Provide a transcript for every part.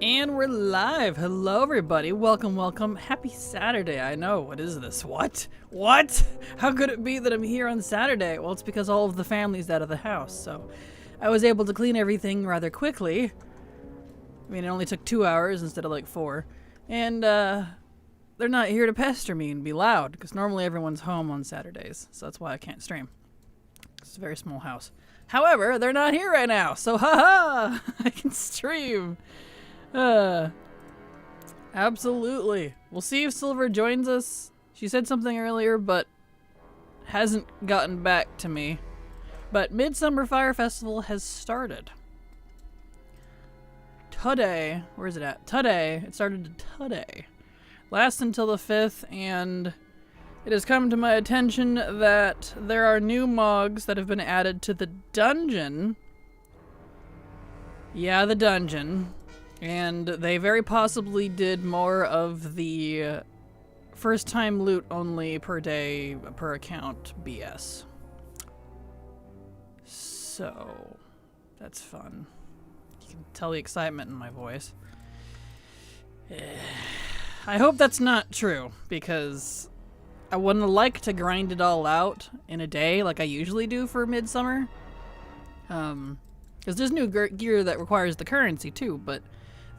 And we're live. Hello, everybody. Welcome, welcome. Happy Saturday. I know. What is this? What? What? How could it be that I'm here on Saturday? Well, it's because all of the family's out of the house, so I was able to clean everything rather quickly. I mean, it only took 2 hours instead of like 4. And, they're not here to pester me and be loud, because normally everyone's home on Saturdays, so that's why I can't stream. It's a very small house. However, they're not here right now, so haha! I can stream. Absolutely. We'll see if Silver joins us. She said something earlier, but hasn't gotten back to me. But Midsummer Fire Festival has started. Today. Where is it at? Today. It started today. Lasts until the 5th, and it has come to my attention that there are new mogs that have been added to the dungeon. Yeah, the dungeon. And they very possibly did more of the first time loot only per day per account BS. So, that's fun. You can tell the excitement in my voice. I hope that's not true, because I wouldn't like to grind it all out in a day like I usually do for Midsummer. Because there's new gear that requires the currency too, but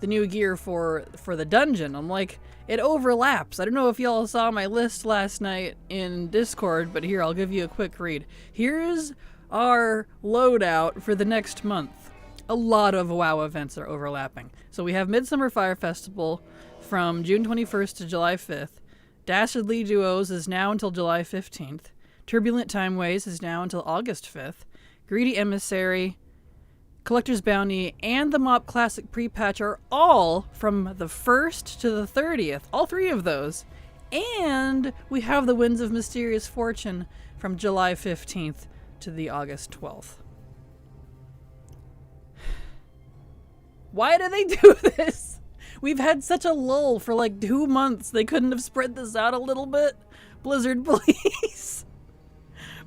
the new gear for the dungeon, I'm like, it overlaps. I don't know if y'all saw my list last night in Discord, but here, I'll give you a quick read. Here's our loadout for the next month. A lot of WoW events are overlapping. So we have Midsummer Fire Festival from June 21st to July 5th. Dastardly Duos is now until July 15th. Turbulent Timeways is now until August 5th. Greedy Emissary, Collector's Bounty, and the Mop Classic pre-patch are all from the 1st to the 30th. All three of those. And we have the Winds of Mysterious Fortune from July 15th to the August 12th. Why do they do this? We've had such a lull for like 2 months. They couldn't have spread this out a little bit? Blizzard, please.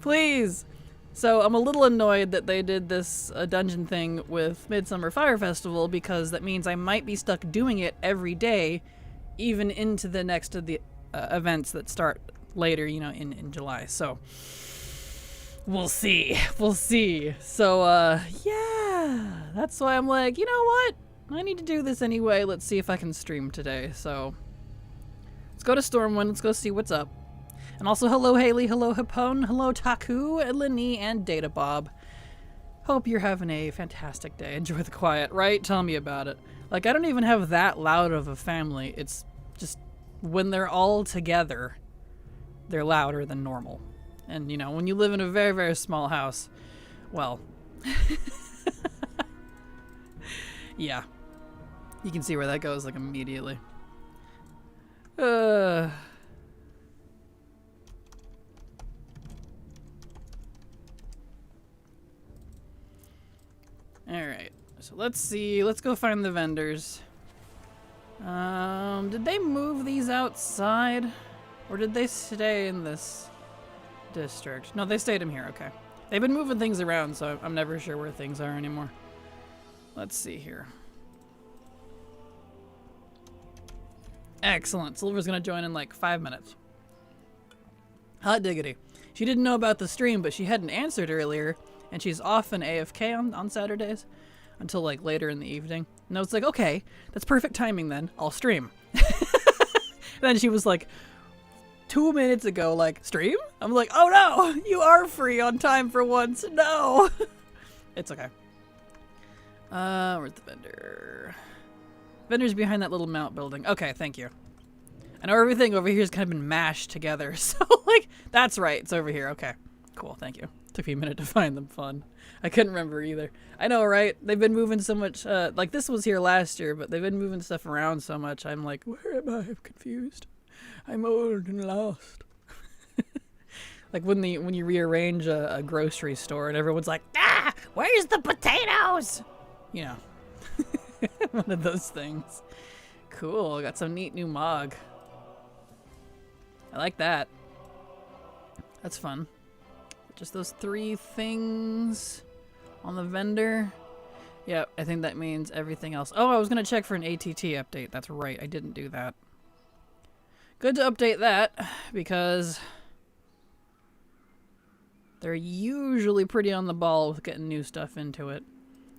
Please. So I'm a little annoyed that they did this dungeon thing with Midsummer Fire Festival, because that means I might be stuck doing it every day, even into the next of the events that start later, you know, in July. So we'll see. We'll see. So, yeah, that's why I'm like, you know what? I need to do this anyway. Let's see if I can stream today. So let's go to Stormwind. Let's go see what's up. And also, hello Haley, hello Hapone, hello Taku, Lenny, and Data Bob. Hope you're having a fantastic day. Enjoy the quiet, right? Tell me about it. Like, I don't even have that loud of a family. It's just when they're all together, they're louder than normal. And, you know, when you live in a very, very small house, well, yeah. You can see where that goes, like, immediately. Alright, so let's see. Let's go find the vendors. Did they move these outside? Or did they stay in this district? No, they stayed in here, okay. They've been moving things around, so I'm never sure where things are anymore. Let's see here. Excellent. Silver's gonna join in like 5 minutes. Hot diggity. She didn't know about the stream, but she hadn't answered earlier. And she's often AFK on Saturdays until like later in the evening. And I was like, okay, that's perfect timing then. I'll stream. Then she was like, 2 minutes ago, like, stream? I'm like, oh no, you are free on time for once. No. It's okay. Where's the vendor? Vendor's behind that little mount building. Okay, thank you. I know everything over here has kind of been mashed together. So like, that's right. It's over here. Okay, cool. Thank you. Took me a minute to find them fun. I couldn't remember either. I know, right? They've been moving so much. Like this was here last year, but they've been moving stuff around so much. I'm like, where am I? I'm confused. I'm old and lost. Like when you rearrange a grocery store and everyone's like, ah, where's the potatoes? You know, one of those things. Cool. Got some neat new mog. I like that. That's fun. Just those 3 things on the vendor. Yep, I think that means everything else. Oh, I was going to check for an ATT update. That's right, I didn't do that. Good to update that, because they're usually pretty on the ball with getting new stuff into it.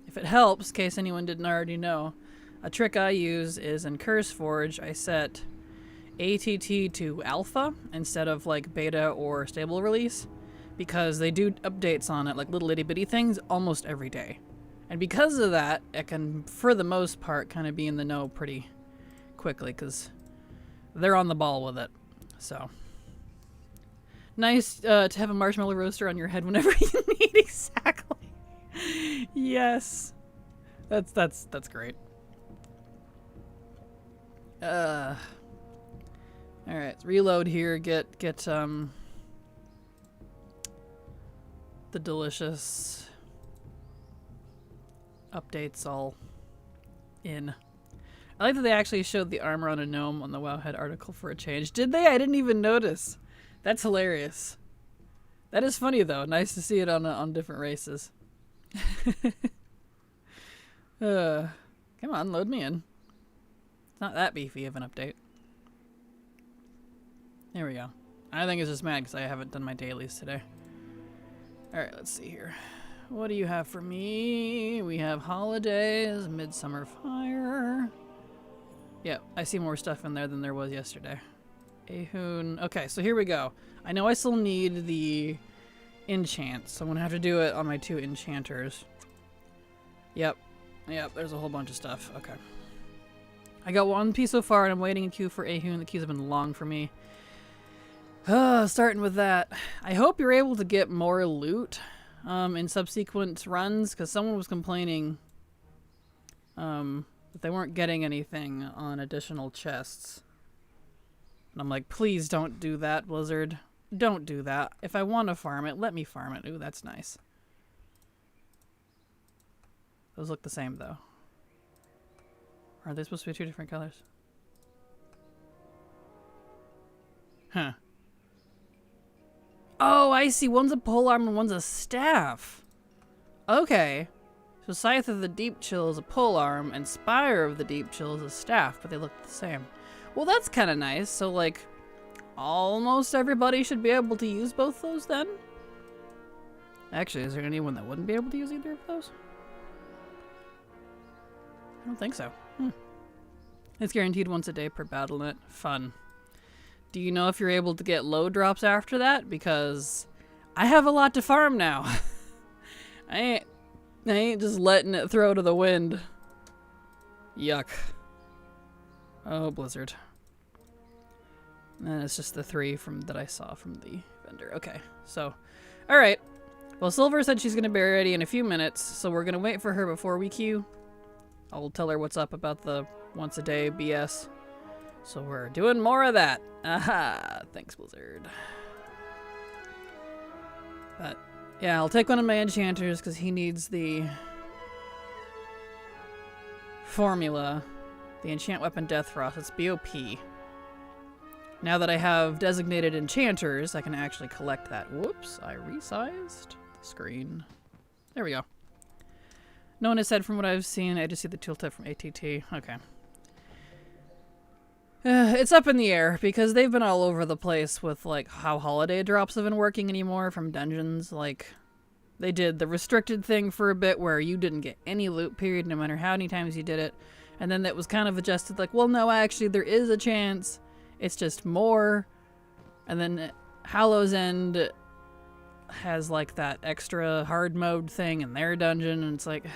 If it helps, in case anyone didn't already know, a trick I use is in CurseForge, I set ATT to alpha instead of like beta or stable release, because they do updates on it, like little itty bitty things, almost every day. And because of that, it can, for the most part, kind of be in the know pretty quickly, because they're on the ball with it. So nice to have a marshmallow roaster on your head whenever you need. Exactly. Yes, that's great. All right, let's reload here. Get the delicious updates all in. I like that they actually showed the armor on a gnome on the Wowhead article for a change. Did they? I didn't even notice. That's hilarious. That is funny though. Nice to see it on different races. Come on, load me in. It's not that beefy of an update. There we go. I think it's just mad because I haven't done my dailies today. Alright, let's see here. What do you have for me? We have holidays, Midsummer Fire. Yep, I see more stuff in there than there was yesterday. Ahoon. Okay, so here we go. I know I still need the enchants, so I'm gonna have to do it on my 2 enchanters. Yep, there's a whole bunch of stuff. Okay. I got 1 piece so far, and I'm waiting in queue for Ahoon. The queues have been long for me. Starting with that. I hope you're able to get more loot in subsequent runs, because someone was complaining that they weren't getting anything on additional chests. And I'm like, please don't do that, Blizzard. Don't do that. If I want to farm it, let me farm it. Ooh, that's nice. Those look the same, though. Are they supposed to be 2 different colors? Huh. Oh, I see. One's a polearm and one's a staff. Okay. So Scythe of the Deep Chill is a polearm and Spire of the Deep Chill is a staff, but they look the same. Well, that's kind of nice. So, like, almost everybody should be able to use both those then? Actually, is there anyone that wouldn't be able to use either of those? I don't think so. It's guaranteed once a day per BattleNet. Fun. Do you know if you're able to get low drops after that? Because I have a lot to farm now. I ain't just letting it throw to the wind. Yuck. Oh, Blizzard. And it's just the 3 that I saw from the vendor. Okay, so, all right. Well, Silver said she's gonna be ready in a few minutes, so we're gonna wait for her before we queue. I'll tell her what's up about the once a day BS. So we're doing more of that. Aha! Thanks, Blizzard. But yeah, I'll take one of my enchanters because he needs the formula. The enchant weapon Death Frost. It's BOP. Now that I have designated enchanters, I can actually collect that. Whoops, I resized the screen. There we go. No one has said from what I've seen. I just see the tooltip from ATT. Okay. It's up in the air because they've been all over the place with like how holiday drops have been working anymore from dungeons. Like they did the restricted thing for a bit where you didn't get any loot period no matter how many times you did it. And then that was kind of adjusted like, well, no, actually there is a chance. It's just more. And then Hallow's End has like that extra hard mode thing in their dungeon. And it's like,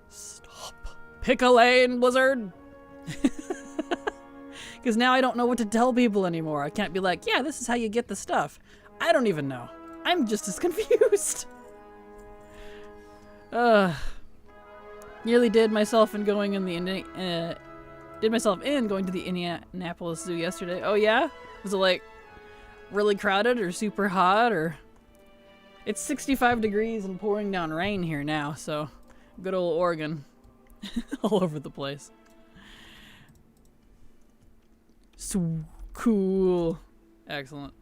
stop. Pick a lane, Blizzard. Because now I don't know what to tell people anymore. I can't be like, yeah, this is how you get the stuff. I don't even know. I'm just as confused. Nearly did myself in going in the going to the Indianapolis Zoo yesterday. Oh yeah? Was it like really crowded or super hot or? It's 65 degrees and pouring down rain here now, so good old Oregon. All over the place. So cool. Excellent.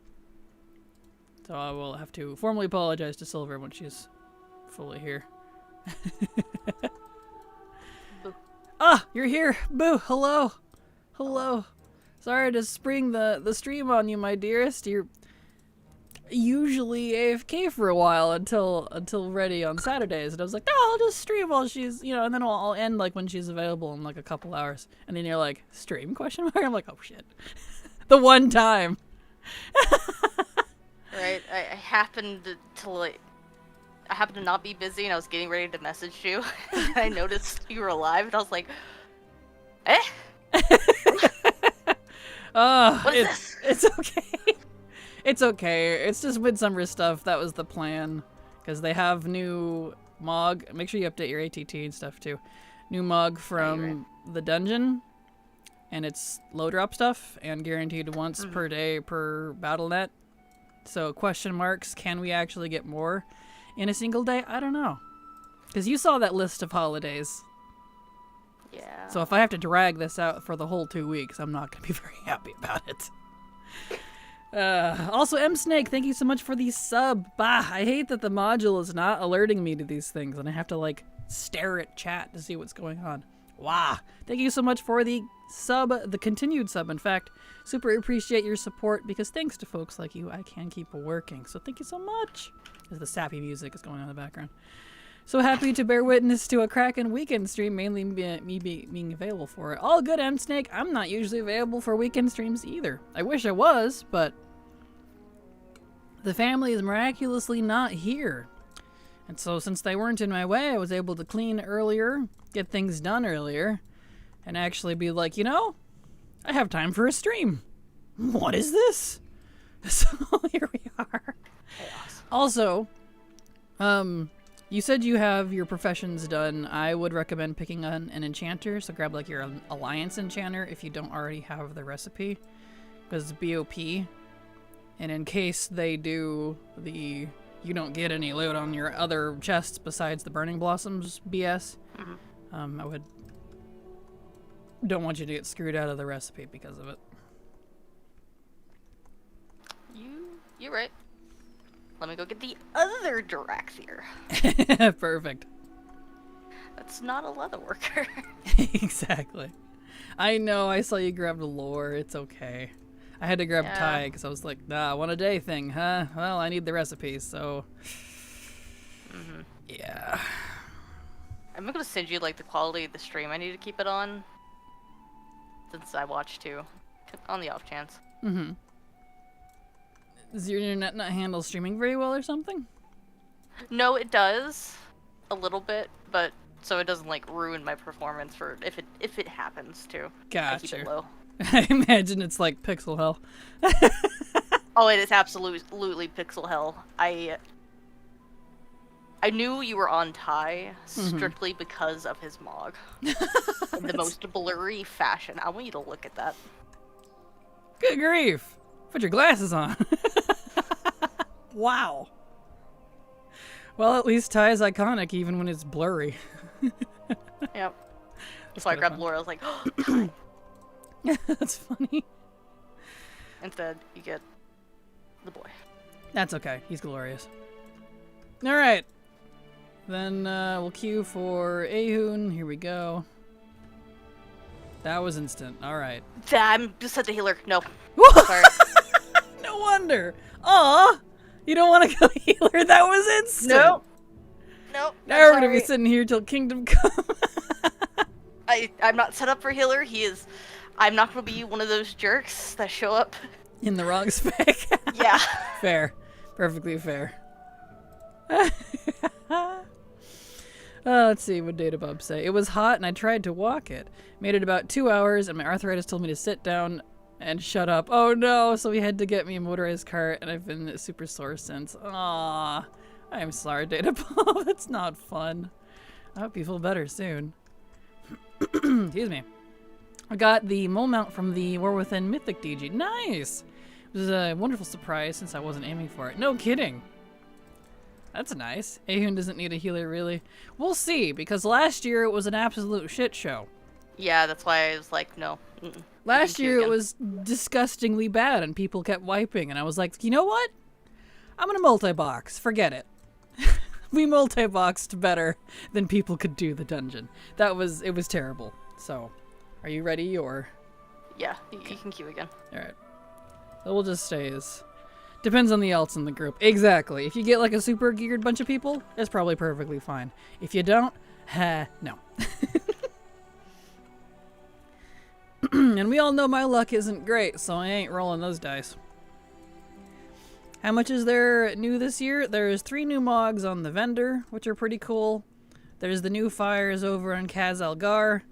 So I will have to formally apologize to Silver when she's fully here. Ah, you're here. Boo. Hello. Hello. Sorry to spring the stream on you, my dearest. You're usually AFK for a while until ready on Saturdays. And I was like, oh, I'll just stream while she's, and then I'll end like when she's available in like a couple hours. And then you're like, stream question mark? I'm like, oh shit. The one time. Right. I happened to not be busy, and I was getting ready to message you. And I noticed you were alive, and I was like, eh? What is this? It's okay. It's okay. It's just Midsummer stuff. That was the plan. Because they have new Mog. Make sure you update your ATT and stuff, too. New Mog from the dungeon. And it's low drop stuff. And guaranteed once per day per BattleNet. So question marks. Can we actually get more in a single day? I don't know. Because you saw that list of holidays. Yeah. So if I have to drag this out for the whole 2 weeks, I'm not going to be very happy about it. Also, M Snake, thank you so much for the sub. Bah, I hate that the module is not alerting me to these things, and I have to like stare at chat to see what's going on. Wow. Thank you so much for the sub, the continued sub. In fact, super appreciate your support, because thanks to folks like you, I can keep working. So thank you so much. As the sappy music is going on in the background. So happy to bear witness to a cracking weekend stream, mainly me being available for it. All good, M Snake. I'm not usually available for weekend streams either. I wish I was, but the family is miraculously not here. And so since they weren't in my way, I was able to clean earlier, get things done earlier, and actually be like, I have time for a stream. What is this? So here we are. Chaos. Also, you said you have your professions done. I would recommend picking an enchanter, so grab like your alliance enchanter if you don't already have the recipe, because it's BOP. And in case they do you don't get any loot on your other chests besides the Burning Blossoms BS, don't want you to get screwed out of the recipe because of it. You're right. Let me go get the other Duraxir. Perfect. That's not a leather worker. Exactly. I know, I saw you grab the lore. It's okay. I had to grab Ty because I was like, nah, one a day thing, huh? Well, I need the recipes, so... Yeah. I'm gonna send you, like, the quality of the stream. I need to keep it on. Since I watch, too. On the off chance. Does your internet not handle streaming very well or something? No, it does. A little bit, but... So it doesn't, like, ruin my performance for... If it happens to. Gotcha. I keep it low. I imagine it's like pixel hell. Oh, it is absolutely pixel hell. I knew you were on Ty strictly because of his Mog. In the most blurry fashion. I want you to look at that. Good grief. Put your glasses on. Wow. Well, at least Ty is iconic even when it's blurry. Yep. So I grabbed Laura. I was like, oh, Ty. That's funny. Instead, you get the boy. That's okay. He's glorious. Alright. Then we'll queue for Ahun. Here we go. That was instant. Alright. I'm just such a healer. No. Sorry. No wonder. Aw! You don't want to go healer? That was instant. Nope. Nope. Now we're going to be sitting here till Kingdom Come. I'm not set up for healer. I'm not going to be one of those jerks that show up in the wrong spec. Yeah. Fair. Perfectly fair. Let's see, what did Bob say? It was hot and I tried to walk it. Made it about 2 hours and my arthritis told me to sit down and shut up. Oh no, so he had to get me a motorized cart and I've been super sore since. Aww. I'm sorry, Data Bob. That's not fun. I hope you feel better soon. Excuse me. I got the mole mount from the War Within Mythic DG. Nice! It was a wonderful surprise since I wasn't aiming for it. No kidding. That's nice. Ahun doesn't need a healer, really. We'll see, because last year it was an absolute shit show. Yeah, that's why I was like, no. Last year it was disgustingly bad, and people kept wiping, and I was like, you know what? I'm gonna multi-box. Forget it. We multi-boxed better than people could do the dungeon. It was terrible. So, are you ready or? Yeah, you can queue again. Alright. So we'll just stay as... Depends on the else in the group. Exactly. If you get like a super geared bunch of people, it's probably perfectly fine. If you don't, no. And we all know my luck isn't great, so I ain't rolling those dice. How much is there new this year? There's 3 new mogs on the vendor, which are pretty cool. There's the new fires over on Kaz Algar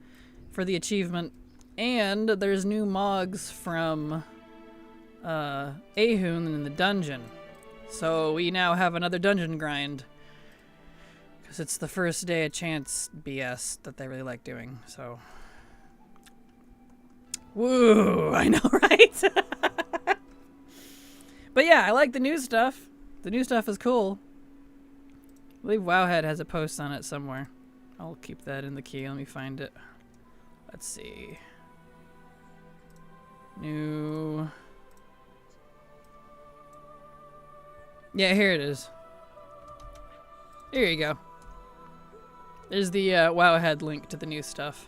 for the achievement. And there's new mogs from Ahun in the dungeon. So we now have another dungeon grind. Because it's the first day of chance BS that they really like doing, so... Woo! I know, right? But yeah, I like the new stuff. The new stuff is cool. I believe Wowhead has a post on it somewhere. I'll keep that in the key. Let me find it. Let's see. New... Yeah, here it is. Here you go. There's the Wowhead link to the new stuff.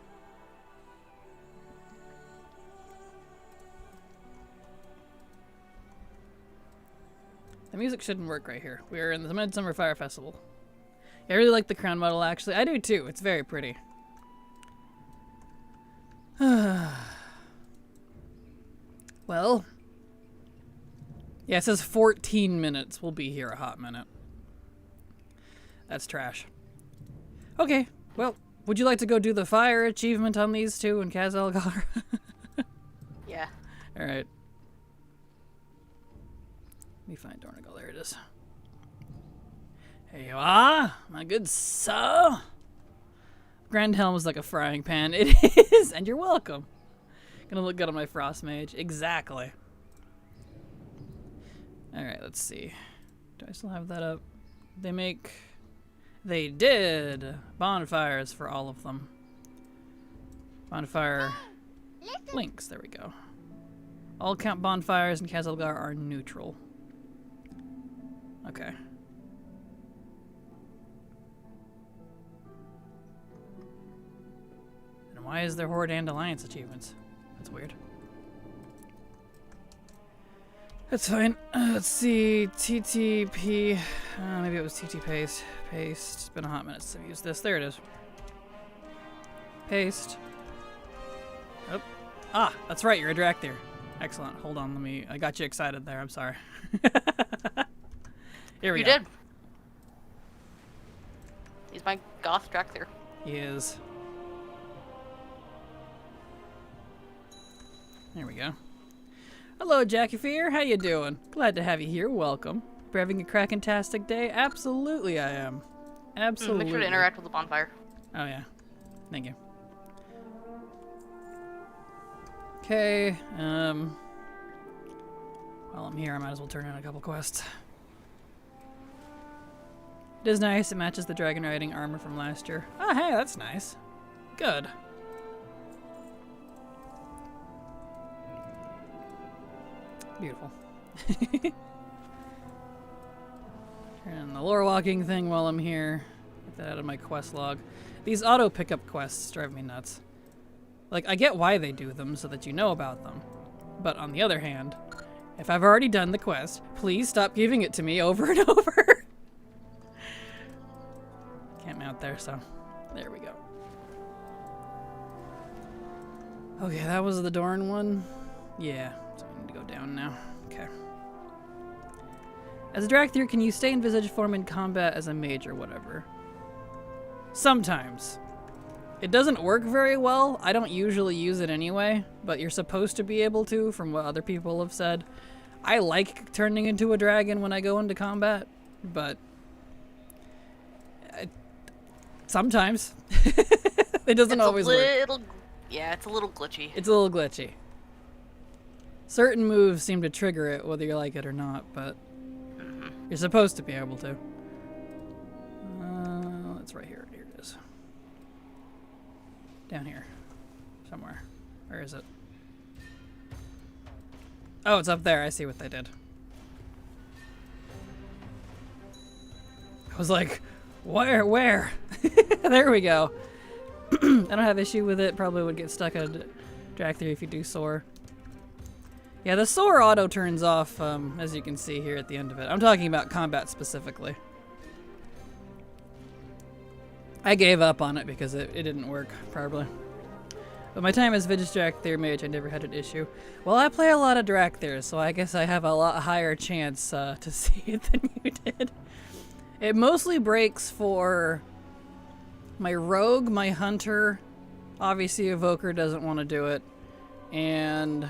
The music shouldn't work right here. We are in the Midsummer Fire Festival. Yeah, I really like the crown model, actually. I do too. It's very pretty. Well. Yeah, it says 14 minutes. We'll be here a hot minute. That's trash. Okay, well, would you like to go do the fire achievement on these two in Kaz Algar? Yeah. Alright. Let me find Dornigal. There it is. Here you are, my good sir. Grand Helm is like a frying pan. It is, and you're welcome. Gonna look good on my Frost Mage. Exactly. Alright, let's see. Do I still have that up? They did bonfires for all of them. Bonfire links, there we go. All count bonfires in Kaz Algar are neutral. Okay. And why is there Horde and Alliance achievements? That's weird. That's fine. Let's see. TTP. Maybe it was TT paste. Paste. It's been a hot minute since I've used this. There it is. Paste. Oh. Ah, that's right. You're a Drakthir. Excellent. Hold on. I got you excited there. I'm sorry. Here we go. You did. He's my goth Drakthir. He is. There we go. Hello, Jackie Fear. How you doing? Glad to have you here. Welcome. We're having a crackantastic day. Absolutely, I am. Absolutely. Make sure to interact with the bonfire. Oh yeah. Thank you. Okay. While I'm here, I might as well turn in a couple quests. It is nice. It matches the dragon riding armor from last year. Oh, hey, that's nice. Good. Beautiful. And the lore walking thing while I'm here. Get that out of my quest log. These auto pickup quests drive me nuts. Like, I get why they do them so that you know about them. But on the other hand, if I've already done the quest, please stop giving it to me over and over. Can't mount there, so there we go. Okay, that was the Dorn one. Yeah, so we need to go down now. Okay. As a Drakthir, can you stay in Visage form in combat as a mage or whatever? Sometimes. It doesn't work very well. I don't usually use it anyway, but you're supposed to be able to, from what other people have said. I like turning into a dragon when I go into combat, but sometimes. It doesn't always work. Yeah, it's a little glitchy. It's a little glitchy. Certain moves seem to trigger it, whether you like it or not, but you're supposed to be able to. It's right here. Here it is. Down here. Somewhere. Where is it? Oh, it's up there. I see what they did. I was like, where? There we go. I don't have issue with it. Probably would get stuck at Drag 3 if you do soar. Yeah, the soar auto turns off, as you can see here at the end of it. I'm talking about combat specifically. I gave up on it because it didn't work properly. But my time as Vigis Dracthyr mage, I never had an issue. Well, I play a lot of Dracthyrs, so I guess I have a lot higher chance to see it than you did. It mostly breaks for my rogue, my hunter. Obviously, Evoker doesn't want to do it. And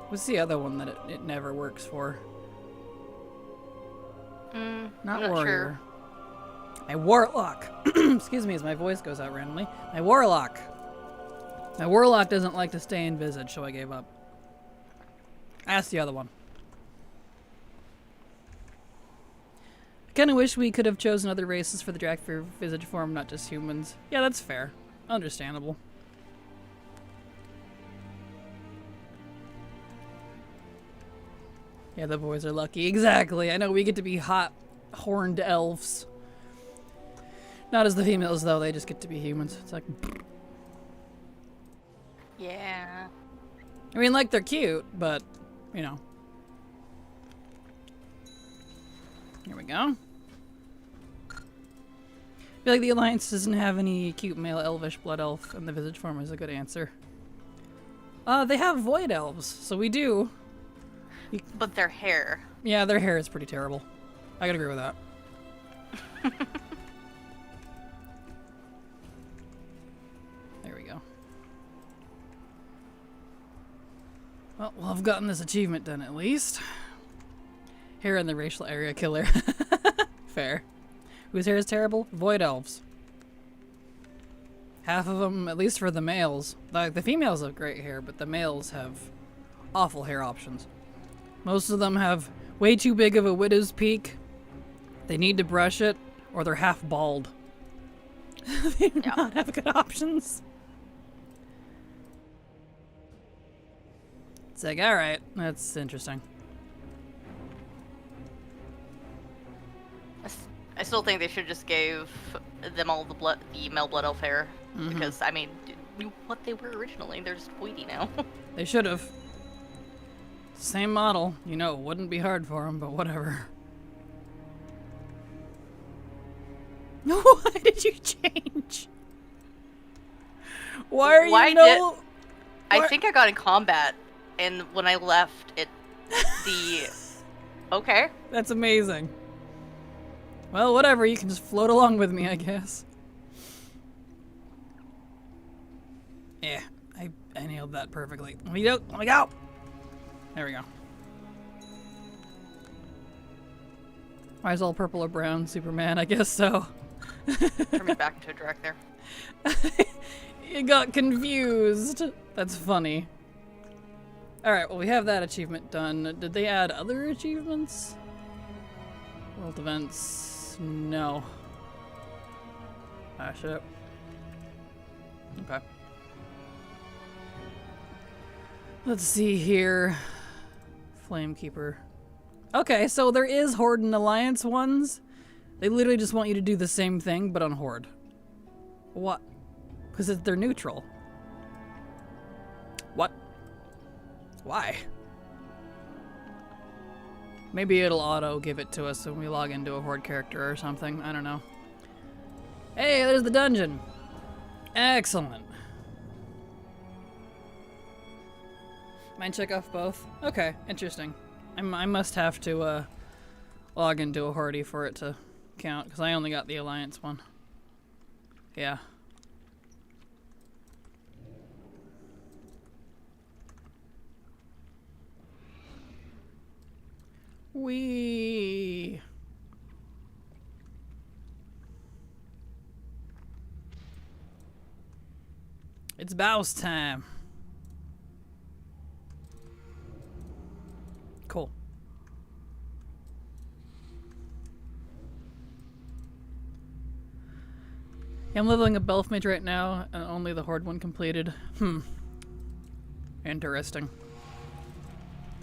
what's the other one that it never works for? Not I'm not warrior. My warlock. Excuse me as my voice goes out randomly. My warlock. My warlock doesn't like to stay in Visage, so I gave up. Ask the other one. I kinda wish we could have chosen other races for the Dracthyr Visage form, not just humans. Yeah, that's fair. Understandable. Yeah, the boys are lucky. Exactly. I know we get to be hot, horned elves. Not as the females, though. They just get to be humans. It's like... Yeah. I mean, like, they're cute, but, you know. Here we go. I feel like the Alliance doesn't have any cute male elvish blood elf, and the Visage form is a good answer. They have void elves, so we do. But their hair. Yeah, their hair is pretty terrible. I gotta agree with that. There we go. Well, I've gotten this achievement done at least. Hair in the racial area killer. Fair. Whose hair is terrible? Void elves. Half of them, at least for the males. Like, the females have great hair, but the males have awful hair options. Most of them have way too big of a widow's peak. They need to brush it, or they're half bald. They do not have good options. It's like, alright, that's interesting. I still think they should just gave them all the male blood elf hair. Because, I mean, what they were originally, they're just voidy now. They should have. Same model. You know, it wouldn't be hard for them, but whatever. Why did you change? Why are you no... I think I got in combat, and when I left, Okay. That's amazing. Well, whatever. You can just float along with me, I guess. Yeah, I nailed that perfectly. Let me go. Let me go. There we go. Why is all purple or brown Superman? I guess so. Turn me back into a direct there. You got confused. That's funny. Alright, well, we have that achievement done. Did they add other achievements? World events? No. Ah, shit. Okay. Let's see here. Flamekeeper. Okay, so there is Horde and Alliance ones. They literally just want you to do the same thing, but on Horde. What? Because they're neutral. What? Why? Maybe it'll auto give it to us when we log into a Horde character or something. I don't know. Hey, there's the dungeon. Excellent. Mind check off both? Okay, interesting. I must have to log into a Horde for it to count, because I only got the Alliance one. Yeah. Whee! It's boss time. Cool. Yeah, I'm leveling a Belf Mage right now, and only the Horde one completed. Interesting.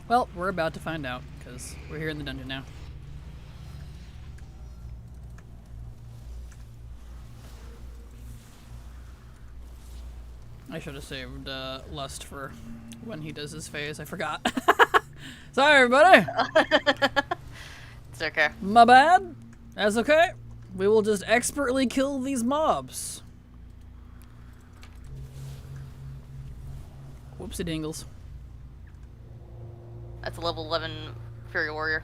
Well, we're about to find out, because we're here in the dungeon now. I should have saved Lust for when he does his phase. I forgot. Sorry, everybody. It's okay. My bad. That's okay. We will just expertly kill these mobs. Whoopsie dingles. That's a level 11 Fury Warrior.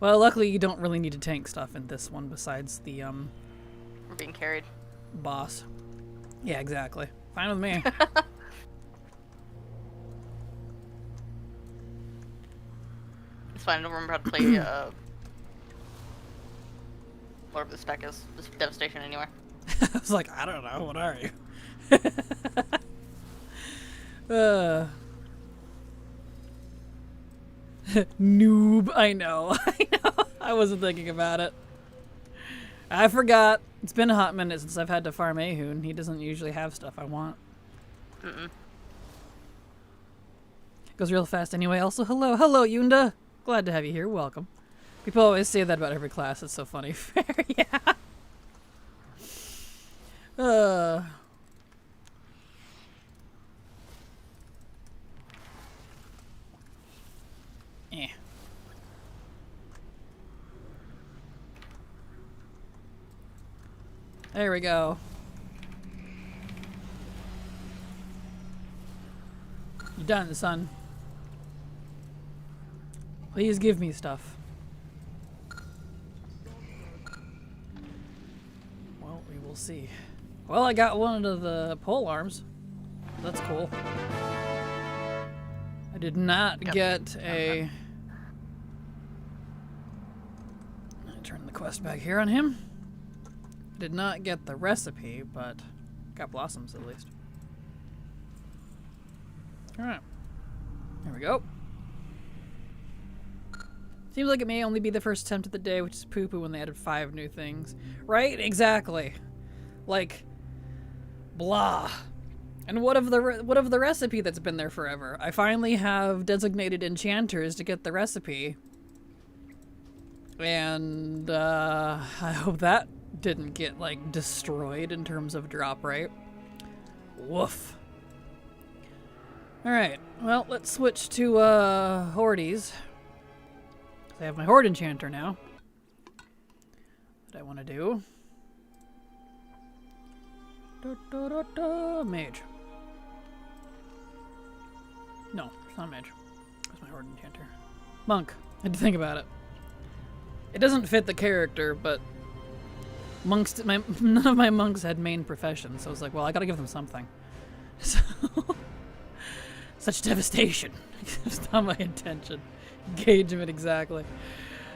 Well, luckily you don't really need to tank stuff in this one besides the We're being carried. boss. Yeah, exactly. Fine with me. It's fine. I don't remember how to play whatever the spec is. This devastation anyway. I was like, I don't know. What are you? Noob. I know. I know. I wasn't thinking about it. I forgot. It's been a hot minute since I've had to farm Ahun. He doesn't usually have stuff I want. Goes real fast anyway. Also, hello. Hello, Yunda. Glad to have you here. Welcome. People always say that about every class. It's so funny. Fair, yeah. Eh. There we go. You're done, son. Please give me stuff. Well, we will see. Well, I got one of the pole arms. That's cool. I did not get a... I'll turn the quest back here on him. Did not get the recipe, but got blossoms at least. Alright. There we go. Seems like it may only be the first attempt of the day, which is poo-poo when they added 5 new things. Right? Exactly. Like, blah. And what of the recipe that's been there forever? I finally have designated enchanters to get the recipe. And, I hope that didn't get, like, destroyed in terms of drop rate. Woof. Alright, well, let's switch to, Hordes. I have my Horde Enchanter now. What I want to do. Mage. No, it's not Mage. It's my Horde Enchanter. Monk. I had to think about it. It doesn't fit the character, but monks. None of my monks had main professions, so I was like, well, I gotta give them something. So, such devastation. It's not my intention. Engagement, exactly.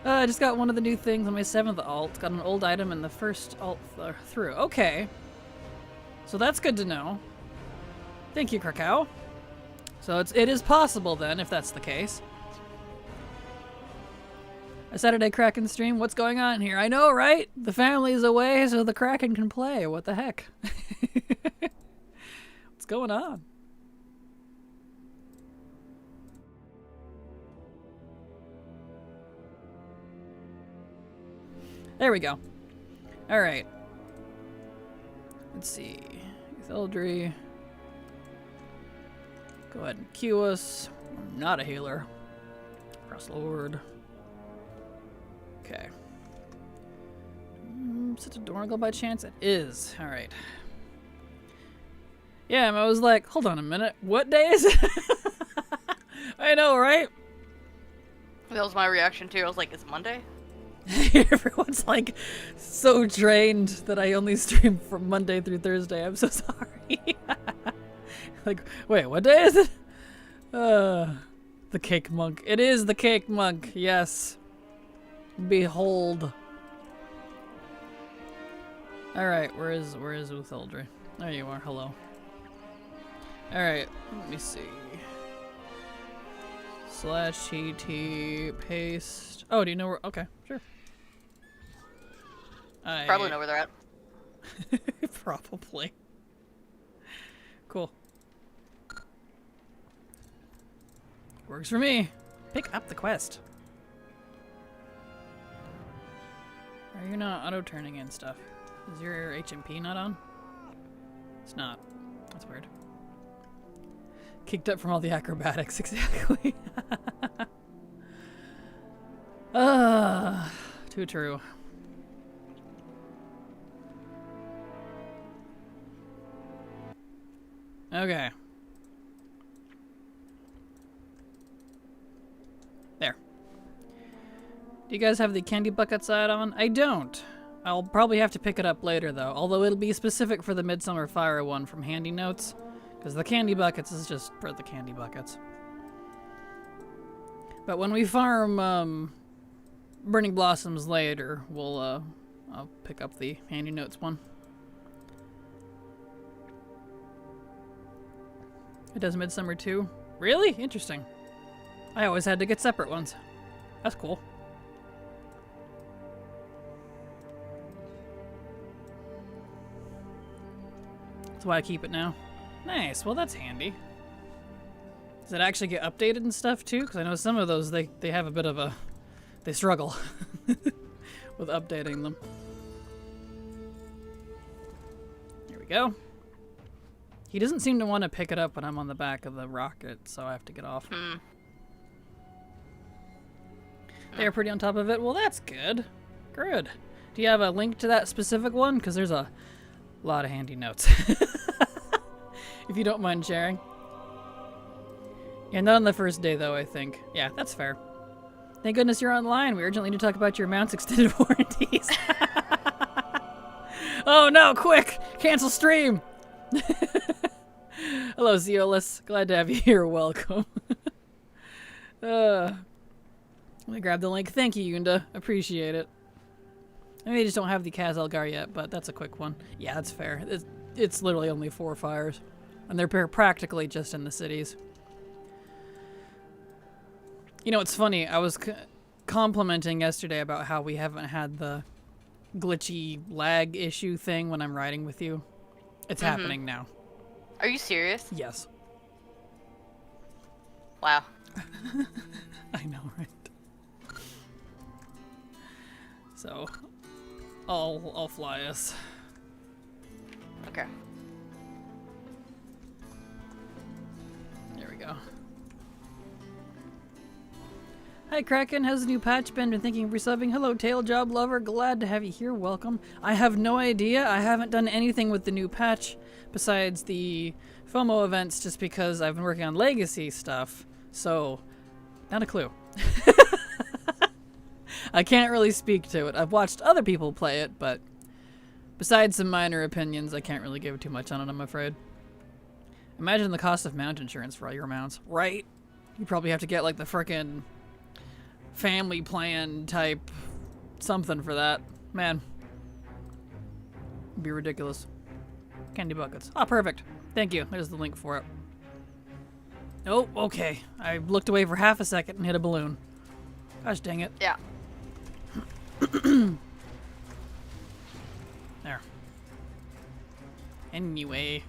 I just got one of the new things on my 7th alt. Got an old item in the first alt through. Okay. So that's good to know. Thank you, Krakow. So it is possible then, if that's the case. A Saturday Kraken stream? What's going on here? I know, right? The family's away so the Kraken can play. What the heck? What's going on? There we go. Alright. Let's see. Eldry. Go ahead and queue us. I'm not a healer. Press Lord. Okay. Such a Dornagle by chance? It is. Alright. Yeah, I was like, hold on a minute. What day is it? I know, right? That was my reaction too. I was like, is it Monday? Everyone's like so trained that I only stream from Monday through Thursday. I'm so sorry. Like, wait, what day is it? The Cake Monk. It is the Cake Monk, yes. Behold. Alright, where is Utheldry? There you are, hello. Alright, let me see. /TT paste. Oh, do you know where? Okay, sure. Probably know where they're at. Probably. Cool. Works for me. Pick up the quest. Are you not auto-turning in stuff? Is your HMP not on? It's not. That's weird. Kicked up from all the acrobatics, exactly. Too true. Okay. There. Do you guys have the candy bucket side on? I don't. I'll probably have to pick it up later, though. Although it'll be specific for the Midsummer Fire one from Handy Notes. Because the candy buckets is just for the candy buckets. But when we farm Burning Blossoms later, I'll pick up the Handy Notes one. It does Midsummer too? Really? Interesting. I always had to get separate ones. That's cool. That's why I keep it now. Nice. Well, that's handy. Does it actually get updated and stuff too? Because I know some of those, they have a bit of a... They struggle with updating them. There we go. He doesn't seem to want to pick it up when I'm on the back of the rocket, so I have to get off. They're pretty on top of it. Well, that's good. Good. Do you have a link to that specific one? Because there's a lot of handy notes. If you don't mind sharing. Yeah, not on the first day, though, I think. Yeah, that's fair. Thank goodness you're online. We urgently need to talk about your mount's extended warranties. Oh, no, quick! Cancel stream! Hello, Zeolus. Glad to have you here. Welcome. Let me grab the link. Thank you, Yunda. Appreciate it. I mean, they just don't have the Kaz Elgar yet, but that's a quick one. Yeah, that's fair. It's literally only 4 fires. And they're practically just in the cities. You know, it's funny. I was complimenting yesterday about how we haven't had the glitchy lag issue thing when I'm riding with you. It's happening now. Are you serious? Yes. Wow. I know, right? So, I'll fly us. Okay. There we go. Hi Kraken, how's the new patch been? Been thinking of resubbing? Hello Tail Job Lover, glad to have you here, welcome. I have no idea, I haven't done anything with the new patch besides the FOMO events just because I've been working on legacy stuff, so not a clue. I can't really speak to it. I've watched other people play it, but besides some minor opinions, I can't really give too much on it, I'm afraid. Imagine the cost of mount insurance for all your mounts, right? You probably have to get like the frickin' family plan type something for that. Man. It'd be ridiculous. Candy buckets. Ah, perfect. Thank you. There's the link for it. Oh, okay. I looked away for half a second and hit a balloon. Gosh dang it. Yeah. There. Anyway.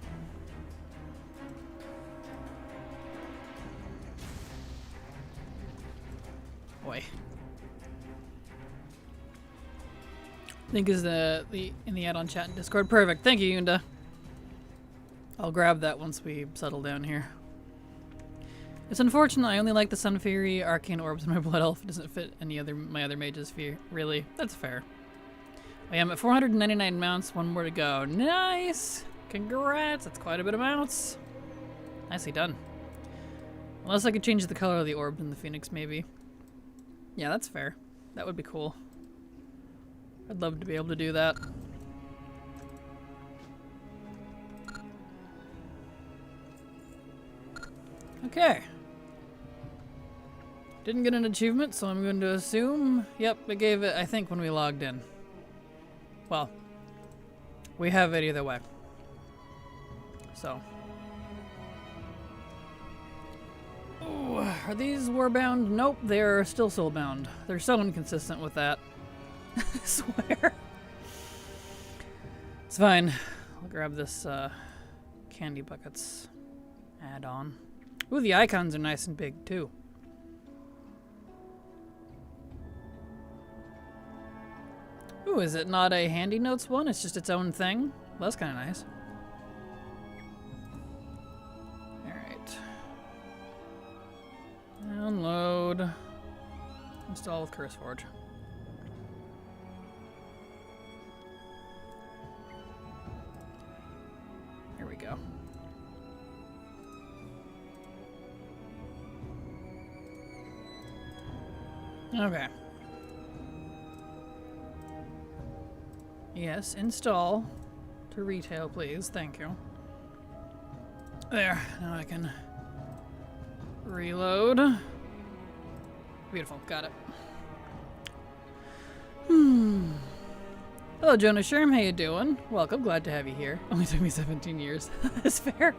Boy. Link is in the add-on chat and Discord. Perfect. Thank you, Yunda. I'll grab that once we settle down here. It's unfortunate I only like the Sun Fury Arcane Orbs in my Blood Elf. It doesn't fit my other mage's fear. Really? That's fair. I am at 499 mounts. One more to go. Nice! Congrats! That's quite a bit of mounts. Nicely done. Unless I could change the color of the orb in the Phoenix, maybe. Yeah, that's fair. That would be cool. I'd love to be able to do that. Okay. Didn't get an achievement, so I'm going to assume... Yep, it gave it, I think, when we logged in. Well, we have it either way. So. Ooh, are these warbound? Nope, they're still soulbound. They're so inconsistent with that. I swear. It's fine. I'll grab this candy buckets add-on. Ooh, the icons are nice and big, too. Ooh, is it not a Handy Notes one? It's just its own thing? Well, that's kind of nice. Install with CurseForge. Here we go. Okay. Yes, install to retail, please. Thank you. There. Now I can reload. Beautiful. Got it. Hello, Jonah Sherm. How you doing? Welcome. Glad to have you here. Only took me 17 years. That's fair.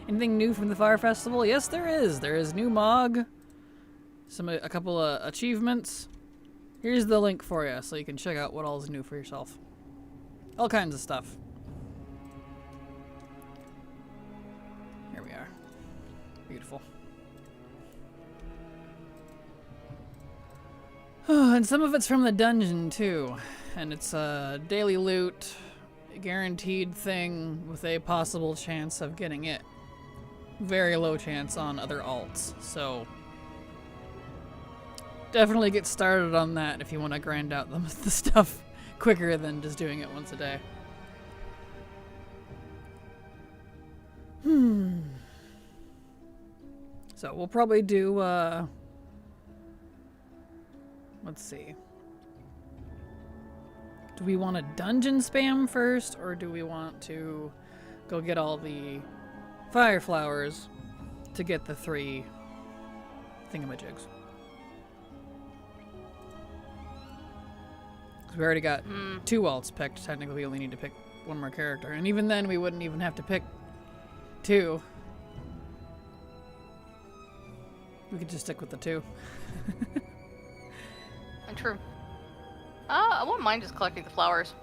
Anything new from the Fire Festival? Yes, there is. There is new Mog. A couple of achievements. Here's the link for you, so you can check out what all is new for yourself. All kinds of stuff. Here we are. Beautiful. Oh, and some of it's from the dungeon, too. And it's a daily loot, guaranteed thing with a possible chance of getting it. Very low chance on other alts, so definitely get started on that if you want to grind out the stuff quicker than just doing it once a day. So we'll probably do, let's see. Do we want a dungeon spam first, or do we want to go get all the fire flowers to get the 3 thingamajigs? We already got 2 alts picked. Technically, we only need to pick 1 more character. And even then, we wouldn't even have to pick 2. We could just stick with the 2. True. I wouldn't mind just collecting the flowers.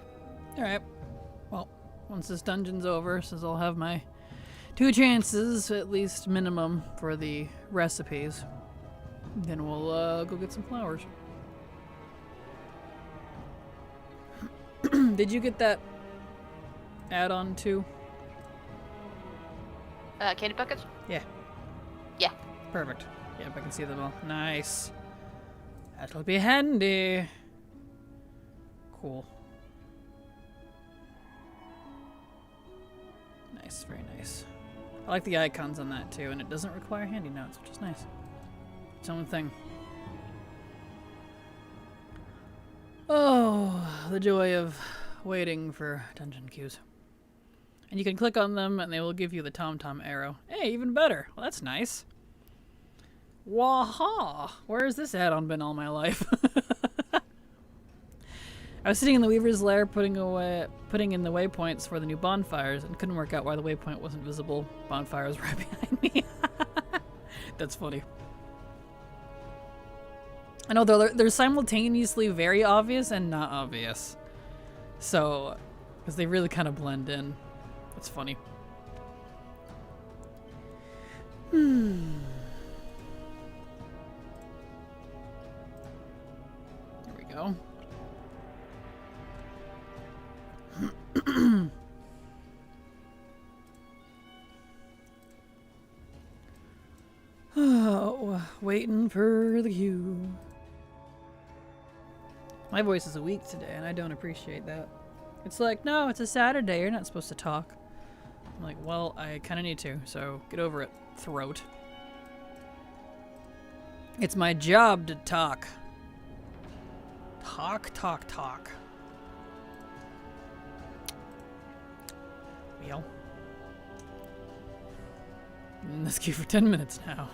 Alright. Well, once this dungeon's over, since I'll have my 2 chances, at least minimum, for the recipes, then we'll go get some flowers. Did you get that add-on too? Candy buckets? Yeah. Yeah. Perfect. Yep, I can see them all. Nice. That'll be handy. Cool. Nice, very nice. I like the icons on that too, and it doesn't require handy notes, which is nice. Its own thing. Oh, the joy of waiting for dungeon queues. And you can click on them and they will give you the TomTom arrow. Hey, even better. Well, that's nice. Waha! Where has this add-on been all my life? I was sitting in the Weaver's Lair putting in the waypoints for the new bonfires and couldn't work out why the waypoint wasn't visible. Bonfire was right behind me. That's funny. I know they're simultaneously very obvious and not obvious. So, because they really kind of blend in. That's funny. There we go. Oh, waiting for the queue. My voice is weak today, and I don't appreciate that. It's like, no, it's a Saturday. You're not supposed to talk. I'm like, well, I kind of need to, so get over it, throat. It's my job to talk. Talk, talk, talk. Well. I'm in this queue for 10 minutes now.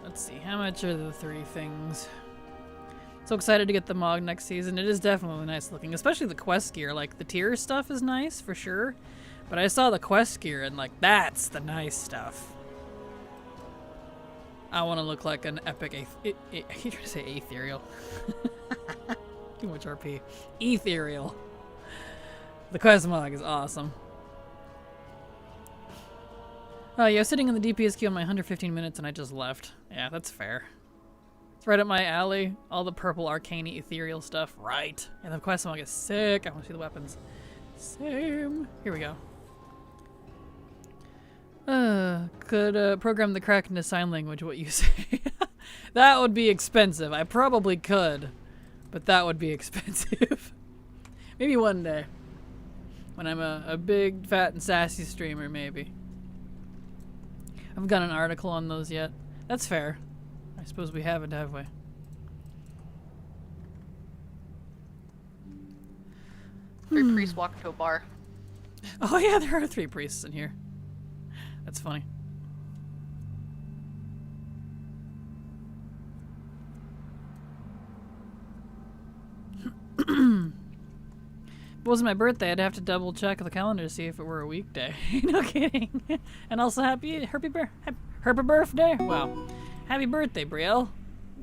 Let's see, how much are the 3 things? So excited to get the Mog next season. It is definitely nice looking, especially the quest gear. Like, the tier stuff is nice, for sure. But I saw the quest gear, and, like, that's the nice stuff. I want to look like an epic I keep trying to say ethereal. Too much RP. Ethereal. The quest Mog is awesome. Oh, yeah, I was sitting in the DPS queue on my 115 minutes, and I just left. Yeah, that's fair. It's right up my alley. All the purple arcane ethereal stuff. Right. And the quest Mog is sick. I want to see the weapons. Same. Here we go. Could program the crack into sign language what you say. That would be expensive. I probably could, but that would be expensive. Maybe one day. When I'm a big, fat, and sassy streamer, maybe. I haven't got an article on those yet. That's fair. I suppose we haven't, have we? Three priests walk into a bar. Oh yeah, there are 3 priests in here. That's funny. If it wasn't my birthday, I'd have to double check the calendar to see if it were a weekday. No kidding. And also happy birthday. Wow. Happy birthday, Brielle.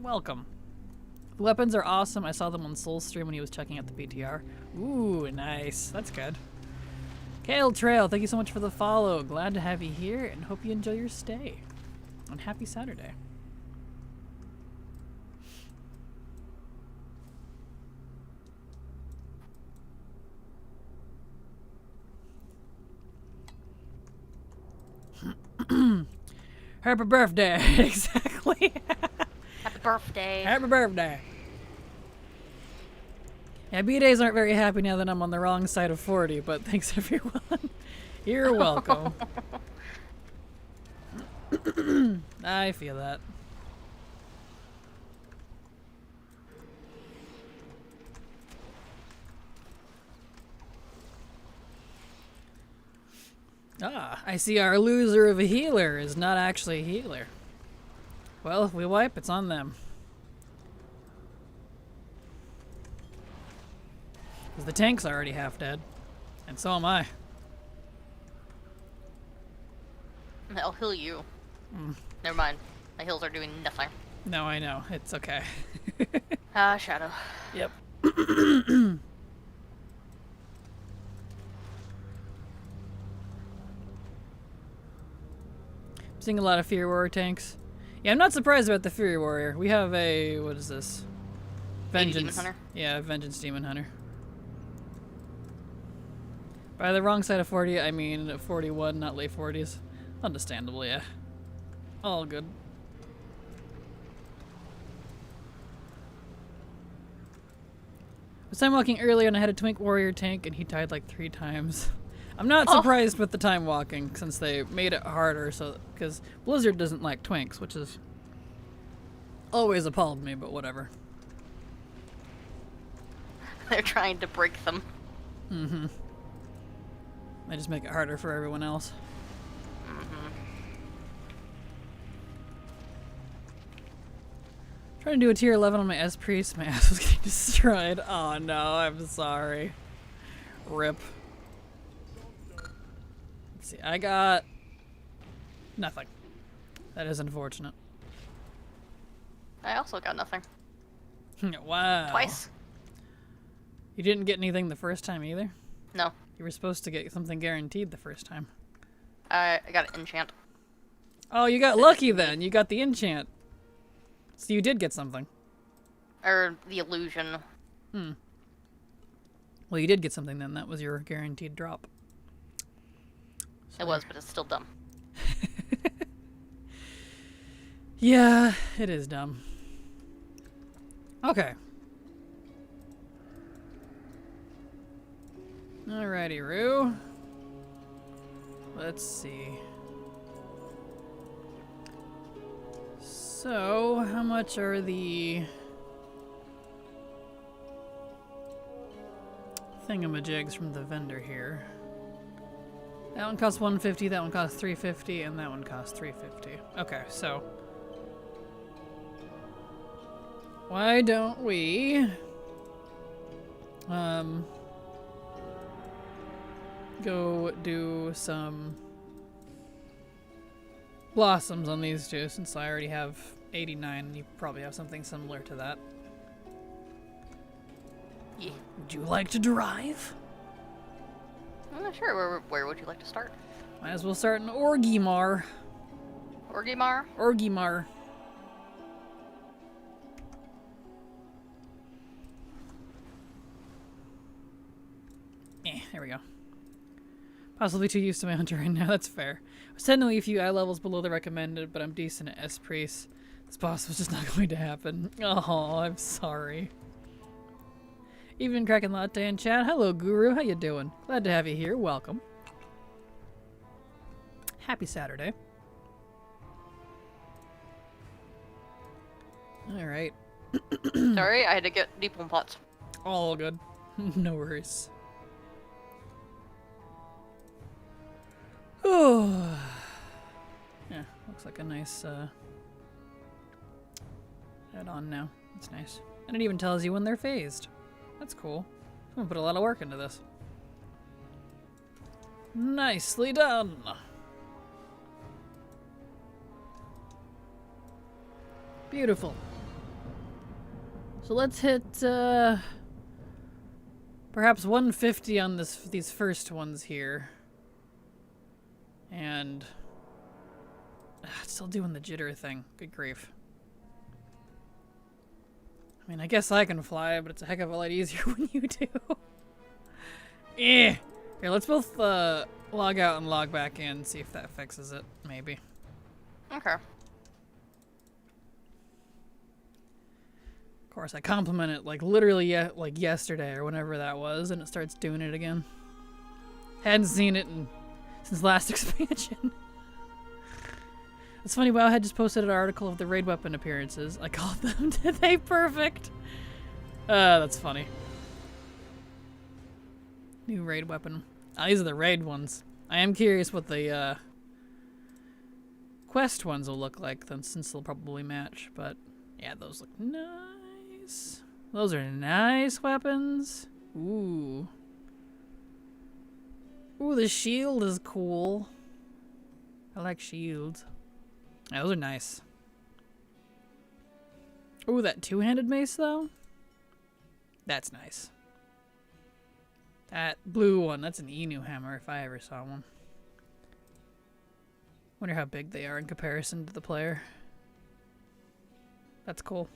Welcome. The weapons are awesome. I saw them on Soul's stream when he was checking out the PTR. Ooh, nice. That's good. Kale Trail, thank you so much for the follow. Glad to have you here and hope you enjoy your stay. And happy Saturday. Happy birthday. Exactly. Happy birthday. Happy birthday. Yeah, B-days aren't very happy now that I'm on the wrong side of 40, but thanks everyone. You're welcome. I feel that. Ah, I see our loser of a healer is not actually a healer. Well, if we wipe, it's on them. Because the tank's already half dead. And so am I. I'll heal you. Never mind. My heals are doing nothing. No, I know. It's okay. Shadow. Yep. Seeing a lot of Fury Warrior tanks. Yeah, I'm not surprised about the Fury Warrior. We have a... what is this? Vengeance. Demon Hunter? Yeah, Vengeance Demon Hunter. By the wrong side of 40, I mean 41, not late 40s. Understandable, yeah. All good. I was time walking earlier and I had a Twink Warrior tank and he died like 3 times. I'm not surprised with the time walking since they made it harder, so because Blizzard doesn't like Twinks, which is always appalled me, but whatever. They're trying to break them. Mm-hmm. They just make it harder for everyone else. Trying to do a tier 11 on my S Priest, my ass was getting destroyed. Oh no, I'm sorry. Rip. Let's see, I got nothing. That is unfortunate. I also got nothing. Wow. Twice. You didn't get anything the first time either? No. You were supposed to get something guaranteed the first time. I got an enchant. Oh, you got lucky then. You got the enchant. So you did get something. Or the illusion. Hmm. Well, you did get something then. That was your guaranteed drop. It was, but it's still dumb. Yeah, it is dumb. Okay. Alrighty, Roo. Let's see. So, how much are the thingamajigs from the vendor here? That one costs 150, that one costs 350, and that one costs 350. Okay, so why don't we go do some blossoms on these two, since I already have 89 and you probably have something similar to that. Yeah. Would you like to drive? I'm not sure. Where would you like to start? Might as well start in Orgrimmar. Orgrimmar? Orgrimmar. There we go. Possibly too used to my hunter right now, that's fair. I was technically a few eye levels below the recommended, but I'm decent at S Priest. This boss was just not going to happen. Oh, I'm sorry. Evening, Kraken Latte and chat. Hello, Guru. How you doing? Glad to have you here. Welcome. Happy Saturday. All right. Sorry, I had to get deep one pots. All good. No worries. Oh. Yeah, looks like a nice add-on now. That's nice. And it even tells you when they're phased. That's cool. Someone put a lot of work into this. Nicely done. Beautiful. So let's hit perhaps 150 on these first ones here. And it's still doing the jitter thing. Good grief. I mean, I guess I can fly, but it's a heck of a lot easier when you do. Eh. Here, let's both log out and log back in and see if that fixes it. Maybe. Okay. Of course, I compliment it like literally like yesterday or whenever that was, and it starts doing it again. Hadn't seen it since last expansion. It's funny, WoW had just posted an article of the raid weapon appearances. I called them today perfect. That's funny. New raid weapon. These are the raid ones. I am curious what the quest ones will look like, then, since they'll probably match. But yeah, those look nice. Those are nice weapons. Ooh. Ooh, the shield is cool. I like shields. Yeah, those are nice. Ooh, that two-handed mace, though? That's nice. That blue one, that's an Inu hammer if I ever saw one. Wonder how big they are in comparison to the player. That's cool.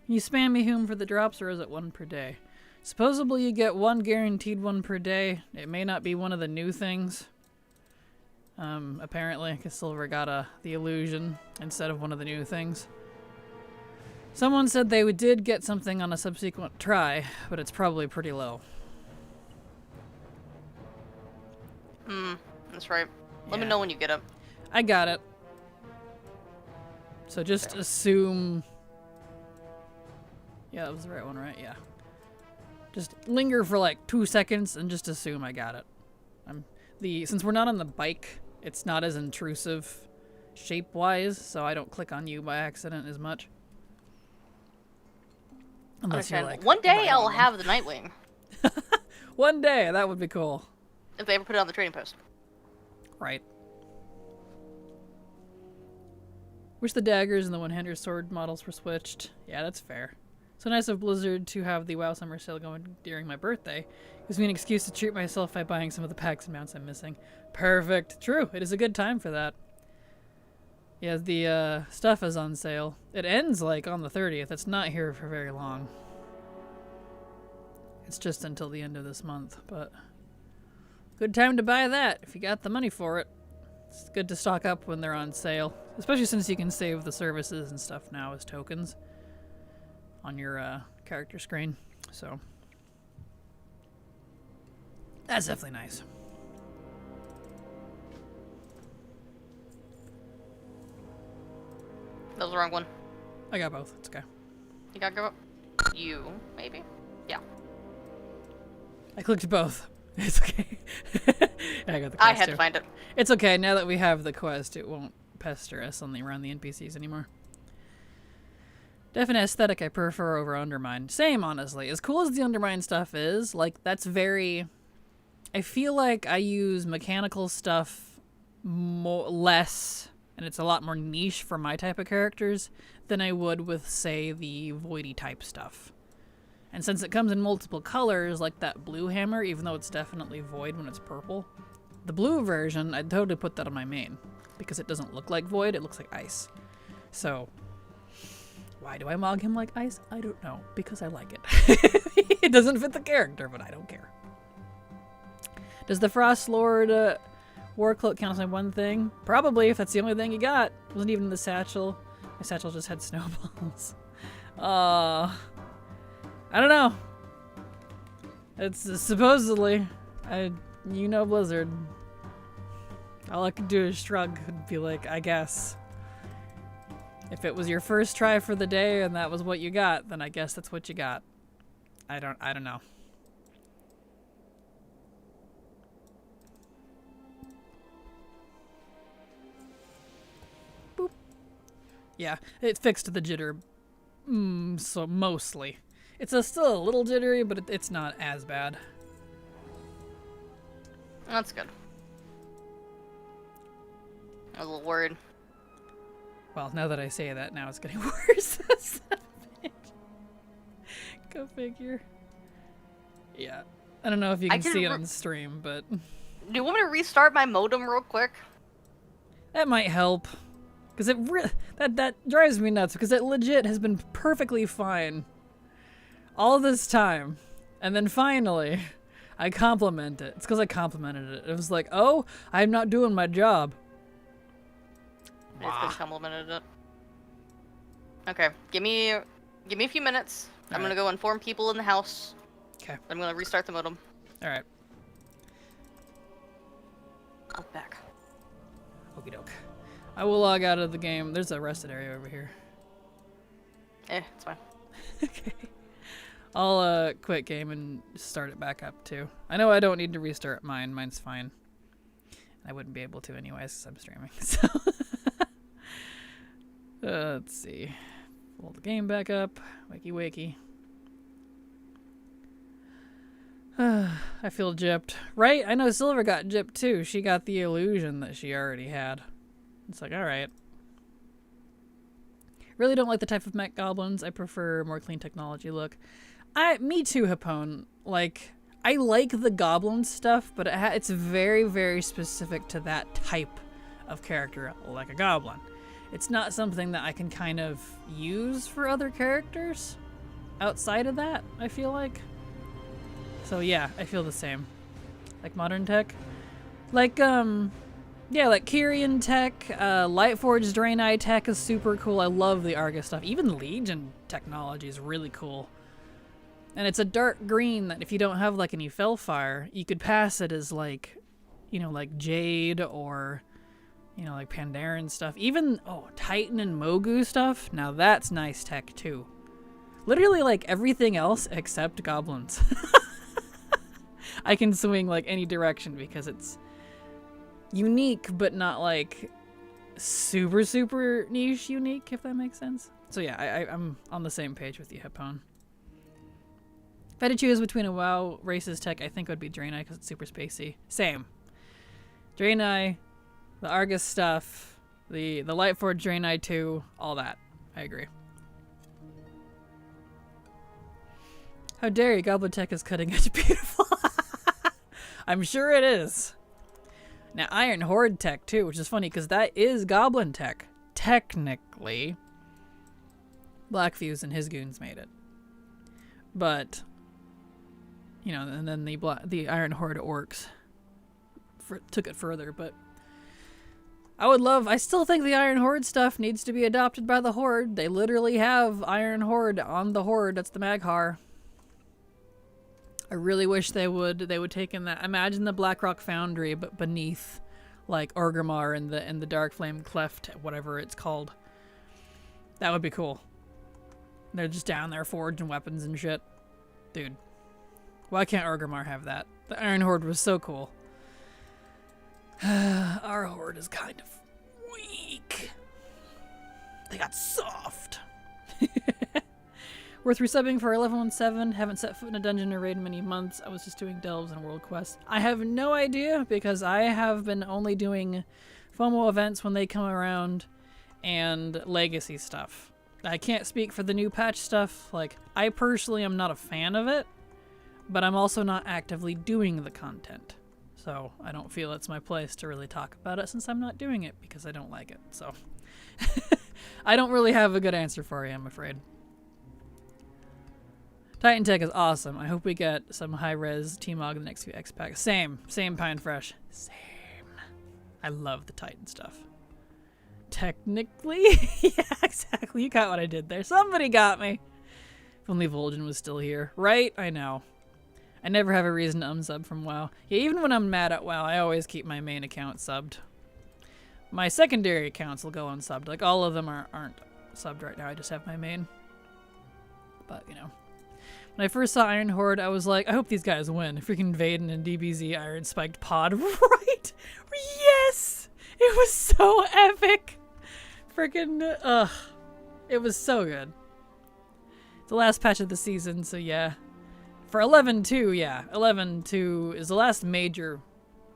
Can you spam me whom for the drops, or is it one per day? Supposedly you get one guaranteed one per day. It may not be one of the new things. Apparently, because Silver got the illusion instead of one of the new things. Someone said they did get something on a subsequent try, but it's probably pretty low. That's right. Let me Yeah. know when you get it. I got it. So just assume... Yeah, that was the right one, right? Yeah. Just linger for like 2 seconds and just assume I got it. Since we're not on the bike, it's not as intrusive shape-wise, so I don't click on you by accident as much. Unless you're like, one day right I'll on them. have the Nightwing. One day, that would be cool. If they ever put it on the trading post. Right. Wish the daggers and the one-hander sword models were switched. Yeah, that's fair. So nice of Blizzard to have the WoW Summer Sale going during my birthday. Gives me an excuse to treat myself by buying some of the packs and mounts I'm missing. Perfect. True. It is a good time for that. Yeah, the stuff is on sale. It ends like on the 30th. It's not here for very long. It's just until the end of this month, but good time to buy that if you got the money for it. It's good to stock up when they're on sale, especially since you can save the services and stuff now as tokens on your character screen. So that's definitely nice. That was the wrong one. I got both. It's okay. You gotta go. You, maybe? Yeah. I clicked both. It's okay. I got the quest I had too. to find it. It's okay. Now that we have the quest, it won't pester us around the NPCs anymore. Definite aesthetic I prefer over Undermine. Same, honestly. As cool as the Undermine stuff is, like, that's very... I feel like I use mechanical stuff less, and it's a lot more niche for my type of characters, than I would with, say, the Voidy type stuff. And since it comes in multiple colors, like that blue hammer, even though it's definitely Void when it's purple, the blue version, I'd totally put that on my main. Because it doesn't look like Void, it looks like ice. So... why do I mog him like ice? I don't know. Because I like it. It doesn't fit the character, but I don't care. Does the Frost Lord War Cloak count as my one thing? Probably, if that's the only thing you got. It wasn't even in the satchel. My satchel just had snowballs. I don't know. It's supposedly, Blizzard. All I could do is shrug and be like, I guess. If it was your first try for the day and that was what you got, then I guess that's what you got. I don't know. Boop. Yeah, it fixed the jitter. So mostly. It's still a little jittery, but it's not as bad. That's good. I was a little worried. Well, now that I say that, now it's getting worse. Go figure. Yeah. I don't know if you can see it on stream, but... Do you want me to restart my modem real quick? That might help. Because that drives me nuts, because it legit has been perfectly fine all this time. And then finally, I compliment it. It's because I complimented it. It was like, oh, I'm not doing my job. I just complimented it. Okay, give me a few minutes. I'm gonna go inform people in the house. Okay. I'm gonna restart the modem. Alright. I'll be back. Okie doke. I will log out of the game. There's a rested area over here. It's fine. Okay. I'll quit game and start it back up too. I know I don't need to restart mine. Mine's fine. I wouldn't be able to anyways because I'm streaming. So let's see. Pull the game back up. Wakey wakey. I feel gypped. Right? I know Silver got gypped too. She got the illusion that she already had. It's like, alright. Really don't like the type of mech goblins. I prefer more clean technology look. Me too, Hapone. Like, I like the goblin stuff, but it's very, very specific to that type of character, like a goblin. It's not something that I can kind of use for other characters outside of that, I feel like. So yeah, I feel the same. Like modern tech. Like, yeah, like Kyrian tech, Lightforged Draenei tech is super cool. I love the Argus stuff. Even Legion technology is really cool. And it's a dark green that if you don't have like any Felfire, you could pass it as like, like Jade or, like Pandaren stuff. Even, Titan and Mogu stuff. Now that's nice tech too. Literally like everything else except goblins. I can swing like any direction because it's unique, but not like super, super niche unique, if that makes sense. So yeah, I'm on the same page with you, Hapone. If I had to choose between a WoW races tech, I think it would be Draenei because it's super spacey. Same. Draenei, the Argus stuff, the Lightforged Draenei 2, all that. I agree. How dare you, Goblin tech is cutting edge beautiful. I'm sure it is. Now, Iron Horde tech, too, which is funny, because that is Goblin tech. Technically. Blackfuse and his goons made it. But, and then the Iron Horde orcs took it further, but I still think the Iron Horde stuff needs to be adopted by the Horde. They literally have Iron Horde on the Horde. That's the Maghar. I really wish they would take in that. Imagine the Blackrock Foundry, but beneath, like Orgrimmar and the Darkflame Cleft, whatever it's called. That would be cool. They're just down there forging weapons and shit, dude. Why can't Orgrimmar have that? The Iron Horde was so cool. Our Horde is kind of weak. They got soft. Worth resubbing for 1117. Haven't set foot in a dungeon or raid in many months. I was just doing delves and world quests. I have no idea because I have been only doing FOMO events when they come around and legacy stuff. I can't speak for the new patch stuff. Like, I personally am not a fan of it, but I'm also not actively doing the content. So I don't feel it's my place to really talk about it since I'm not doing it because I don't like it. So I don't really have a good answer for you, I'm afraid. Titan Tech is awesome. I hope we get some high-res T-Mog in the next few X-Packs. Same Pine Fresh. Same. I love the Titan stuff. Technically, yeah, exactly. You got what I did there. Somebody got me. If only Vol'jin was still here. Right? I know. I never have a reason to unsub from WoW. Yeah, even when I'm mad at WoW, I always keep my main account subbed. My secondary accounts will go unsubbed. Like, all of them aren't subbed right now. I just have my main. But, you know. When I first saw Iron Horde, I was like, I hope these guys win. Freaking Vaden and DBZ Iron Spiked Pod. Right? Yes! It was so epic! Freaking, ugh. It was so good. It's the last patch of the season, so yeah. For 11.2, yeah. 11.2 is the last major...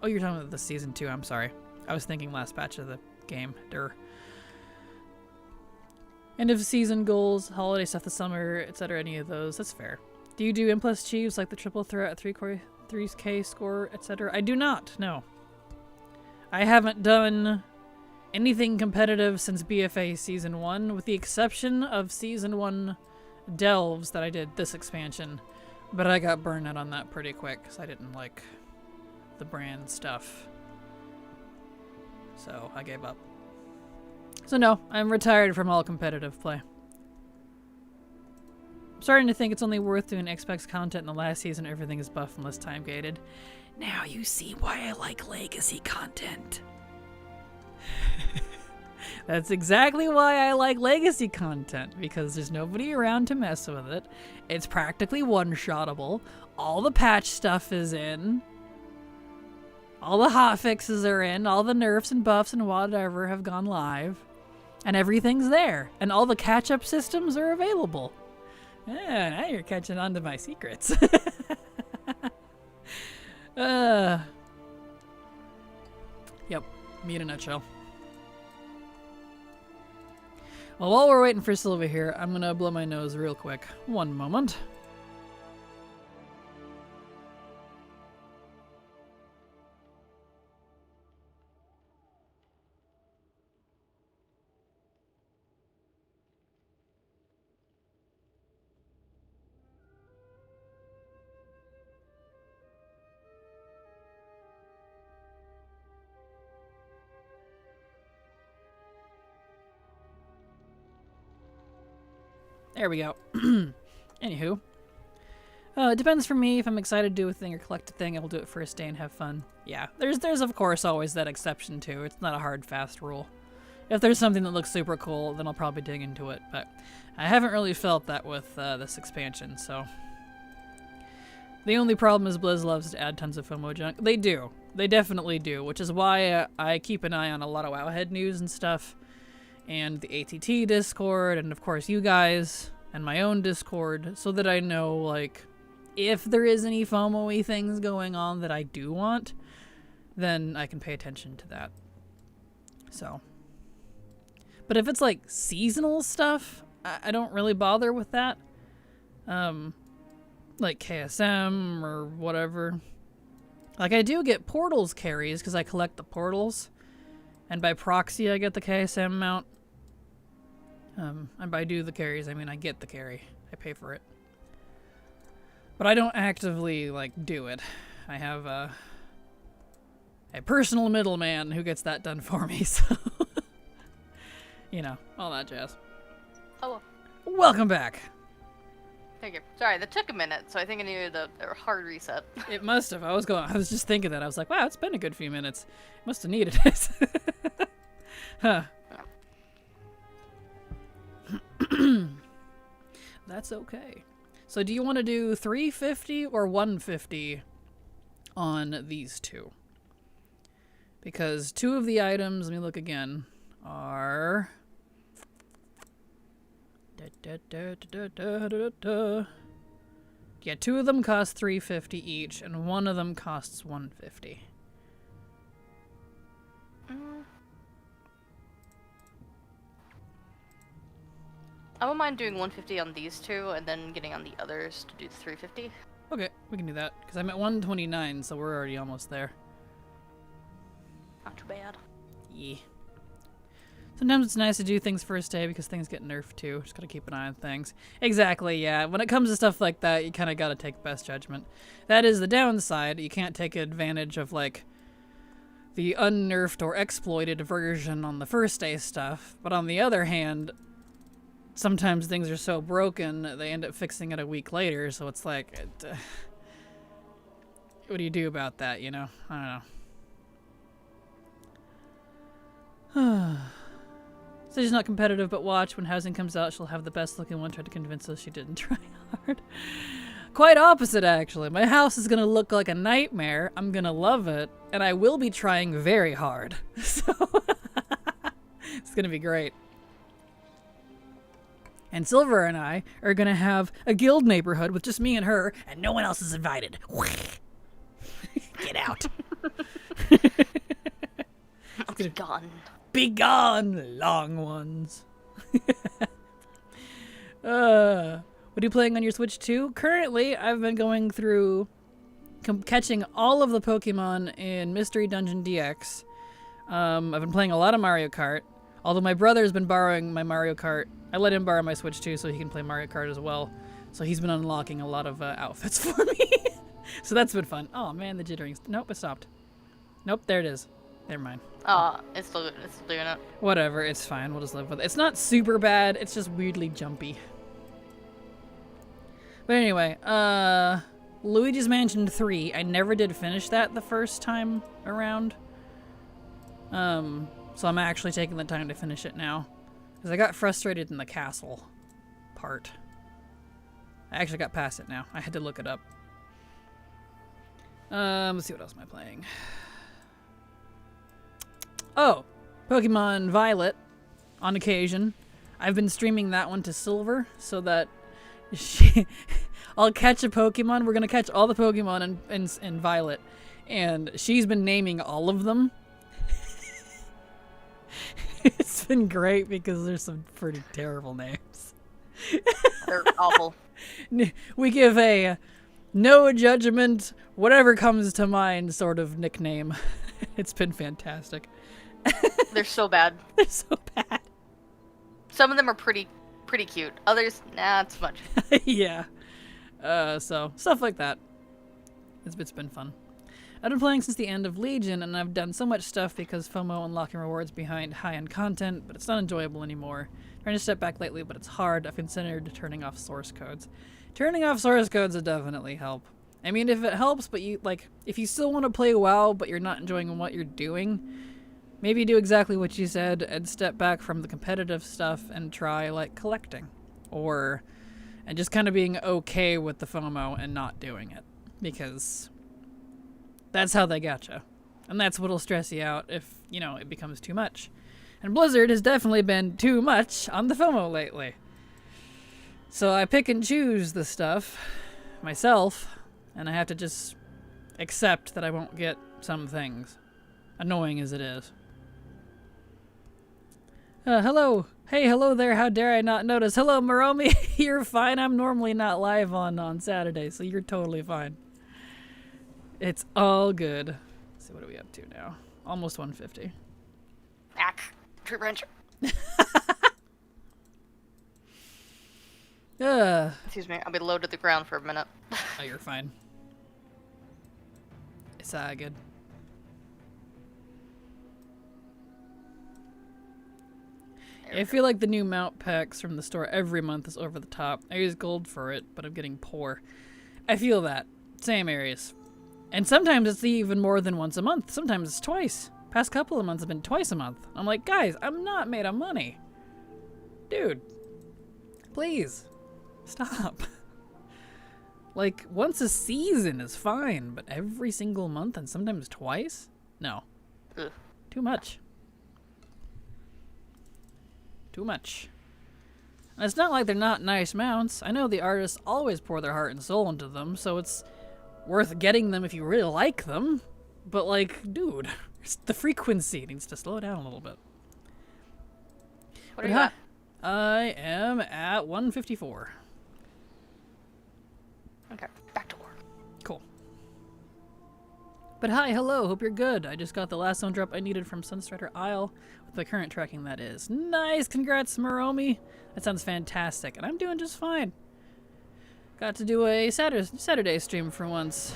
Oh, you're talking about the season 2, I'm sorry. I was thinking last patch of the game. Durr. End of season goals, holiday stuff this summer, etc. Any of those. That's fair. Do you do M+ Chiefs like the triple threat at 3K score, etc.? I do not, no. I haven't done anything competitive since BFA Season 1, with the exception of Season 1 Delves that I did this expansion. But I got burned out on that pretty quick, because I didn't like the brand stuff. So I gave up. So no, I'm retired from all competitive play. I'm starting to think it's only worth doing Xbox content in the last season. Everything is buff and less time gated. Now you see why I like legacy content. That's exactly why I like legacy content, because there's nobody around to mess with it. It's practically one-shottable. All the patch stuff is in. All the hotfixes are in. All the nerfs and buffs and whatever have gone live. And everything's there. And all the catch-up systems are available. Yeah, now you're catching on to my secrets. Yep, me in a nutshell. Well, while we're waiting for Silva here, I'm gonna blow my nose real quick. One moment. There we go. Anywho. It depends for me. If I'm excited to do a thing or collect a thing, I will do it first day and have fun. Yeah, there's of course always that exception too. It's not a hard, fast rule. If there's something that looks super cool, then I'll probably dig into it. But I haven't really felt that with this expansion, so... The only problem is Blizz loves to add tons of FOMO junk. They do. They definitely do, which is why I keep an eye on a lot of Wowhead news and stuff. And the ATT Discord, and of course you guys, and my own Discord, so that I know, like, if there is any FOMO-y things going on that I do want, then I can pay attention to that. So. But if it's, like, seasonal stuff, I don't really bother with that. Like KSM or whatever. Like, I do get portals carries, because I collect the portals. And by proxy, I get the KSM mount. And by do the carries, I mean I get the carry. I pay for it. But I don't actively, like, do it. I have a personal middleman who gets that done for me, so... you know, all that jazz. Hello. Welcome back. Thank you. Sorry, that took a minute, so I think I needed a hard reset. It must have. I was just thinking that. I was like, wow, it's been a good few minutes. Must have needed it. Huh. That's okay. So do you want to do 350 or 150 on these two? Because two of the items, let me look again, are... Yeah, two of them cost 350 each, and one of them costs 150. I wouldn't mind doing 150 on these two, and then getting on the others to do the 350. Okay, we can do that, because I'm at 129, so we're already almost there. Not too bad. Yeah. Sometimes it's nice to do things first day because things get nerfed too. Just gotta keep an eye on things. Exactly, yeah. When it comes to stuff like that, you kind of gotta take best judgment. That is the downside. You can't take advantage of, like, the unnerfed or exploited version on the first day stuff. But on the other hand, sometimes things are so broken they end up fixing it a week later. So it's like, what do you do about that? You know, I don't know. So she's not competitive, but watch when housing comes out, she'll have the best looking one. Try to convince us she didn't try hard. Quite opposite, actually. My house is gonna look like a nightmare. I'm gonna love it, and I will be trying very hard. So it's gonna be great. And Silver and I are gonna have a guild neighborhood with just me and her, and no one else is invited. Get out. I'll be gone. Be gone, long ones. What are you playing on your Switch 2? Currently, I've been going through catching all of the Pokemon in Mystery Dungeon DX. I've been playing a lot of Mario Kart, although my brother's been borrowing my Mario Kart. I let him borrow my Switch 2 so he can play Mario Kart as well. So he's been unlocking a lot of outfits for me. So that's been fun. Oh man, the jittering. Nope, it stopped. Nope, there it is. Never mind. Oh, it's still doing it. Whatever, it's fine. We'll just live with it. It's not super bad. It's just weirdly jumpy. But anyway, Luigi's Mansion 3. I never did finish that the first time around. So I'm actually taking the time to finish it now. Because I got frustrated in the castle part. I actually got past it now. I had to look it up. Let's see what else am I playing. Oh, Pokemon Violet, on occasion. I've been streaming that one to Silver so that I'll catch a Pokemon. We're going to catch all the Pokemon in Violet. And she's been naming all of them. It's been great because there's some pretty terrible names. They're awful. We give a no judgment, whatever comes to mind sort of nickname. It's been fantastic. They're so bad. They're so bad. Some of them are pretty cute. Others, not so much. Yeah. So stuff like that. It's been fun. I've been playing since the end of Legion, and I've done so much stuff because FOMO unlocking rewards behind high-end content, but it's not enjoyable anymore. Trying to step back lately, but it's hard. I've considered turning off source codes. Turning off source codes would definitely help. I mean, if it helps, but if you still want to play WoW, but you're not enjoying what you're doing, maybe do exactly what you said and step back from the competitive stuff and try, collecting. And just kind of being okay with the FOMO and not doing it. Because that's how they gotcha. And that's what'll stress you out if, it becomes too much. And Blizzard has definitely been too much on the FOMO lately. So I pick and choose the stuff myself, and I have to just accept that I won't get some things. Annoying as it is. Hello. Hey, hello there. How dare I not notice? Hello, Moromi. You're fine. I'm normally not live on Saturday, so you're totally fine. It's all good. Let's see, what are we up to now? Almost 150. Ack. Tree branch. Excuse me. I'll be low to the ground for a minute. Oh, you're fine. It's good. I feel like the new mount packs from the store every month is over the top. I use gold for it, but I'm getting poor. I feel that. Same areas. And sometimes it's even more than once a month. Sometimes it's twice. Past couple of months have been twice a month. I'm like, guys, I'm not made of money. Dude. Please. Stop. Once a season is fine, but every single month and sometimes twice? No. Ugh. Too much. Too much. And it's not like they're not nice mounts. I know the artists always pour their heart and soul into them, so it's worth getting them if you really like them. But dude, the frequency needs to slow down a little bit. What are you at? I am at 154. Okay, back to work. Cool. But hi, hello, hope you're good. I just got the last zone drop I needed from Sunstrider Isle with the current tracking, that is. Nice, congrats, Moromi. That sounds fantastic, and I'm doing just fine. Got to do a Saturday stream for once.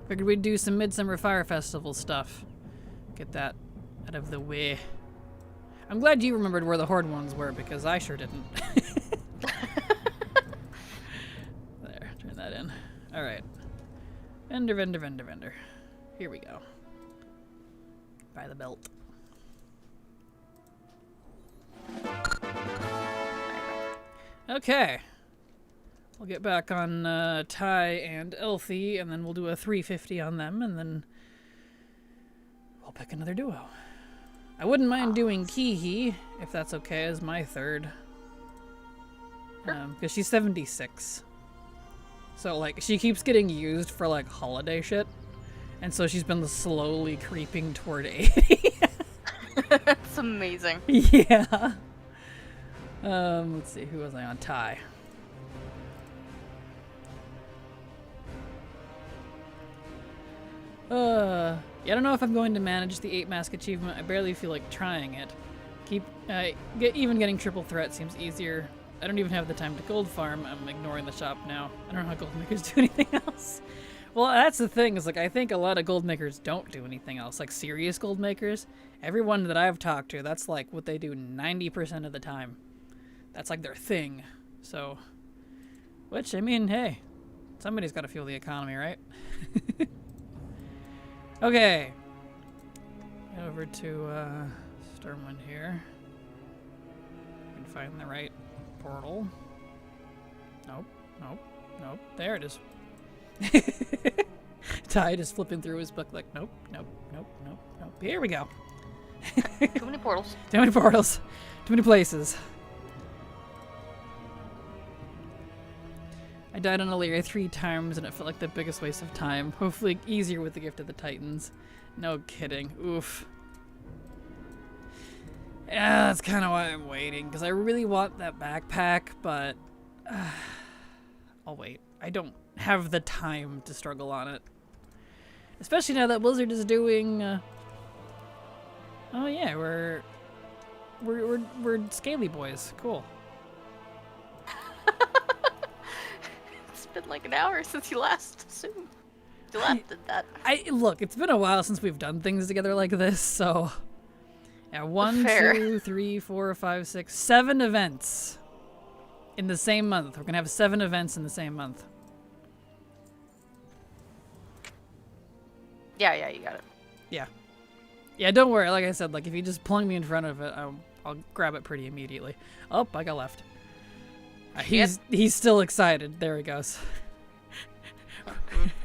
Figured we'd do some Midsummer Fire Festival stuff. Get that out of the way. I'm glad you remembered where the Horde ones were, because I sure didn't. There, turn that in. Alright. Vendor. Here we go. Buy the belt. Okay. We'll get back on Ty and Elfie, and then we'll do a 350 on them, and then we'll pick another duo. I wouldn't mind doing Kihi, if that's okay, as my third. Because she's 76. So, like, she keeps getting used for, like, holiday shit. And so she's been slowly creeping toward 80. That's amazing. Yeah. Let's see, who was I on? Ty. Yeah, I don't know if I'm going to manage the 8 mask achievement. I barely feel like trying it. Even getting triple threat seems easier. I don't even have the time to gold farm. I'm ignoring the shop now. I don't know how gold makers do anything else. Well, that's the thing, is like I think a lot of gold makers don't do anything else. Like serious gold makers, everyone that I've talked to, that's like what they do 90% of the time. That's like their thing. So, which, I mean, hey, somebody's got to fuel the economy, right? Okay. Head over to Stormwind here. We can find the right portal. Nope. There it is. Ty just flipping through his book like, nope. Here we go. Too many portals. Too many portals. Too many places. I died on Illyria 3 times and it felt like the biggest waste of time. Hopefully easier with the Gift of the Titans. No kidding. Oof. Yeah, that's kind of why I'm waiting, because I really want that backpack, but I'll wait. I don't have the time to struggle on it. Especially now that Blizzard is doing oh yeah, we're scaly boys. Cool. It's been like an hour since you last assumed. You last did that. Look, it's been a while since we've done things together like this, so yeah, 1, Fair. 2, 3, 4, 5, 6, 7 events in the same month. We're gonna have 7 events in the same month. Yeah, you got it. Yeah, don't worry. Like I said, like if you just plunk me in front of it, I'll grab it pretty immediately. Oh, I got left. He's still excited. There he goes.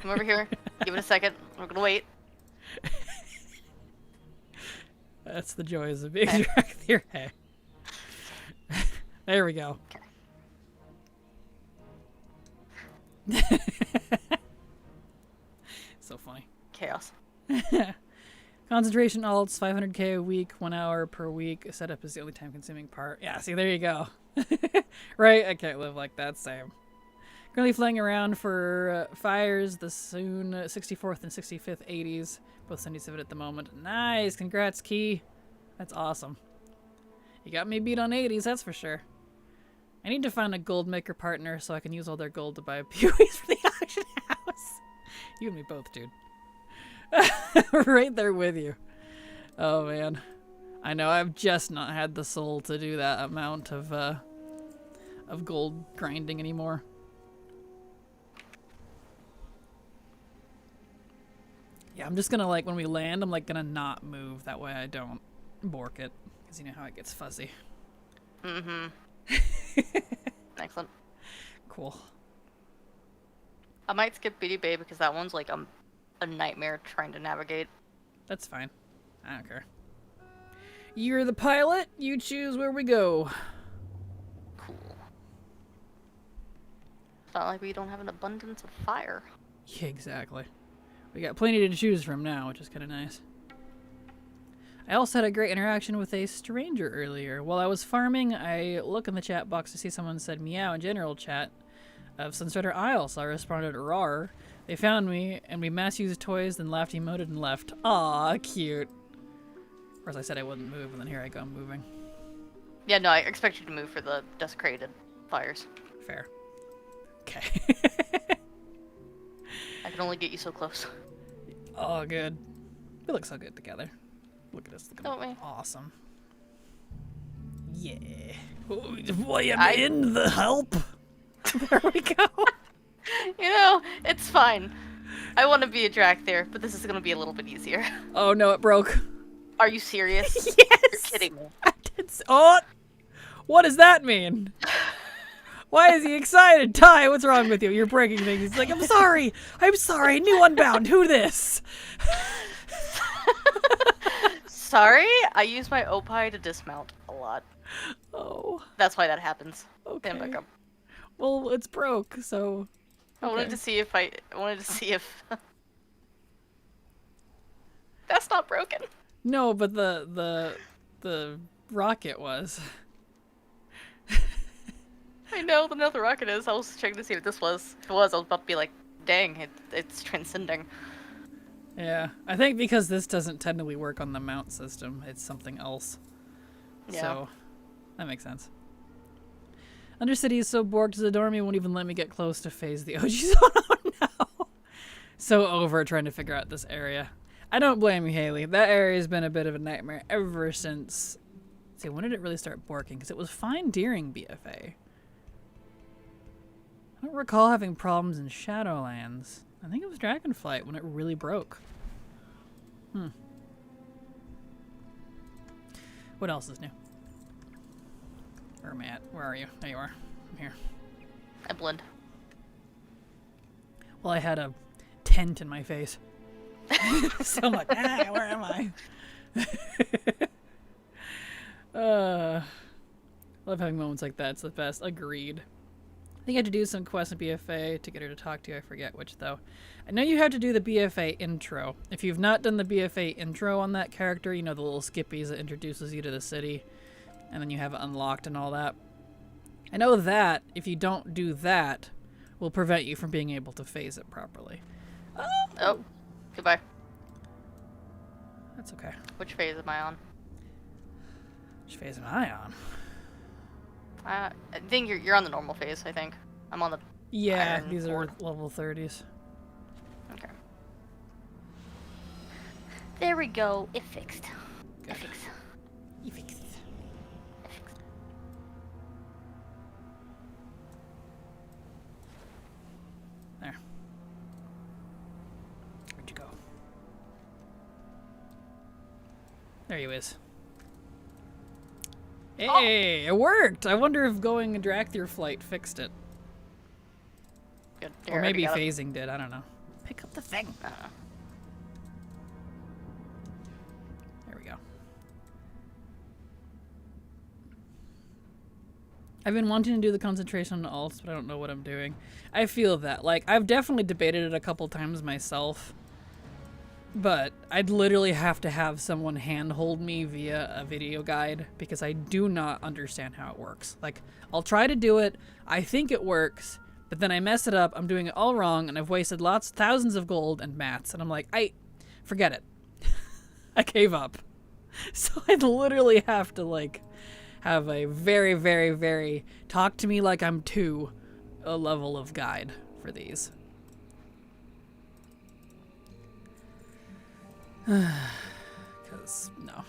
Come over here. Give it a second. We're gonna wait. That's the joys of being dragged here. Hey. There we go. Okay. So funny. Chaos. Concentration alts, 500k a week, 1 hour per week. Setup is the only time-consuming part. Yeah, see, there you go. Right? I can't live like that. Same. Currently flying around for fires, the soon 64th and 65th 80s. Both 77 at the moment. Nice! Congrats, Key. That's awesome. You got me beat on 80s, that's for sure. I need to find a gold maker partner so I can use all their gold to buy pewees for the auction house. You and me both, dude. Right there with you. Oh, man. I know, I've just not had the soul to do that amount of gold grinding anymore. Yeah, I'm just gonna, like, when we land, I'm, like, gonna not move. That way I don't bork it. Because you know how it gets fuzzy. Mm-hmm. Excellent. Cool. I might skip Beauty Bay because that one's, like, a nightmare trying to navigate. That's fine. I don't care. You're the pilot. You choose where we go. Cool. It's not like we don't have an abundance of fire. Yeah, exactly. We got plenty to choose from now, which is kind of nice. I also had a great interaction with a stranger earlier. While I was farming, I look in the chat box to see someone said meow in general chat of Sunstrider Isle, so I responded rawr. They found me, and we mass used toys, then laughed, emoted, and left. Aw, cute. Of course, I said I wouldn't move, and then here I go moving. Yeah, no, I expect you to move for the desecrated fires. Fair. Okay. I can only get you so close. Oh, good. We look so good together. Look at us looking Don't we? awesome. Yeah. Oh, boy, I'm in the help. There we go. You know, it's fine. I want to be a Dracthyr, but this is going to be a little bit easier. Oh, no, it broke. Are you serious? Yes! You're kidding me. Oh! What does that mean? Why is he excited? Ty, what's wrong with you? You're breaking things. He's like, I'm sorry. New Unbound. Who this? Sorry? I use my Opie to dismount a lot. Oh. That's why that happens. Okay. Stand back up. Well, it's broke, so... I wanted to see if That's not broken. No, but the rocket was. I know the rocket is. I was checking to see what this was. If it was, I was about to be like, dang, it's transcending. Yeah, I think because this doesn't technically work on the mount system, it's something else. Yeah. So, that makes sense. Undercity is so borked the dormy won't even let me get close to phase the OG zone. Oh no! So over trying to figure out this area. I don't blame you, Haley. That area's been a bit of a nightmare ever since... Let's see, when did it really start borking? Because it was fine during BFA. I don't recall having problems in Shadowlands. I think it was Dragonflight when it really broke. What else is new? Where am I at? Where are you? There you are. I'm here. I blend. Well, I had a tent in my face. So I'm like, where am I? Love having moments like that. It's the best. Agreed. I think I had to do some quests in BFA to get her to talk to you. I forget which, though. I know you have to do the BFA intro. If you've not done the BFA intro on that character, you know, the little skippies that introduces you to the city, and then you have it unlocked and all that. I know that, if you don't do that, will prevent you from being able to phase it properly. Oh, goodbye. That's okay. Which phase am I on? Which phase am I on? I think you're on the normal phase, I think. I'm on the Yeah, iron these board. are level 30s. Okay. There we go. It fixed. Good. It fixed. You fixed it. It fixed. There. Where'd you go? There you is. Hey, it worked! I wonder if going a Dracthyr flight fixed it. Good. Or maybe phasing did, I don't know. Pick up the thing. There we go. I've been wanting to do the concentration on alts, but I don't know what I'm doing. I feel that. Like, I've definitely debated it a couple times myself, but I'd literally have to have someone handhold me via a video guide because I do not understand how it works. Like, I'll try to do it, I think it works, but then I mess it up, I'm doing it all wrong, and I've wasted thousands of gold and mats, and I'm like, forget it. I gave up. So I'd literally have to, like, have a very, very, very talk to me like I'm 2 a level of guide for these. Because, no.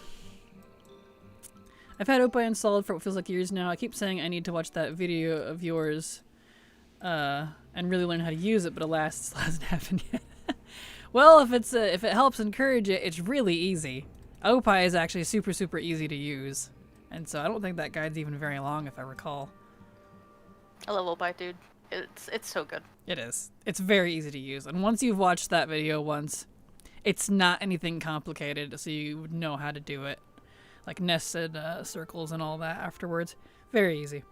I've had Opie installed for what feels like years now. I keep saying I need to watch that video of yours and really learn how to use it, but alas, it still hasn't happened yet. Well, if it helps encourage it, it's really easy. Opie is actually super, super easy to use. And so I don't think that guide's even very long, if I recall. I love Opie, dude. It's so good. It is. It's very easy to use. And once you've watched that video once, it's not anything complicated, so you would know how to do it. Like nested circles and all that afterwards. Very easy.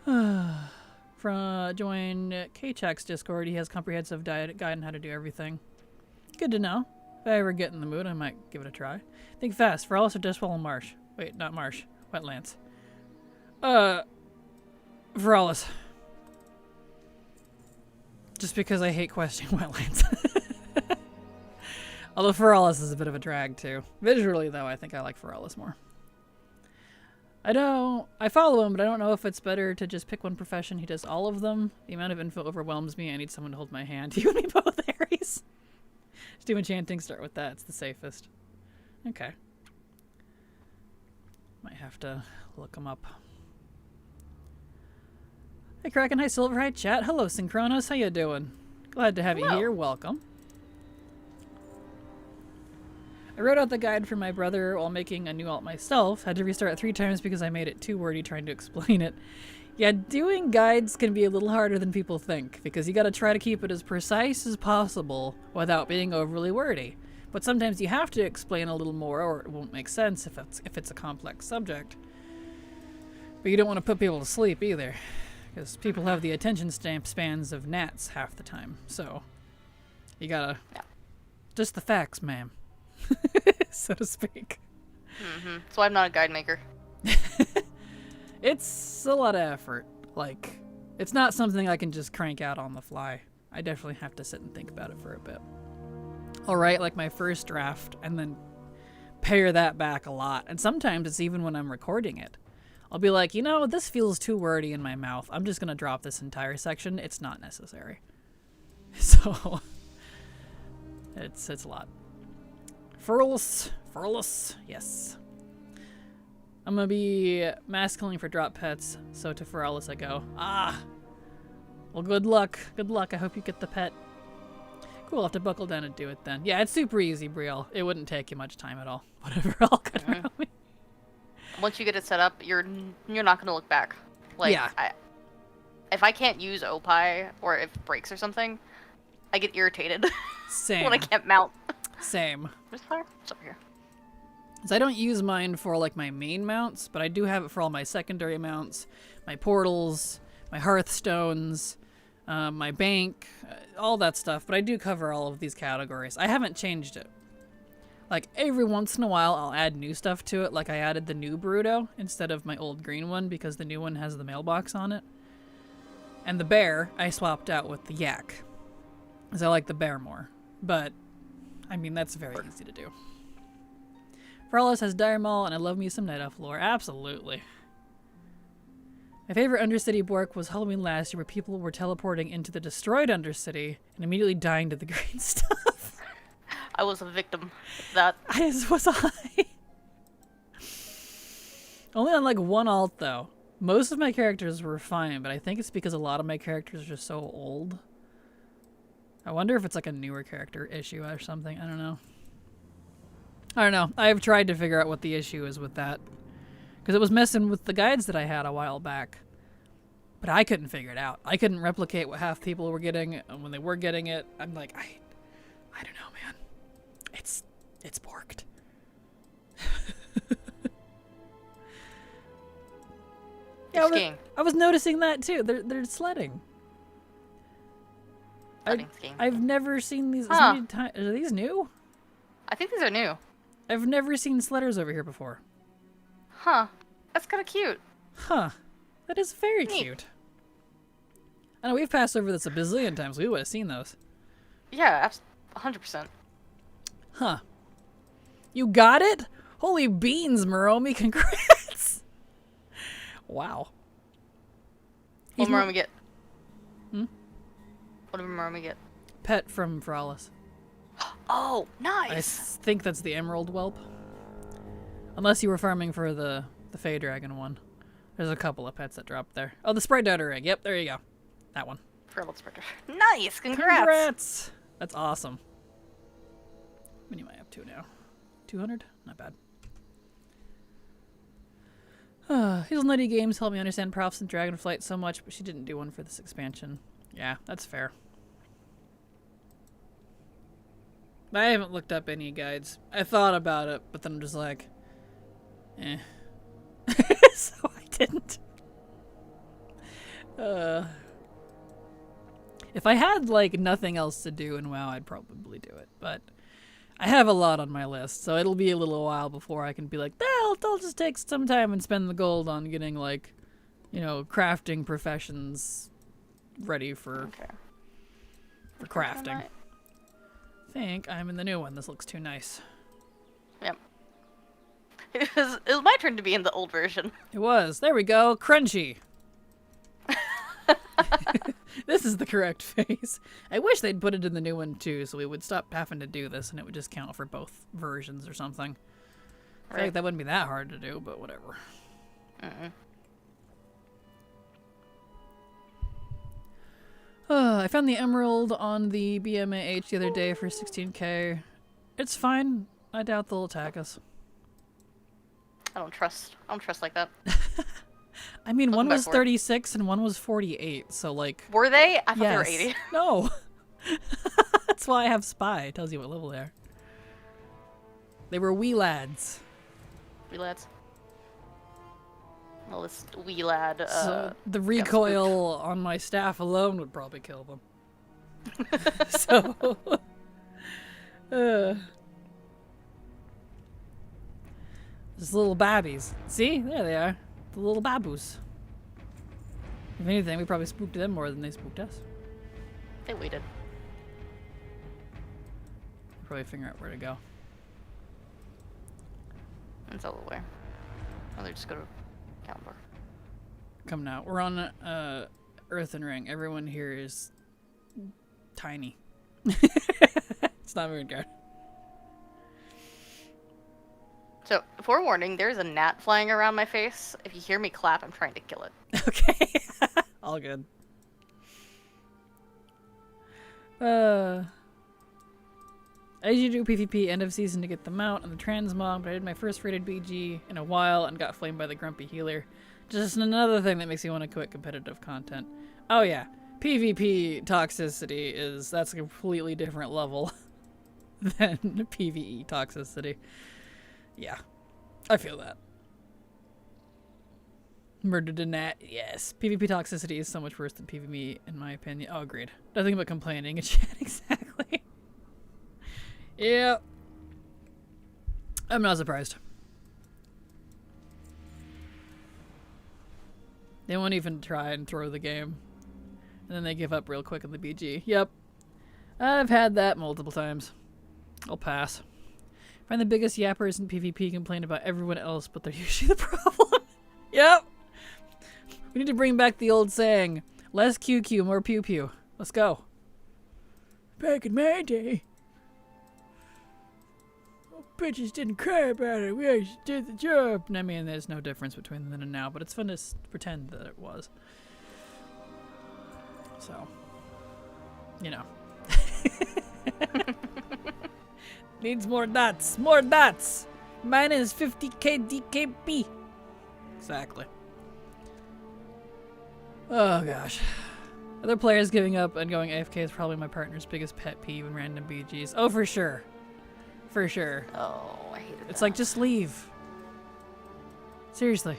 Join K-Check's Discord. He has comprehensive guide on how to do everything. Good to know. If I ever get in the mood, I might give it a try. Think fast. For all us, Dishwell and Marsh. Wait, not Marsh. Wetlands. Veralis. Just because I hate questioning wetlands. Although Veralis is a bit of a drag, too. Visually, though, I think I like Veralis more. I follow him, but I don't know if it's better to just pick one profession. He does all of them. The amount of info overwhelms me. I need someone to hold my hand. You and me both, Aries. Just do enchanting, start with that. It's the safest. Okay. Might have to look him up. Hey Kraken, hi Silver, hi chat. Hello Synchronos, how you doing? Glad to have you here, welcome. I wrote out the guide for my brother while making a new alt myself. Had to restart 3 times because I made it too wordy trying to explain it. Yeah, doing guides can be a little harder than people think, because you gotta try to keep it as precise as possible without being overly wordy. But sometimes you have to explain a little more or it won't make sense if it's a complex subject. But you don't want to put people to sleep either, because people have the attention spans of gnats half the time. So you gotta... Just the facts, ma'am. So to speak. So I'm not a guide maker. It's a lot of effort. Like, it's not something I can just crank out on the fly. I definitely have to sit and think about it for a bit. I'll write like my first draft and then pare that back a lot. And sometimes it's even when I'm recording it. I'll be like, you know, this feels too wordy in my mouth. I'm just going to drop this entire section. It's not necessary. So, it's a lot. Furless, yes. I'm gonna be masculine for drop pets, so to Furless I go. Well, good luck. Good luck. I hope you get the pet. Cool, I'll have to buckle down and do it then. Yeah, it's super easy, Brielle. It wouldn't take you much time at all. Whatever, all good around me. Once you get it set up, you're not gonna look back. Like, yeah. If I can't use Opie or if it breaks or something, I get irritated. Same. When I can't mount. Same. Where's fire? It's over here. So I don't use mine for like my main mounts, but I do have it for all my secondary mounts, my portals, my hearthstones, my bank, all that stuff. But I do cover all of these categories. I haven't changed it. Like every once in a while, I'll add new stuff to it. Like I added the new Bruto instead of my old green one because the new one has the mailbox on it. And the bear, I swapped out with the yak, because I like the bear more. But I mean, that's very easy to do. Furless has Dire Maul, and I love me some Night Elf lore. Absolutely. My favorite Undercity bork was Halloween last year, where people were teleporting into the destroyed Undercity and immediately dying to the green stuff. I was a victim of that. As was I. Only on like one alt, though. Most of my characters were fine, but I think it's because a lot of my characters are just so old. I wonder if it's like a newer character issue or something. I don't know. I've tried to figure out what the issue is with that. Because it was messing with the guides that I had a while back. But I couldn't figure it out. I couldn't replicate what half people were getting, and when they were getting it, I'm like, I don't know, man. It's borked. Yeah, I was noticing that too. They're sledding. I've never seen these as many times. Are these new? I think these are new. I've never seen sledders over here before. Huh. That's kind of cute. Huh. That is very cute. I know we've passed over this a bazillion times. We would have seen those. Yeah, 100%. Huh. You got it? Holy beans, Moromi. Congrats. Wow. What did Moromi get? Hmm? What did Moromi get? Pet from Furless. Oh, nice. I think that's the Emerald Whelp. Unless you were farming for the Fey Dragon one. There's a couple of pets that dropped there. Oh, the Sprite Darter egg. Yep, there you go. That one. Nice, congrats. That's awesome. How many am I up to now? 200? Not bad. Hazel Nutty Games helped me understand Profs and Dragonflight so much, but she didn't do one for this expansion. Yeah, that's fair. I haven't looked up any guides. I thought about it, but then I'm just like, eh. So I didn't. If I had, like, nothing else to do in WoW, I'd probably do it. But I have a lot on my list, so it'll be a little while before I can be like, I'll just take some time and spend the gold on getting, like, you know, crafting professions ready for crafting. I think I'm in the new one. This looks too nice. Yep. It was my turn to be in the old version. It was. There we go. Crunchy. This is the correct face. I wish they'd put it in the new one too, so we would stop having to do this and it would just count for both versions or something. I feel like that wouldn't be that hard to do, but whatever. I found the emerald on the BMAH the other day for 16k. It's fine. I doubt they'll attack us. I don't trust like that. I mean, one Welcome back was for it. 36 and one was 48, so like... Were they? I thought they were Yes. 80. No. That's why I have spy. It tells you what level they are. They were wee lads. Wee lads. Well, this wee lad. So the recoil on my staff alone would probably kill them. So... Just little babbies. See? There they are. The little baboos. If anything, we probably spooked them more than they spooked us. They waited. Probably figure out where to go. That's all the way. Oh, they just go to Calendar. Come now. We're on Earthen Ring. Everyone here is tiny. It's not Moonguard. So, forewarning, there's a gnat flying around my face. If you hear me clap, I'm trying to kill it. Okay. All good. I usually do PvP end of season to get them out and the transmog, but I did my first rated BG in a while and got flamed by the grumpy healer. Just another thing that makes me want to quit competitive content. Oh yeah, PvP toxicity that's a completely different level than PvE toxicity. Yeah, I feel that. Murdered a gnat, yes. PvP toxicity is so much worse than PvE, in my opinion. Oh, agreed. Nothing but complaining in chat, exactly. Yeah. I'm not surprised. They won't even try and throw the game. And then they give up real quick in the BG. Yep. I've had that multiple times. I'll pass. Find the biggest yappers in PvP complain about everyone else, but they're usually the problem. Yep. We need to bring back the old saying, less QQ, more pew pew. Let's go. Back in my day, bitches didn't cry about it. We actually did the job. And I mean, there's no difference between then and now, but it's fun to pretend that it was. So, you know. Needs more dots. More dots. Mine is 50k DKB. Exactly. Oh gosh. Other players giving up and going AFK is probably my partner's biggest pet peeve in random BGs. Oh, for sure. For sure. Oh, I hated that. It's like, just leave. Seriously.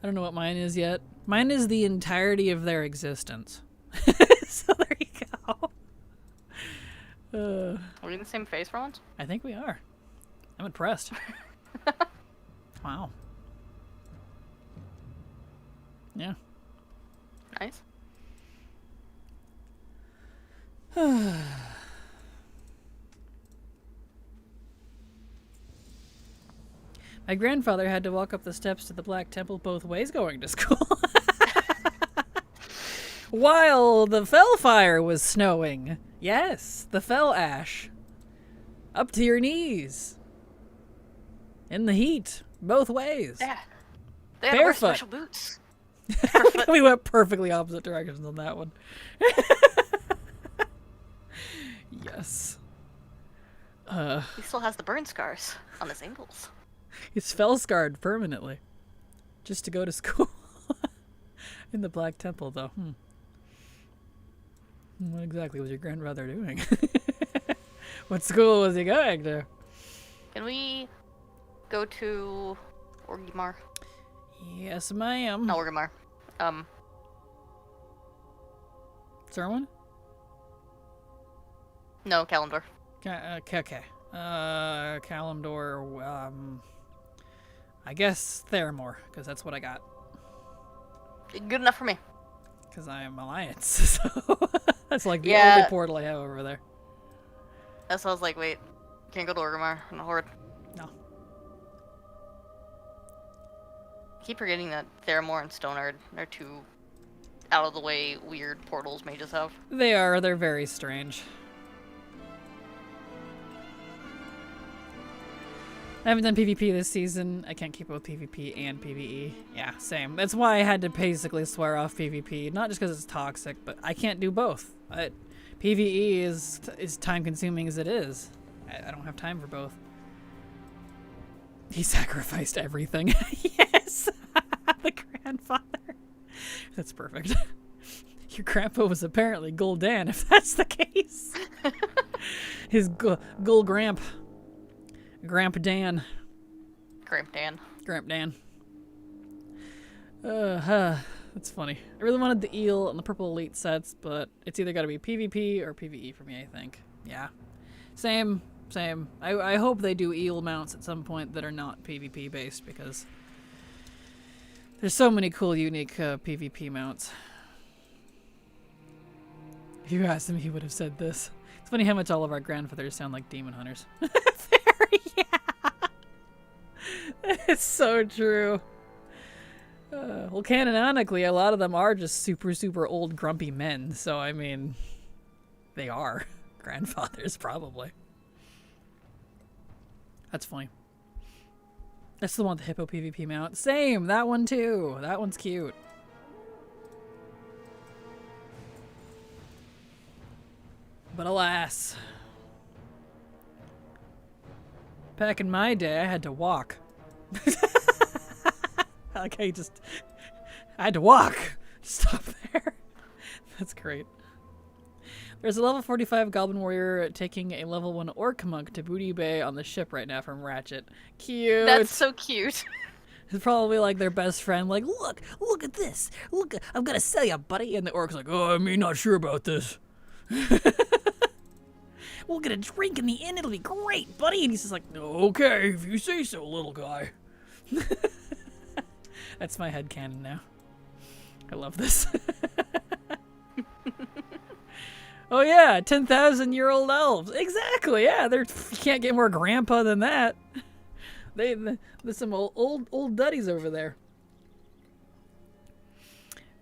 I don't know what mine is yet. Mine is the entirety of their existence. So there you go. Are we in the same phase for once? I think we are. I'm impressed. Wow. Yeah. Nice. My grandfather had to walk up the steps to the Black Temple both ways going to school. While the Fellfire was snowing. Yes, the Fell Ash. Up to your knees. In the heat. Both ways. Yeah. They had to wear Barefoot. special boots. We went perfectly opposite directions on that one. Yes. He still has the burn scars on his ankles. He's fell scarred permanently. Just to go to school. In the Black Temple, though. What exactly was your grandfather doing? What school was he going to? Can we go to Orgrimmar? Yes, ma'am. No, Orgrimmar. Serwin? No, Calendar. Okay. Kalimdor, I guess Theramore, because that's what I got. Good enough for me. Because I am Alliance, so that's like the only portal I have over there. That's why I was like, wait. Can't go to Orgrimmar in the Horde. No. I keep forgetting that Theramore and Stonard are two out of the way weird portals mages have. They are. They're very strange. I haven't done PvP this season. I can't keep up with PvP and PvE. Yeah, same. That's why I had to basically swear off PvP. Not just because it's toxic, but I can't do both. PvE is time consuming as it is. I don't have time for both. He sacrificed everything. Yes! The grandfather. That's perfect. Your grandpa was apparently Gul'dan, if that's the case. His Gul Gramp. Gramp Dan. Gramp Dan. Gramp Dan. That's funny. I really wanted the eel and the purple elite sets, but it's either got to be PvP or PvE for me, I think. Yeah. Same. I hope they do eel mounts at some point that are not PvP based, because there's so many cool, unique PvP mounts. If you asked him, he would have said this. It's funny how much all of our grandfathers sound like demon hunters. Yeah. It's so true. Well, canonically, a lot of them are just super, super old, grumpy men. So, I mean, they are grandfathers, probably. That's funny. That's the one with the hippo PvP mount. Same! That one, too. That one's cute. But alas. Back in my day, I had to walk. Like, I had to walk. Stop there. That's great. There's a level 45 Goblin Warrior taking a level 1 Orc Monk to Booty Bay on the ship right now from Ratchet. Cute. That's so cute. It's probably like their best friend, like, look at this. Look, I'm gonna sell you, buddy. And the Orc's like, oh, I'm not sure about this. We'll get a drink in the inn. It'll be great, buddy. And he's just like, okay, if you say so, little guy. That's my headcanon now. I love this. Oh yeah, 10,000-year-old elves. Exactly. Yeah, you can't get more grandpa than that. There's some old duddies over there.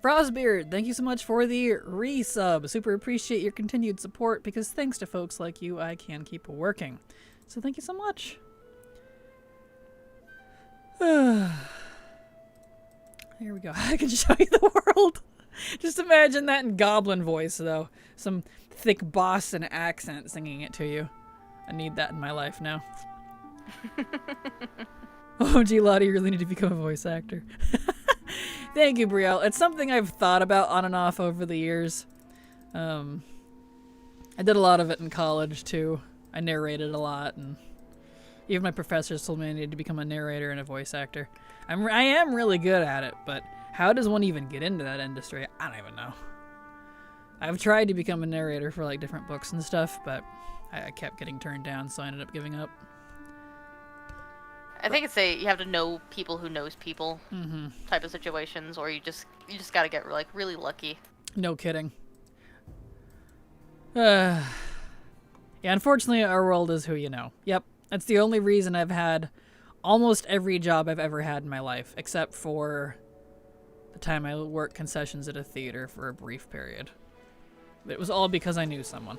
Frostbeard, thank you so much for the resub. Super appreciate your continued support, because thanks to folks like you, I can keep working. So thank you so much. Here we go. I can show you the world. Just imagine that in goblin voice, though. Some thick Boston accent singing it to you. I need that in my life now. OMG, Latte, you really need to become a voice actor. Thank you, Brielle. It's something I've thought about on and off over the years. I did a lot of it in college, too. I narrated a lot, and even my professors told me I needed to become a narrator and a voice actor. I am really good at it, but how does one even get into that industry? I don't even know. I've tried to become a narrator for like different books and stuff, but I kept getting turned down, so I ended up giving up. I think it's you have to know people who knows people type of situations, or you just gotta get like really lucky. No kidding. Yeah, unfortunately, our world is who you know. Yep, that's the only reason I've had almost every job I've ever had in my life, except for the time I worked concessions at a theater for a brief period. It was all because I knew someone.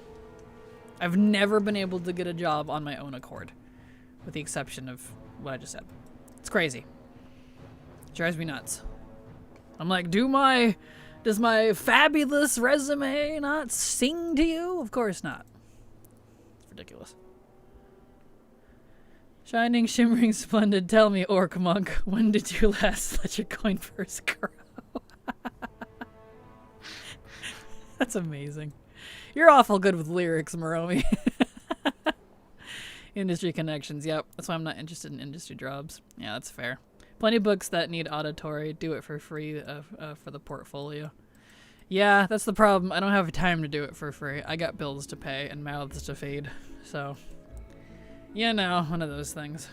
I've never been able to get a job on my own accord, with the exception of what I just said. It's crazy. It drives me nuts. I'm like, does my fabulous resume not sing to you? Of course not. It's ridiculous. Shining, shimmering, splendid. Tell me, Orc Monk, when did you last let your coin purse grow? That's amazing. You're awful good with lyrics, Moromi. Industry connections, yep. That's why I'm not interested in industry jobs. Yeah, that's fair. Plenty of books that need auditory. Do it for free for the portfolio. Yeah, that's the problem. I don't have time to do it for free. I got bills to pay and mouths to feed. So, you know, one of those things.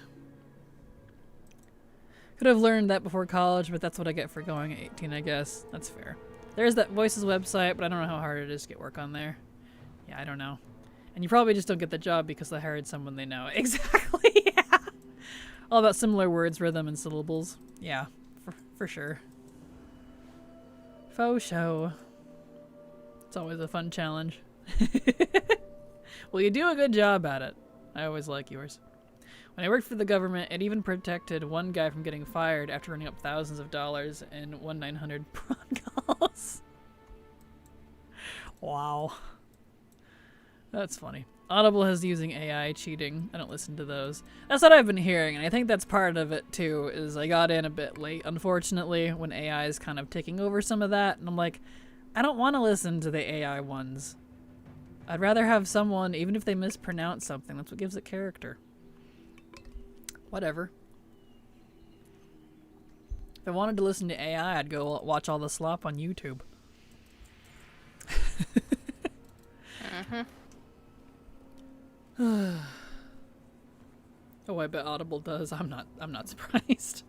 Could have learned that before college, but that's what I get for going at 18, I guess. That's fair. There's that Voices website, but I don't know how hard it is to get work on there. Yeah, I don't know. And you probably just don't get the job because they hired someone they know. Exactly, yeah. All about similar words, rhythm, and syllables. Yeah, for sure. Faux show. It's always a fun challenge. Well, you do a good job at it. I always like yours. When I worked for the government, it even protected one guy from getting fired after running up thousands of dollars in 1-900 prawn calls. Wow. That's funny. Audible is using AI cheating. I don't listen to those. That's what I've been hearing, and I think that's part of it too, is I got in a bit late, unfortunately, when AI is kind of taking over some of that, and I'm like, I don't want to listen to the AI ones. I'd rather have someone, even if they mispronounce something, that's what gives it character. Whatever. If I wanted to listen to AI, I'd go watch all the slop on YouTube. Oh, I bet Audible does. I'm not surprised.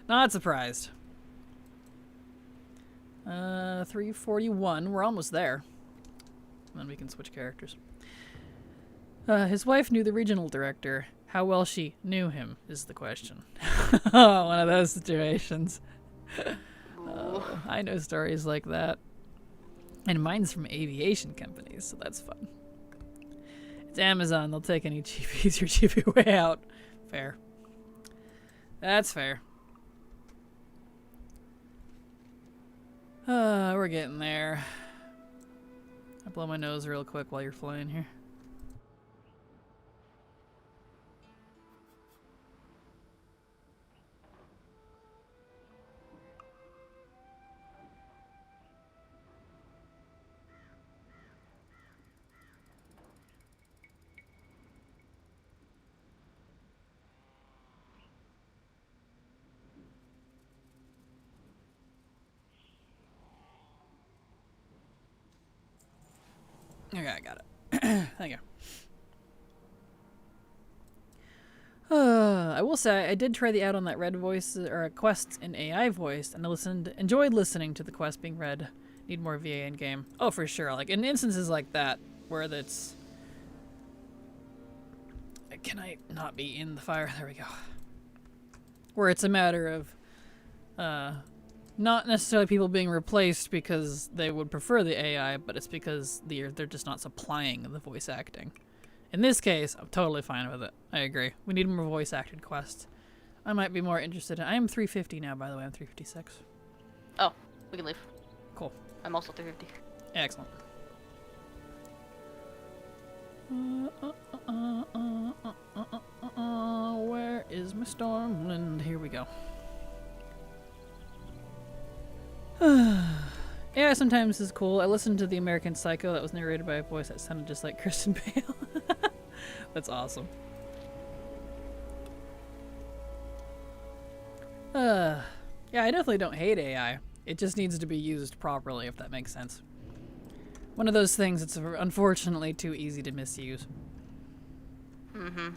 Not surprised. 341. We're almost there. And then we can switch characters. His wife knew the regional director. How well she knew him is the question. One of those situations. I know stories like that. And mine's from aviation companies, so that's fun. It's Amazon. They'll take any cheapies or cheapy way out. Fair. That's fair. We're getting there. I blow my nose real quick while you're flying here. Okay, I got it. Thank you. I will say I did try the out on that red voice or quest in AI voice, and I enjoyed listening to the quest being read. Need more VA in game. Oh, for sure. Like in instances like that where that's. Can I not be in the fire? There we go. Where it's a matter of not necessarily people being replaced because they would prefer the AI, but it's because they're just not supplying the voice acting. In this case, I'm totally fine with it. I agree. We need more voice acted quests. I might be more interested in. I am 350 now, by the way. I'm 356. Oh, we can leave. Cool. I'm also 350. Excellent. Where is my Stormwind? Here we go. Yeah, sometimes is cool. I listened to the American Psycho that was narrated by a voice that sounded just like Kristen Bale. That's awesome. Yeah, I definitely don't hate AI. It just needs to be used properly, if that makes sense. One of those things that's unfortunately too easy to misuse. Mm-hmm.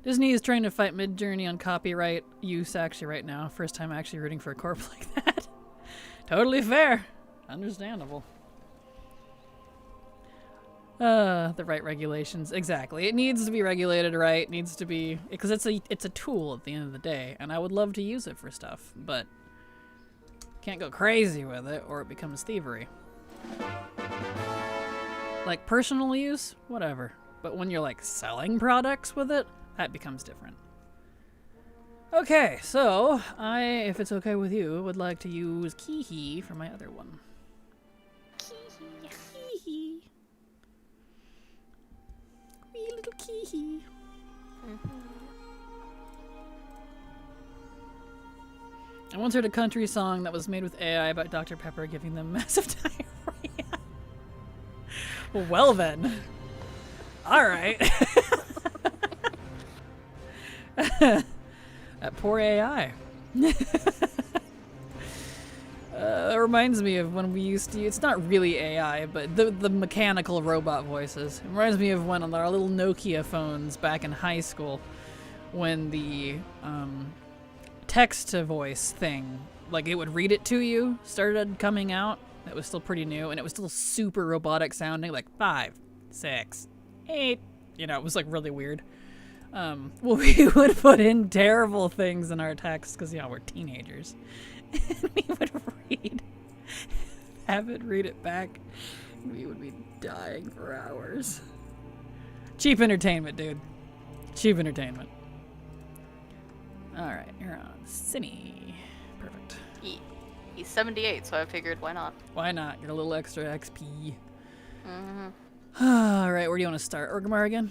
Disney is trying to fight Mid-Journey on copyright use actually right now. First time actually rooting for a corp like that. Totally fair. Understandable. The right regulations. Exactly. It needs to be regulated right. It needs to be... Because it's a tool at the end of the day. And I would love to use it for stuff. But can't go crazy with it or it becomes thievery. Like personal use? Whatever. But when you're like selling products with it, that becomes different. Okay, so I, if it's okay with you, would like to use Kihi for my other one. Kihi. Wee little Kihi. I once heard a country song that was made with AI about Dr. Pepper giving them massive diarrhea. Well then. Alright. That poor AI. That reminds me of when we used to... It's not really AI, but the mechanical robot voices. It reminds me of when on our little Nokia phones back in high school, when the text-to-voice thing, like it would read it to you, started coming out. That was still pretty new, and it was still super robotic sounding, like 5, 6, 8. You know, it was like really weird. Well, we would put in terrible things in our text because, you know, we're teenagers. And we would have it read it back. We would be dying for hours. Cheap entertainment, dude. Cheap entertainment. Alright, you're on Cine. Perfect. He's 78, so I figured why not? Why not? Get a little extra XP. Mm-hmm. Alright, where do you want to start? Orgrimmar again?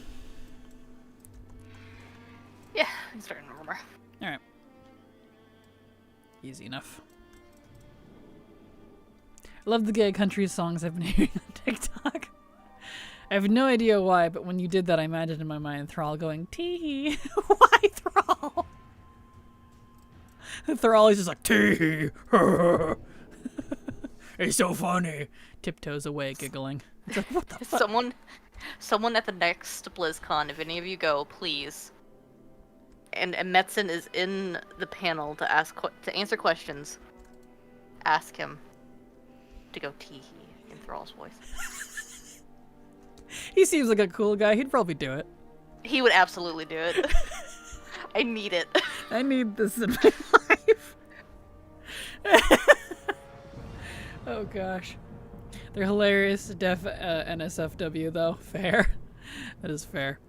Yeah, I'm starting to remember. Alright. Easy enough. I love the gay country songs I've been hearing on TikTok. I have no idea why, but when you did that, I imagined in my mind Thrall going, tee. Why Thrall? Thrall is just like, tee. It's so funny. Tiptoes away, giggling. It's like, what the fuck? Someone at the next BlizzCon, if any of you go, please. And Metzen is in the panel to answer questions. Ask him to go tee in Thrall's voice. He seems like a cool guy. He'd probably do it. He would absolutely do it. I need it. I need this in my life. Oh gosh. They're hilarious. Def NSFW though. Fair. That is fair.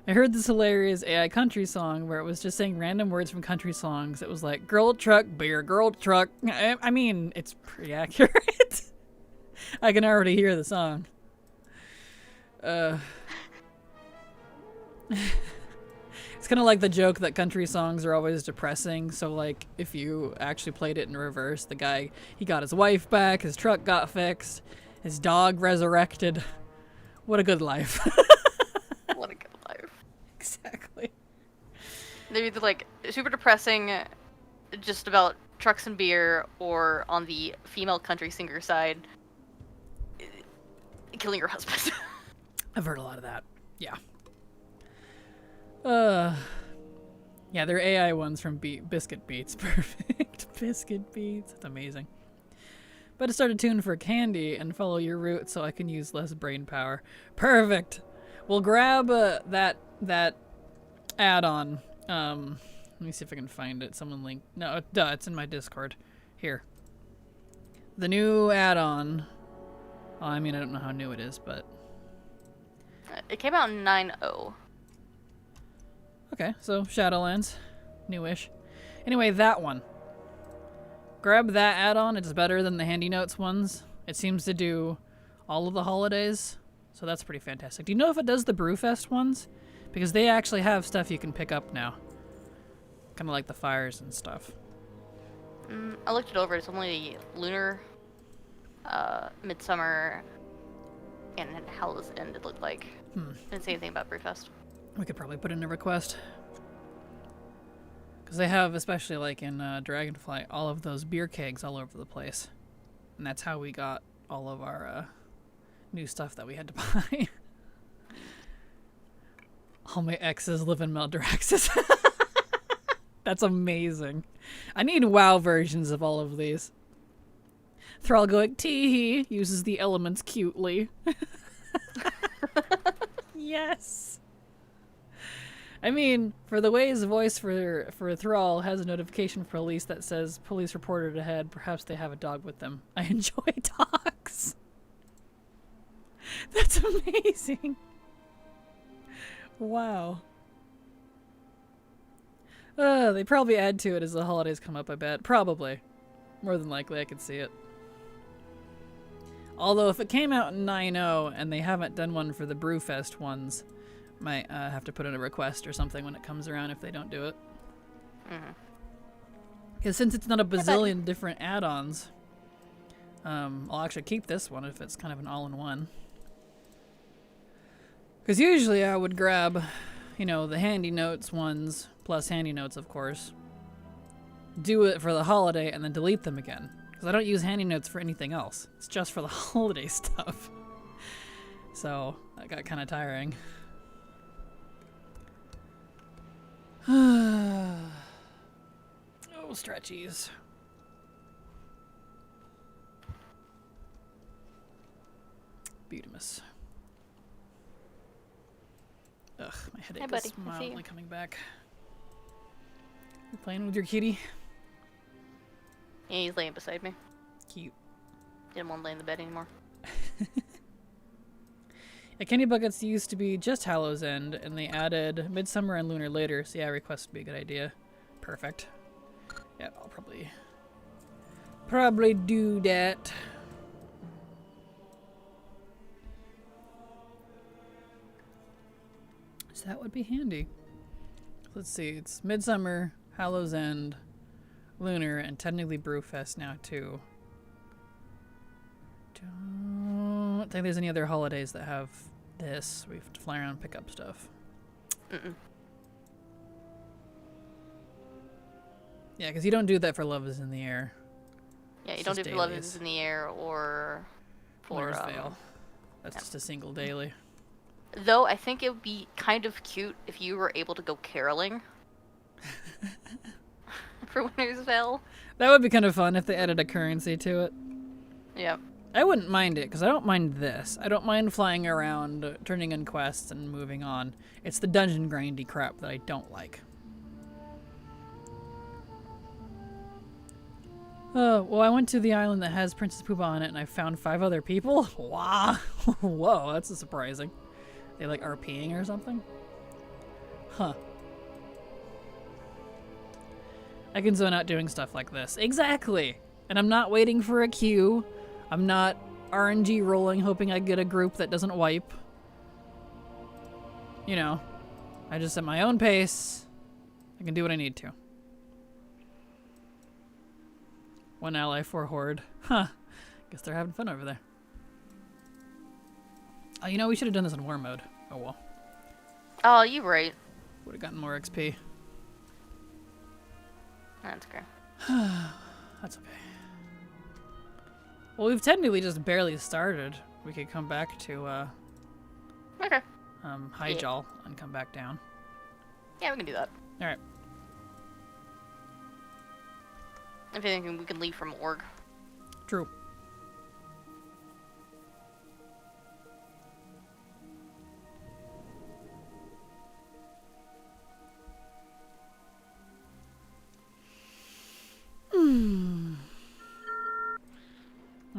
I heard this hilarious AI country song where it was just saying random words from country songs. It was like, girl truck, beer, girl truck. I mean, it's pretty accurate. I can already hear the song. It's kind of like the joke that country songs are always depressing. So, like, if you actually played it in reverse, the guy, he got his wife back, his truck got fixed, his dog resurrected. What a good life. What a good life. Exactly. They're either, like, super depressing, just about trucks and beer, or on the female country singer side, killing your husband. I've heard a lot of that. Yeah. Yeah, they're AI ones from Biscuit Beats. Perfect. Biscuit Beats. That's amazing. Better start a tune for Candy and follow your route so I can use less brain power. Perfect. We'll grab that add-on. Let me see if I can find it. Someone link. No, duh, it's in my Discord. Here. The new add-on. Oh, I mean, I don't know how new it is, but... It came out in 9.0. Okay, so Shadowlands. Newish. Anyway, that one. Grab that add-on. It's better than the Handy Notes ones. It seems to do all of the holidays, so that's pretty fantastic. Do you know if it does the Brewfest ones? Because they actually have stuff you can pick up now. Kind of like the fires and stuff. I looked it over. It's only Lunar, Midsummer, and Hell's End, it looked like. Didn't say anything about Brewfest. We could probably put in a request. Because they have, especially like in Dragonflight, all of those beer kegs all over the place. And that's how we got all of our new stuff that we had to buy. All my exes live in Maldraxxus. That's amazing. I need WoW versions of all of these. Thrall going, tee uses the elements cutely. Yes. I mean, for the way his voice for Thrall has a notification for police that says police reported ahead, perhaps they have a dog with them. I enjoy dogs. That's amazing. Wow. They probably add to it as the holidays come up, I bet. Probably. More than likely, I could see it. Although, if it came out in 9.0 and they haven't done one for the Brewfest ones, might have to put in a request or something when it comes around if they don't do it. Because since it's not a bazillion different add-ons, I'll actually keep this one if it's kind of an all-in-one. Because usually I would grab, you know, the Handy Notes ones, plus Handy Notes, of course. Do it for the holiday and then delete them again. Because I don't use Handy Notes for anything else. It's just for the holiday stuff. So, that got kind of tiring. Oh, stretchies. Beautimus. Hey, buddy. is I see mildly you. coming back. You playing with your kitty? Yeah, he's laying beside me. Cute. Didn't want to lay in the bed anymore. Yeah, Candy Buckets used to be just Hallows End, and they added Midsummer and Lunar later, so yeah, request would be a good idea. Perfect. Yeah, I'll probably do that. So that would be handy. Let's see, it's Midsummer, Hallows End, Lunar, and technically Brewfest now too. Don't think there's any other holidays that have this. We have to fly around and pick up stuff. Mm-mm. Yeah, because you don't do that for Love is in the Air. Yeah, you It's don't do just Love dailies. is in the Air or for Winter's Veil. That's yeah. just a single daily. Though I think it would be kind of cute if you were able to go caroling for Winter's Veil. That would be kind of fun if they added a currency to it. Yeah. I wouldn't mind it, because I don't mind this. I don't mind flying around, turning in quests, and moving on. It's the dungeon grindy crap that I don't like. Well, I went to the island that has Princess Pooba on it, and I found 5 other people. Wow. Whoa, that's surprising. They like RPing or something? Huh. I can zone out doing stuff like this. Exactly! And I'm not waiting for a queue. I'm not RNG rolling, hoping I get a group that doesn't wipe. You know, I just at my own pace, I can do what I need to. 1 ally, 4 horde. Huh. Guess they're having fun over there. Oh, you know, we should have done this in war mode. Oh well. Oh, you right. Would have gotten more XP. That's okay. That's okay. Well, we've technically just barely started. We could come back to Okay. High Jaw and come back down. Yeah, we can do that. All right. If anything, we can leave from org. True.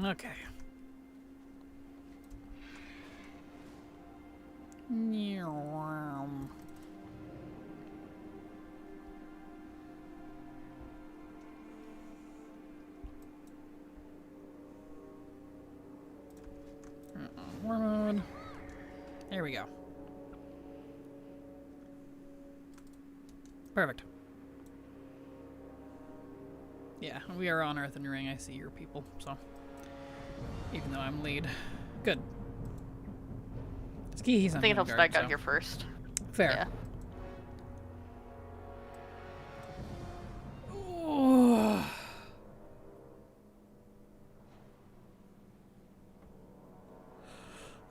Okay. War mode. There we go. Perfect. Yeah, we are on Earth and Ring. I see your people, so even though I'm lead, good. He's I on think it helps Vanguard, that I got so here first. fair. Yeah.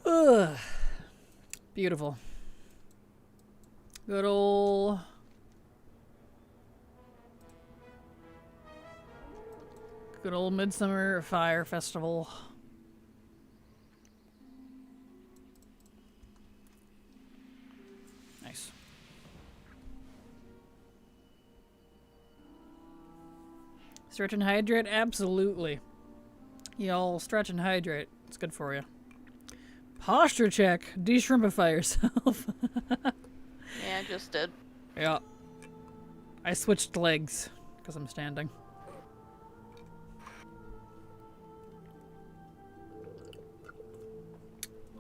Ugh. Beautiful. Good ol' Midsummer Fire Festival. Nice. Stretch and hydrate? Absolutely. Y'all stretch and hydrate. It's good for you. Posture check. De-shrimpify yourself. Yeah, I just did. Yeah. I switched legs because I'm standing.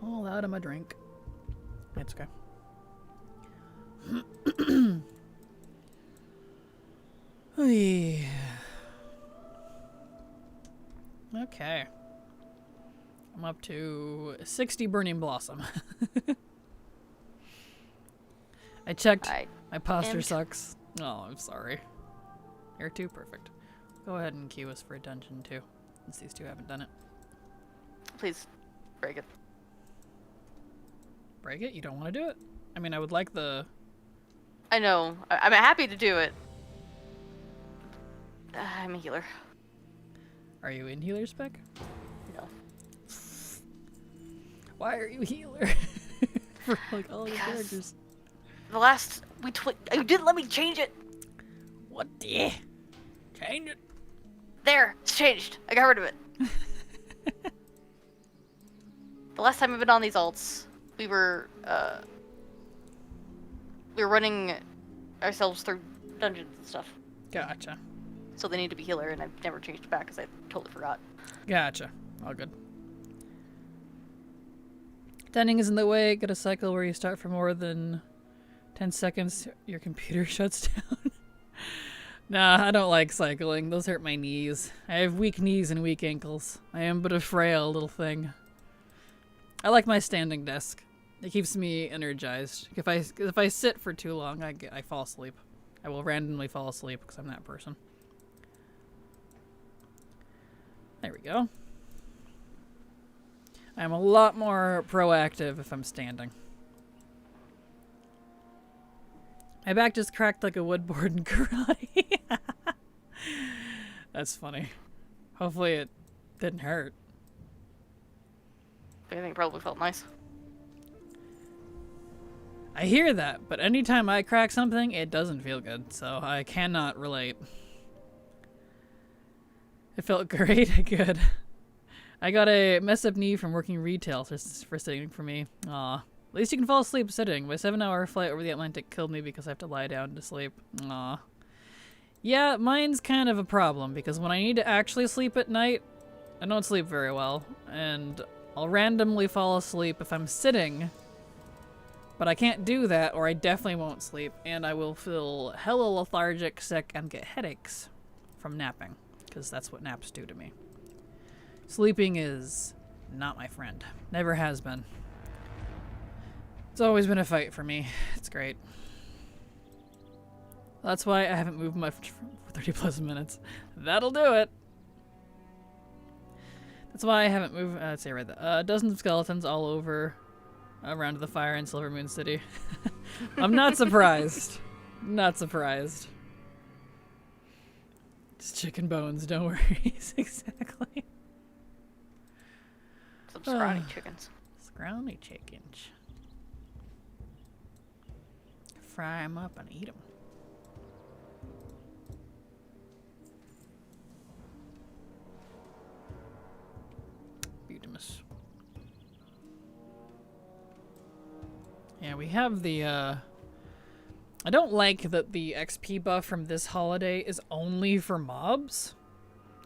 All out of my drink. It's okay. Oy. Okay. I'm up to 60 Burning Blossom. I checked. My posture sucks. Oh, I'm sorry. You're too perfect. Go ahead and queue us for a dungeon too, since these two haven't done it. Please, break it. Break it? You don't want to do it? I mean, I would like the... I know. I'm happy to do it. I'm a healer. Are you in healer spec? No. Why are you healer? For like all your characters. The last you didn't let me change it. What the? Change it. There, it's changed. I got rid of it. The last time we've been on these alts, we were running ourselves through dungeons and stuff. Gotcha. So they need to be healer, and I've never changed it back because I totally forgot. Gotcha. All good. Standing is in the way. Get a cycle where you start for more than 10 seconds. Your computer shuts down. Nah, I don't like cycling. Those hurt my knees. I have weak knees and weak ankles. I am but a frail little thing. I like my standing desk. It keeps me energized. If I sit for too long, I fall asleep. I will randomly fall asleep because I'm that person. There we go. I'm a lot more proactive if I'm standing. My back just cracked like a woodboard in karate. That's funny. Hopefully it didn't hurt. I think it probably felt nice. I hear that, but anytime I crack something, it doesn't feel good, so I cannot relate. It felt great. Good. I got a messed up knee from working retail for sitting for me. Aw. At least you can fall asleep sitting. My 7-hour flight over the Atlantic killed me because I have to lie down to sleep. Aw. Yeah, mine's kind of a problem because when I need to actually sleep at night, I don't sleep very well. And I'll randomly fall asleep if I'm sitting. But I can't do that or I definitely won't sleep. And I will feel hella lethargic, sick, and get headaches from napping. Because that's what naps do to me. Sleeping is not my friend. Never has been. It's always been a fight for me. It's great. That's why I haven't moved much for 30 plus minutes. That'll do it. That's why I haven't moved. Let's say right there. Dozens of skeletons all over around the fire in Silver Moon City. I'm not surprised. Not surprised. Just chicken bones, don't worry. Exactly. Some scrawny chickens. Scrawny chickens. Fry them up and eat them. Beautimous. Yeah, we have the, I don't like that the XP buff from this holiday is only for mobs.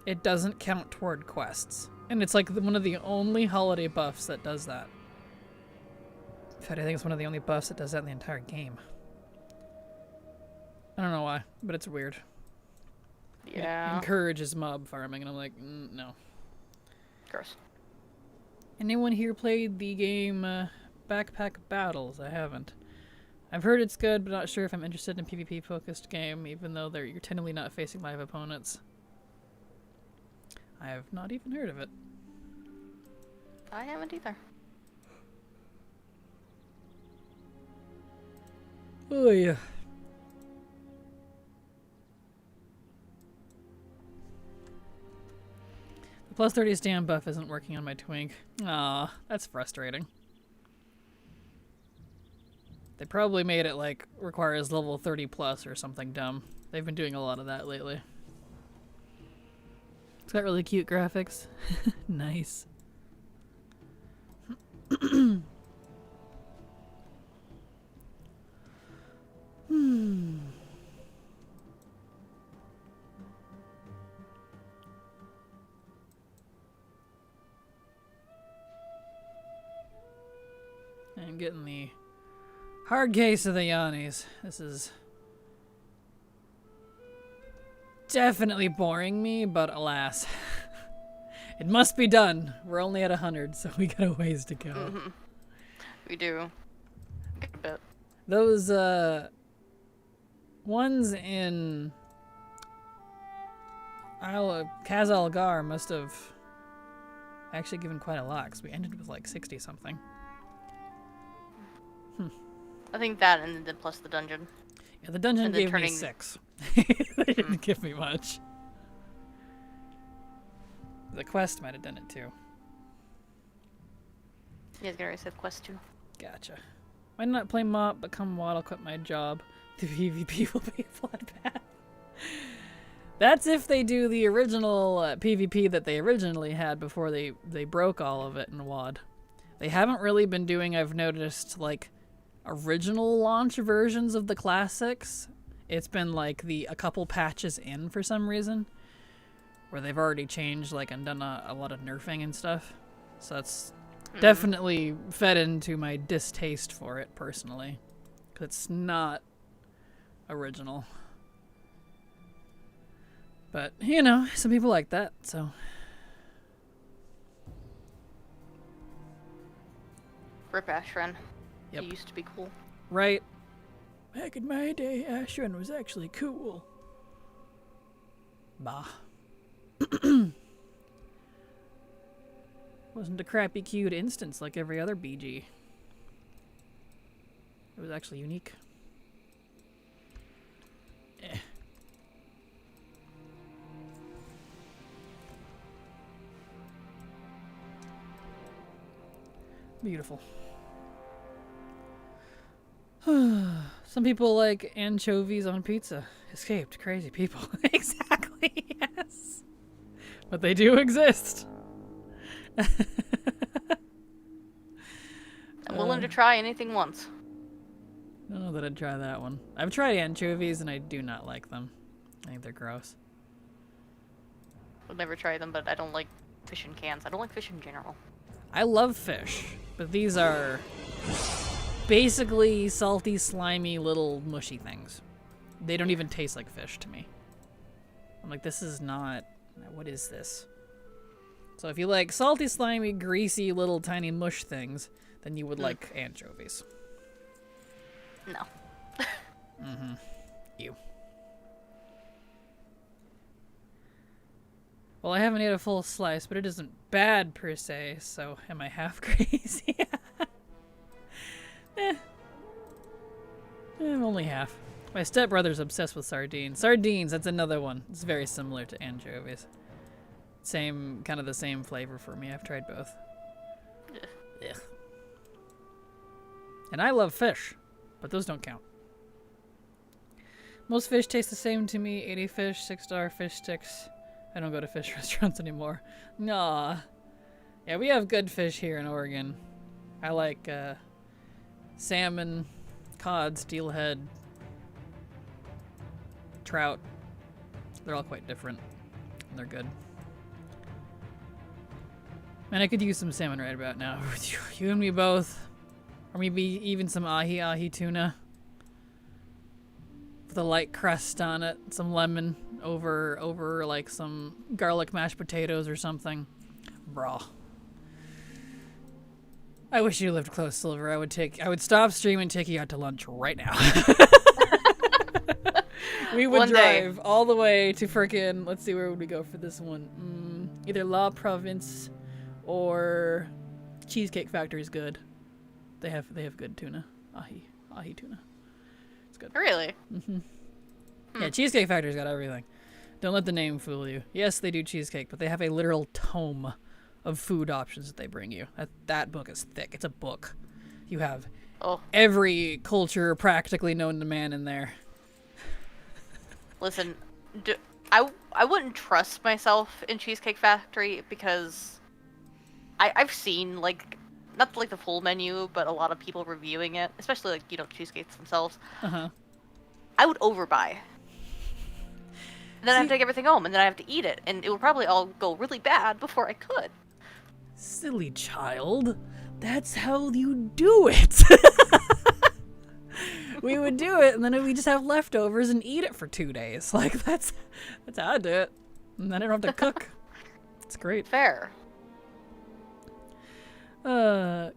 It doesn't count toward quests. And it's like one of the only holiday buffs that does that. In fact, I think it's one of the only buffs that does that in the entire game. I don't know why, but it's weird. Yeah. It encourages mob farming, and I'm like, no. Gross. Anyone here played the game Backpack Battles? I haven't. I've heard it's good, but not sure if I'm interested in a PvP-focused game, even though you're technically not facing live opponents. I have not even heard of it. I haven't either. Oh, yeah. The plus 30 stand buff isn't working on my twink. Aw, that's frustrating. They probably made it, like, requires level 30 plus or something dumb. They've been doing a lot of that lately. It's got really cute graphics. Nice. I'm getting the hard case of the Yannis. This is definitely boring me, but alas. It must be done. We're only at 100, so we got a ways to go. Mm-hmm. We do. A bit. Those, ones in Kaz Algar must have actually given quite a lot, because we ended with like 60-something. I think that and then plus the dungeon. Yeah, the dungeon And then gave me 6. They didn't give me much. The quest might have done it too. Yeah, I was gonna say the quest too. Gotcha. Why not play Mop, become WAD, I'll quit my job. The PvP will be a bloodbath. That's if they do the original PvP that they originally had before they broke all of it in WAD. They haven't really been doing, I've noticed, like, original launch versions of the classics. It's been like a couple patches in for some reason, where they've already changed like and done a lot of nerfing and stuff. So that's definitely fed into my distaste for it personally, because it's not original. But you know, some people like that, so. Rip Ashran. Yep. He used to be cool. Right. Back in my day, Ashran was actually cool. Bah. Wasn't a crappy queued instance like every other BG. It was actually unique. Eh. Beautiful. Some people like anchovies on pizza. Escaped crazy people. Exactly, yes. But they do exist. I'm willing to try anything once. I don't know that I'd try that one. I've tried anchovies and I do not like them. I think they're gross. I'll never try them, but I don't like fish in cans. I don't like fish in general. I love fish, but these are basically salty, slimy, little mushy things. They don't even taste like fish to me. I'm like, this is not... What is this? So if you like salty, slimy, greasy, little tiny mush things, then you would like anchovies. No. Mm-hmm. Ew. Well, I haven't ate a full slice, but it isn't bad per se, so am I half crazy? I'm only half. My stepbrother's obsessed with sardines. Sardines, that's another one. It's very similar to anchovies. Kind of the same flavor for me. I've tried both. Ugh. And I love fish, but those don't count. Most fish taste the same to me. 80 fish, $6 fish sticks. I don't go to fish restaurants anymore. Nah. Yeah, we have good fish here in Oregon. I like salmon, cod, steelhead, trout. They're all quite different. And they're good. Man, I could use some salmon right about now. You and me both. Or maybe even some ahi tuna. With a light crust on it. Some lemon over like some garlic mashed potatoes or something. Bruh. I wish you lived close, Silver. I would stop streaming and take you out to lunch right now. We would drive all the way to frickin', let's see, where would we go for this one? Either La Province or Cheesecake Factory is good. They have good tuna. Ahi tuna. It's good. Really? Mm-hmm. Yeah, Cheesecake Factory's got everything. Don't let the name fool you. Yes, they do cheesecake, but they have a literal tome of food options that they bring you. That book is thick. It's a book. You have every culture practically known to man in there. Listen, I wouldn't trust myself in Cheesecake Factory because I've seen, like, not like the full menu, but a lot of people reviewing it, especially, like, you know, cheesecakes themselves. Uh-huh. I would overbuy. And then I have to take everything home, and then I have to eat it, and it would probably all go really bad before I could. Silly child. That's how you do it. We would do it, and then we just have leftovers and eat it for 2 days. Like, that's how I do it. And then I don't have to cook. It's great. Fair.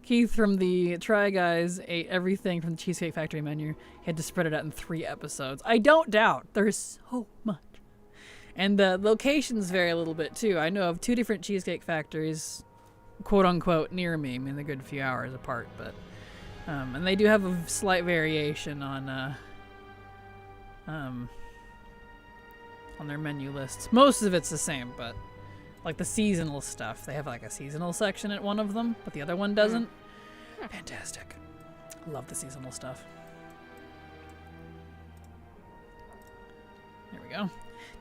Keith from the Try Guys ate everything from the Cheesecake Factory menu. He had to spread it out in 3 episodes. I don't doubt. There's so much. And the locations vary a little bit, too. I know of 2 different Cheesecake Factories, quote-unquote, near me. I mean, they're a good few hours apart, but... and they do have a slight variation on their menu lists. Most of it's the same, but like the seasonal stuff, they have like a seasonal section at one of them, but the other one doesn't. Fantastic. Love the seasonal stuff. There we go.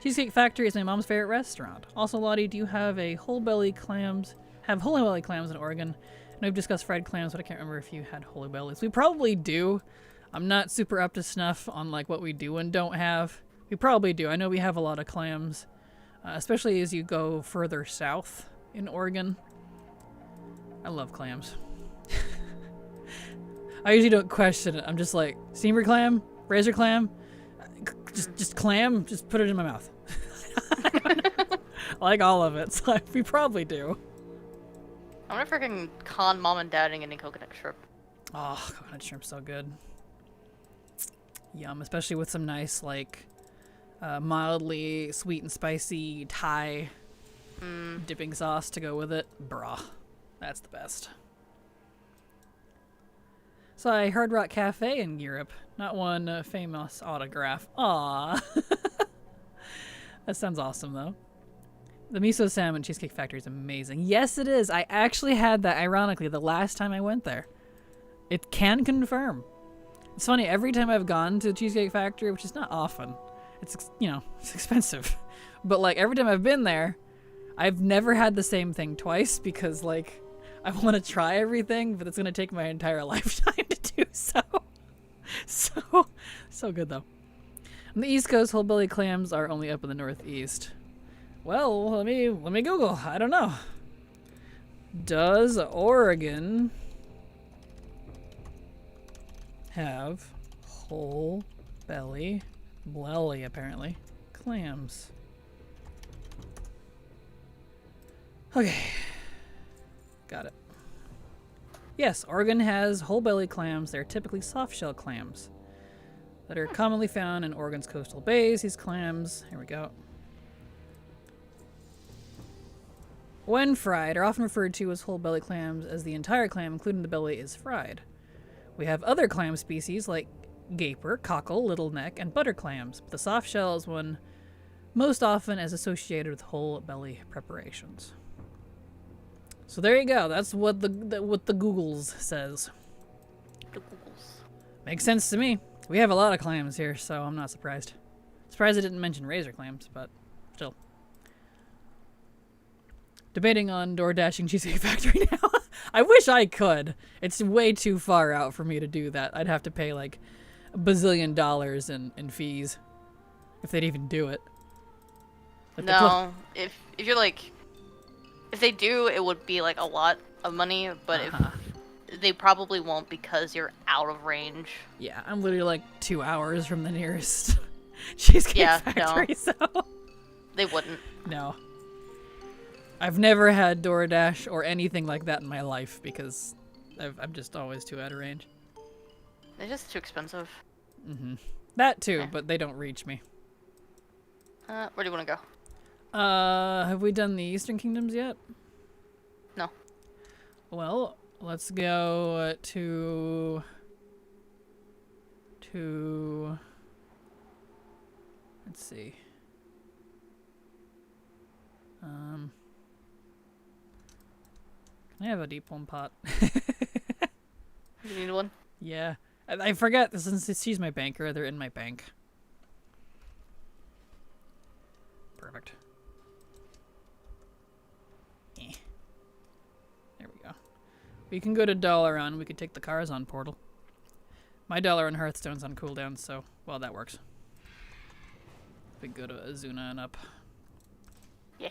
Cheesecake Factory is my mom's favorite restaurant. Also, Lottie, do you have whole belly clams in Oregon? I know we've discussed fried clams, but I can't remember if you had whole bellies. We probably do. I'm not super up to snuff on like what we do and don't have. We probably do. I know we have a lot of clams, especially as you go further south in Oregon. I love clams. I usually don't question it. I'm just like, steamer clam, razor clam, just clam, just put it in my mouth. I don't know. I like all of it, so we probably do. I wonder if I can con mom and dad into getting coconut shrimp. Oh, coconut shrimp's so good. Yum, especially with some nice, like, mildly sweet and spicy Thai dipping sauce to go with it. Bruh, that's the best. So Hard Rock Cafe in Europe, not one famous autograph. Aww. That sounds awesome, though. The miso salmon Cheesecake Factory is amazing. Yes, it is. I actually had that, ironically, the last time I went there. It can confirm. It's funny, every time I've gone to Cheesecake Factory, which is not often, it's, you know, it's expensive. But, like, every time I've been there, I've never had the same thing twice because, like, I want to try everything, but it's going to take my entire lifetime to do so. So good, though. On the East Coast, whole belly clams are only up in the Northeast. Well, let me Google. I don't know. Does Oregon have whole belly, apparently, clams? Okay. Got it. Yes, Oregon has whole belly clams. They're typically soft shell clams that are commonly found in Oregon's coastal bays. These clams, here we go. When fried, are often referred to as whole belly clams, as the entire clam, including the belly, is fried. We have other clam species like gaper, cockle, little neck, and butter clams, but the soft shell is one most often as associated with whole belly preparations. So there you go. That's what the Googles says. The Googles. Makes sense to me. We have a lot of clams here, so I'm not surprised. Surprised I didn't mention razor clams, but still. Debating on door dashing Cheesecake Factory now. I wish I could. It's way too far out for me to do that. I'd have to pay like $1 bazillion in fees if they'd even do it. Like no, if you're like, if they do, it would be like a lot of money, but if they probably won't because you're out of range. Yeah, I'm literally like 2 hours from the nearest Cheesecake Factory, so they wouldn't. No. I've never had DoorDash or anything like that in my life because I'm just always too out of range. They're just too expensive. Mm-hmm. That too, but they don't reach me. Where do you want to go? Have we done the Eastern Kingdoms yet? No. Well, let's go to let's see. Can I have a deep one pot? You need one? Yeah. I forget, since she's my banker, they're in my bank. Perfect. There we go. We can go to Dalaran. We could take the Karazhan portal. My Dalaran Hearthstone's on cooldown, so, well, that works. We go to Azuna and up. Yeah.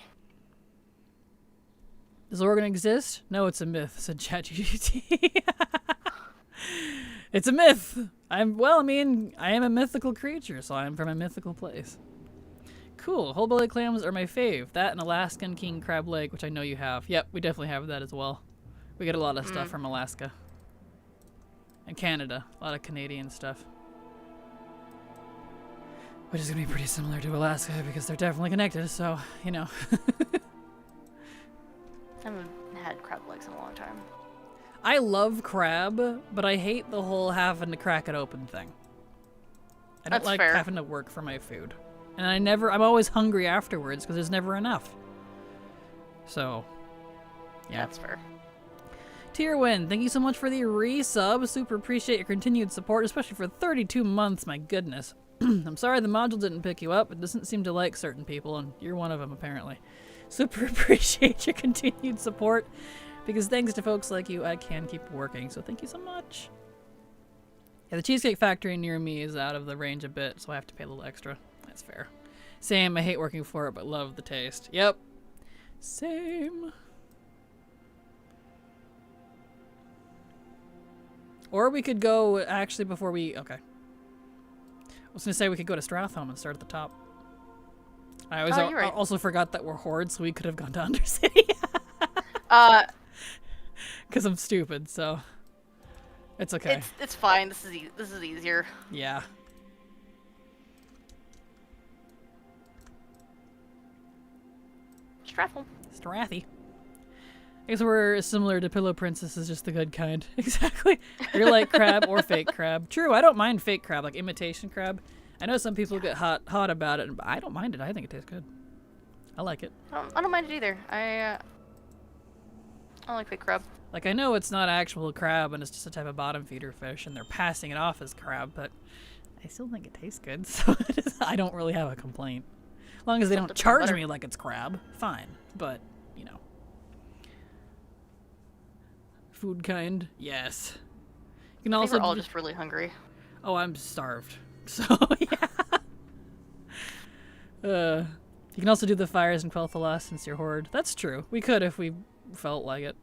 Does Oregon exist? No, it's a myth, said ChatGPT. It's a myth. I am a mythical creature, so I'm from a mythical place. Cool. Whole belly clams are my fave. That and Alaskan king crab leg, which I know you have. Yep, we definitely have that as well. We get a lot of stuff from Alaska. And Canada. A lot of Canadian stuff. Which is going to be pretty similar to Alaska because they're definitely connected, so, you know. I haven't had crab legs in a long time. I love crab, but I hate the whole having to crack it open thing. I don't like having to work for my food. And I'm always hungry afterwards because there's never enough. So, yeah. That's fair. Tier Win, thank you so much for the resub. Super appreciate your continued support, especially for 32 months. My goodness. I'm sorry the module didn't pick you up. It doesn't seem to like certain people, and you're one of them apparently. Super appreciate your continued support, because thanks to folks like you, I can keep working. So thank you so much. Yeah, the Cheesecake Factory near me is out of the range a bit, so I have to pay a little extra. That's fair. Same, I hate working for it, but love the taste. Yep. Same. Or we could go, actually, before we... Okay. I was going to say we could go to Strathholm and start at the top. I always right. also forgot that we're Horde, so we could have gone to Undercity. Because I'm stupid, so... It's okay. It's fine. This is easier. Yeah. Strathholm. Strathy. I guess we're similar to Pillow Princess, is just the good kind. Exactly. You're like crab or fake crab. True, I don't mind fake crab, like imitation crab. I know some people get hot about it, but I don't mind it. I think it tastes good. I like it. I don't mind it either. I like fake crab. Like, I know it's not actual crab and it's just a type of bottom feeder fish and they're passing it off as crab, but I still think it tastes good, so I don't really have a complaint. As long as they don't charge me like it's crab, fine. But, you know. Food kind, yes. You can also. We're all just really hungry. Oh, I'm starved. So yeah. You can also do the fires in Quel'Thalas since you're Horde. That's true. We could if we felt like it.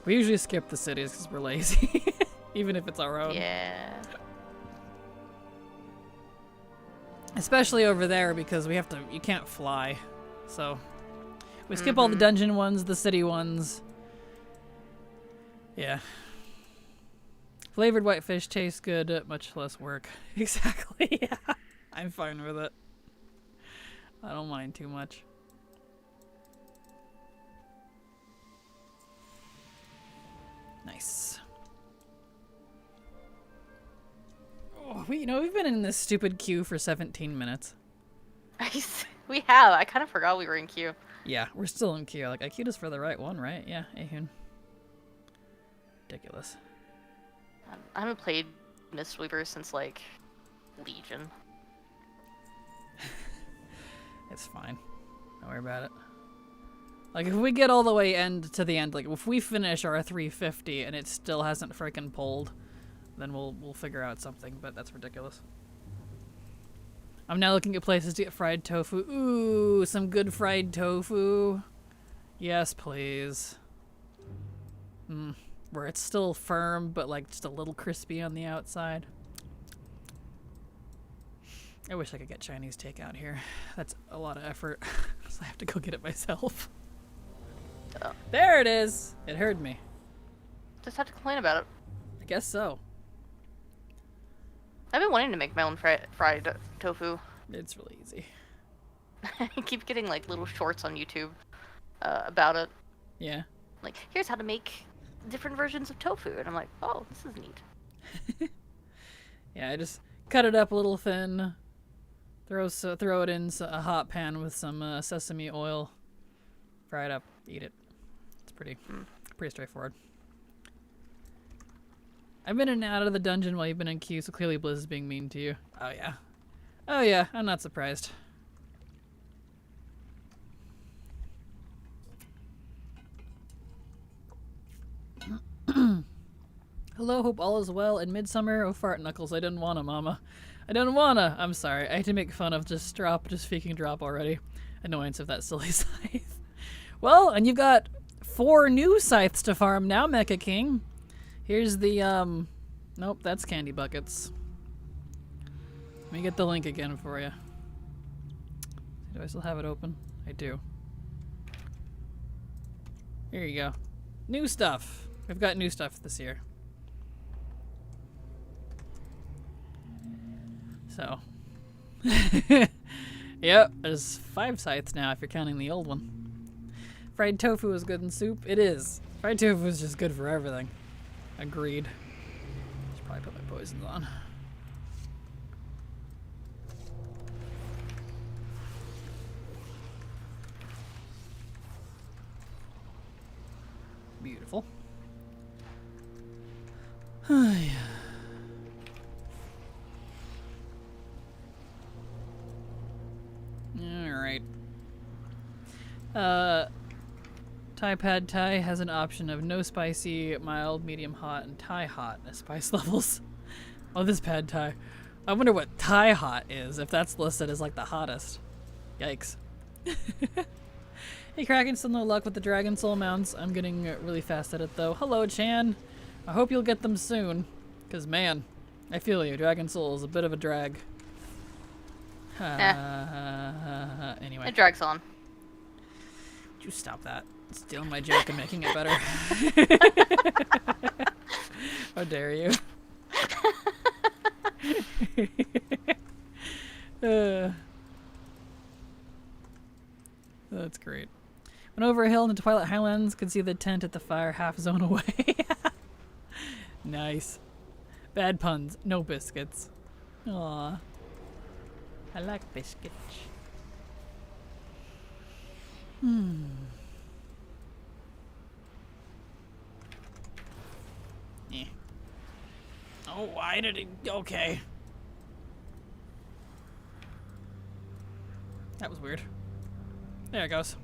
We usually skip the cities because we're lazy, even if it's our own. Yeah. Especially over there because we have to. You can't fly, so we skip all the dungeon ones, the city ones. Yeah. Flavored whitefish tastes good, much less work. Exactly, yeah. I'm fine with it. I don't mind too much. Nice. Oh, we've been in this stupid queue for 17 minutes. We have. I kind of forgot we were in queue. Yeah, we're still in queue. Like, I queued us for the right one, right? Yeah, Ahun. Ridiculous. I haven't played Mistweaver since, like, Legion. It's fine. Don't worry about it. Like, if we get all the way to the end, like, if we finish our 350 and it still hasn't freaking pulled, then we'll figure out something, but that's ridiculous. I'm now looking at places to get fried tofu. Ooh, some good fried tofu. Yes, please. Where it's still firm, but like just a little crispy on the outside. I wish I could get Chinese takeout here. That's a lot of effort, so I have to go get it myself. Oh. There it is! It heard me. Just have to complain about it. I guess so. I've been wanting to make my own fried tofu. It's really easy. I keep getting like little shorts on YouTube about it. Yeah. Like, here's how to make different versions of tofu, and I'm like, oh, this is neat. Yeah, I just cut it up a little thin, throw it in a hot pan with some sesame oil, fry it up, eat it. It's pretty straightforward. I've been in and out of the dungeon while you've been in queue, so clearly Blizz is being mean to you. Oh yeah. Oh yeah, I'm not surprised. Hello, hope all is well in Midsummer. Oh, fart knuckles, I didn't wanna, mama. I didn't wanna. I'm sorry. I had to make fun of just speaking drop already. Annoyance of that silly scythe. Well, and you've got 4 new scythes to farm now, Mecha King. Here's the, nope, that's candy buckets. Let me get the link again for you. Do I still have it open? I do. Here you go. New stuff. We've got new stuff this year. So. Yep, there's 5 scythes now if you're counting the old one. Fried tofu is good in soup. It is. Fried tofu is just good for everything. Agreed. Should probably put my poisons on. Beautiful. Alright. Thai pad Thai has an option of no spicy, mild, medium hot, and Thai hot as spice levels. Oh, this pad Thai. I wonder what Thai hot is, if that's listed as like the hottest. Yikes. Hey Kraken, still no luck with the Dragon Soul mounts. I'm getting really fast at it though. Hello Chan. I hope you'll get them soon. Cause man, I feel you. Dragon Soul is a bit of a drag. Anyway. It drags on. Would you stop that? Stealing my joke and making it better. How dare you? That's great. Went over a hill into Twilight Highlands, could see the tent at the fire half zone away. Nice. Bad puns, no biscuits. Aw. I like biscuits. Yeah. Oh, why did it... Okay. That was weird. There it goes.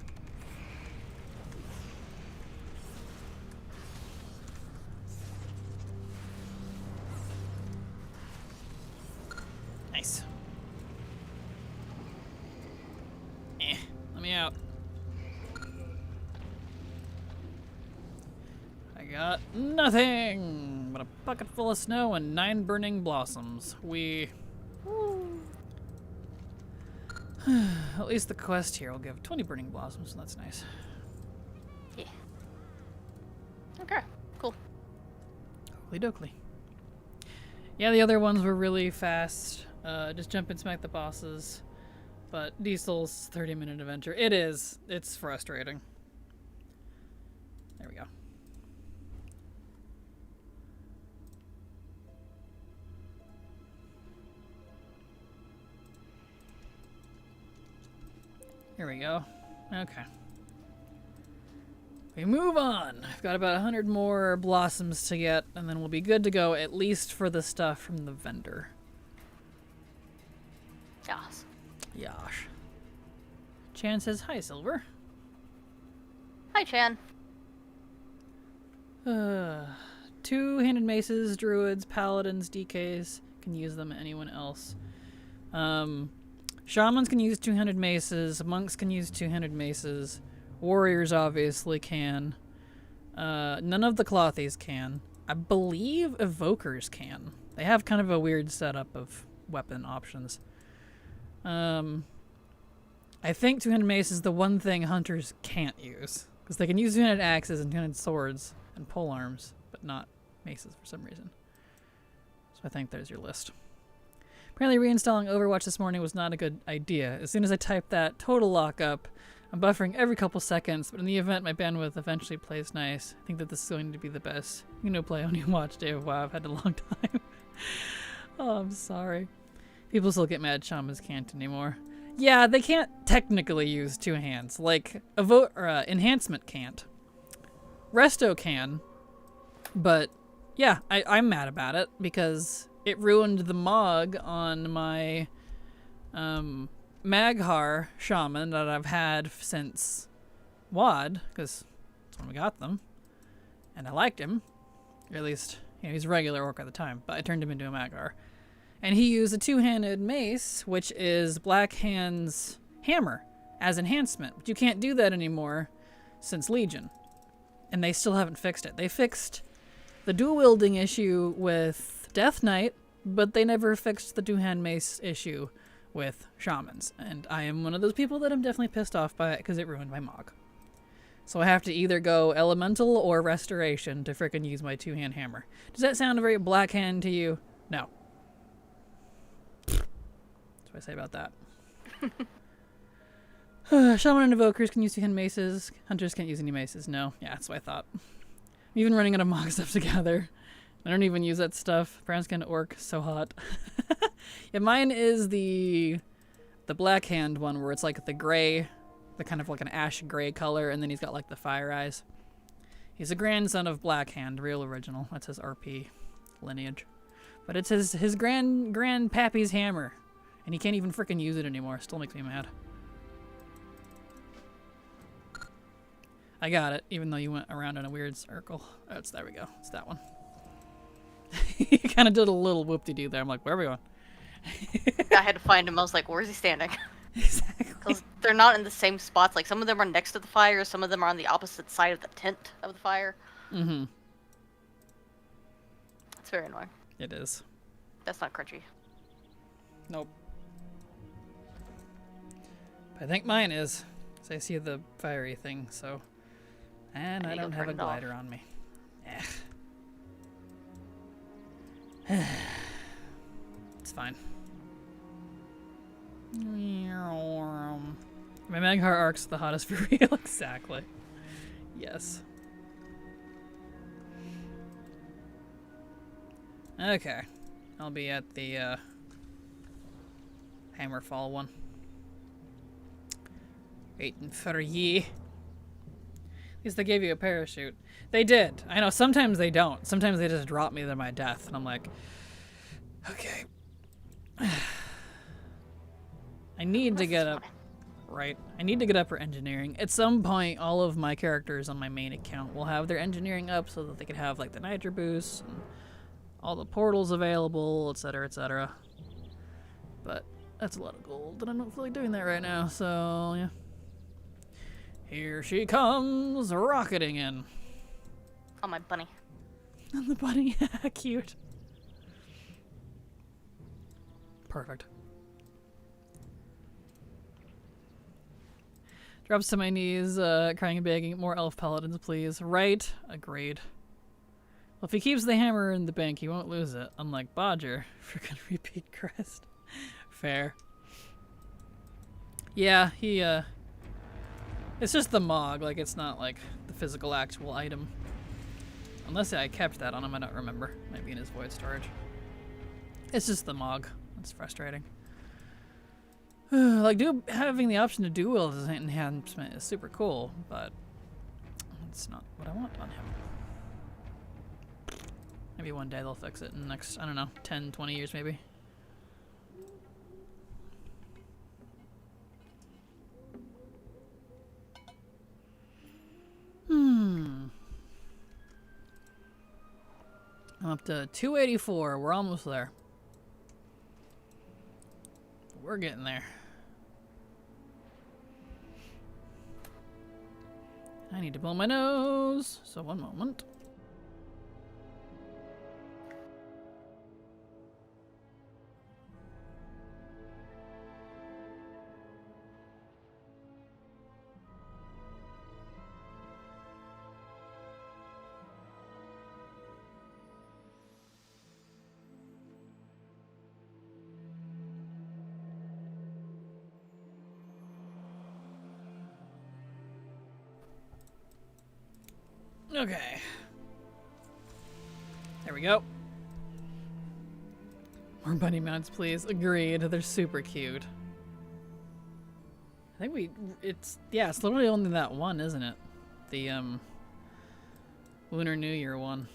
Nice. Let me out. I got nothing but a bucket full of snow and 9 burning blossoms. At least the quest here will give 20 burning blossoms, so that's nice. Yeah. Okay, cool. Oakley dokley. Yeah, the other ones were really fast. Just jump and smack the bosses. But Diesel's 30-minute adventure. It is. It's frustrating. There we go. Here we go. Okay. We move on. I've got about 100 more blossoms to get, and then we'll be good to go, at least for the stuff from the vendor. Yes. Yosh. Chan says, hi, Silver. Hi, Chan. Two-handed maces, druids, paladins, DKs can use them. Anyone else? Shamans can use two-handed maces. Monks can use two-handed maces. Warriors obviously can. None of the clothies can. I believe evokers can. They have kind of a weird setup of weapon options. I think two-handed mace is the one thing hunters can't use. Because they can use two-handed axes and two-handed swords and polearms, but not maces for some reason. So I think there's your list. Apparently reinstalling Overwatch this morning was not a good idea. As soon as I typed that total lockup, I'm buffering every couple seconds, but in the event my bandwidth eventually plays nice, I think that this is going to be the best. You know, play only watch day of WoW. I've had a long time. Oh, I'm sorry. People still get mad shamans can't anymore. Yeah, they can't technically use two hands. Like, enhancement can't. Resto can. But, yeah, I'm mad about it because it ruined the Mog on my Maghar shaman that I've had since WoD, because that's when we got them. And I liked him. Or at least, you know, he's a regular orc at the time, but I turned him into a Maghar. And he used a two-handed mace, which is Black Hand's hammer, as enhancement. But you can't do that anymore since Legion. And they still haven't fixed it. They fixed the dual-wielding issue with Death Knight, but they never fixed the two-hand mace issue with shamans. And I am one of those people that I'm definitely pissed off by it because it ruined my Mog. So I have to either go Elemental or Restoration to frickin' use my two-hand hammer. Does that sound very Black Hand to you? No. That's what I say about that. Shaman and Evokers can use two-hand maces. Hunters can't use any maces. No. Yeah, that's what I thought. I'm even running out of Mog stuff together. I don't even use that stuff. Brown skin orc, so hot. Yeah, mine is the Black Hand one where it's like the gray, the kind of like an ash gray color, and then he's got like the fire eyes. He's a grandson of Blackhand, real original. That's his RP lineage. But it's his grandpappy's hammer. And he can't even frickin' use it anymore. Still makes me mad. I got it, even though you went around in a weird circle. Oh, there we go. It's that one. He kind of did a little whoop-de-doo there. I'm like, where are we going? I had to find him. I was like, where's he standing? Exactly. Because they're not in the same spots. Like, some of them are next to the fire, some of them are on the opposite side of the tent of the fire. Mm-hmm. It's very annoying. It is. That's not crunchy. Nope. I think mine is. Because I see the fiery thing, so... And I don't have a glider on me. It's fine. My Maghar arc's the hottest for real. Exactly. Yes. Okay. I'll be at the Hammerfall one. Waiting for ye. At least they gave you a parachute. They did. I know sometimes they don't. Sometimes they just drop me to my death. And I'm like, okay. I need to get up. Right. I need to get up for engineering. At some point, all of my characters on my main account will have their engineering up so that they can have like the nitro boosts and all the portals available, etc., etc. But that's a lot of gold, and I'm not really doing that right now, so yeah. Here she comes, rocketing in. Oh, my bunny. And the bunny, cute. Perfect. Drops to my knees, crying and begging, more elf paladins, please. Right? Agreed. Well, if he keeps the hammer in the bank, he won't lose it. Unlike Bodger. Freaking repeat crest. Fair. Yeah, he, it's just the Mog, like, it's not, like, the physical actual item. Unless I kept that on him, I don't remember. Maybe in his void storage. It's just the Mog. That's frustrating. Like, having the option to duel as an enhancement is super cool, but it's not what I want on him. Maybe one day they'll fix it in the next, I don't know, 10, 20 years maybe. I'm up to 284. We're almost there. We're getting there. I need to blow my nose, so one moment. Okay. There we go. More bunny mounts, please. Agreed. They're super cute. I think it's literally only that one, isn't it? The, Lunar New Year one.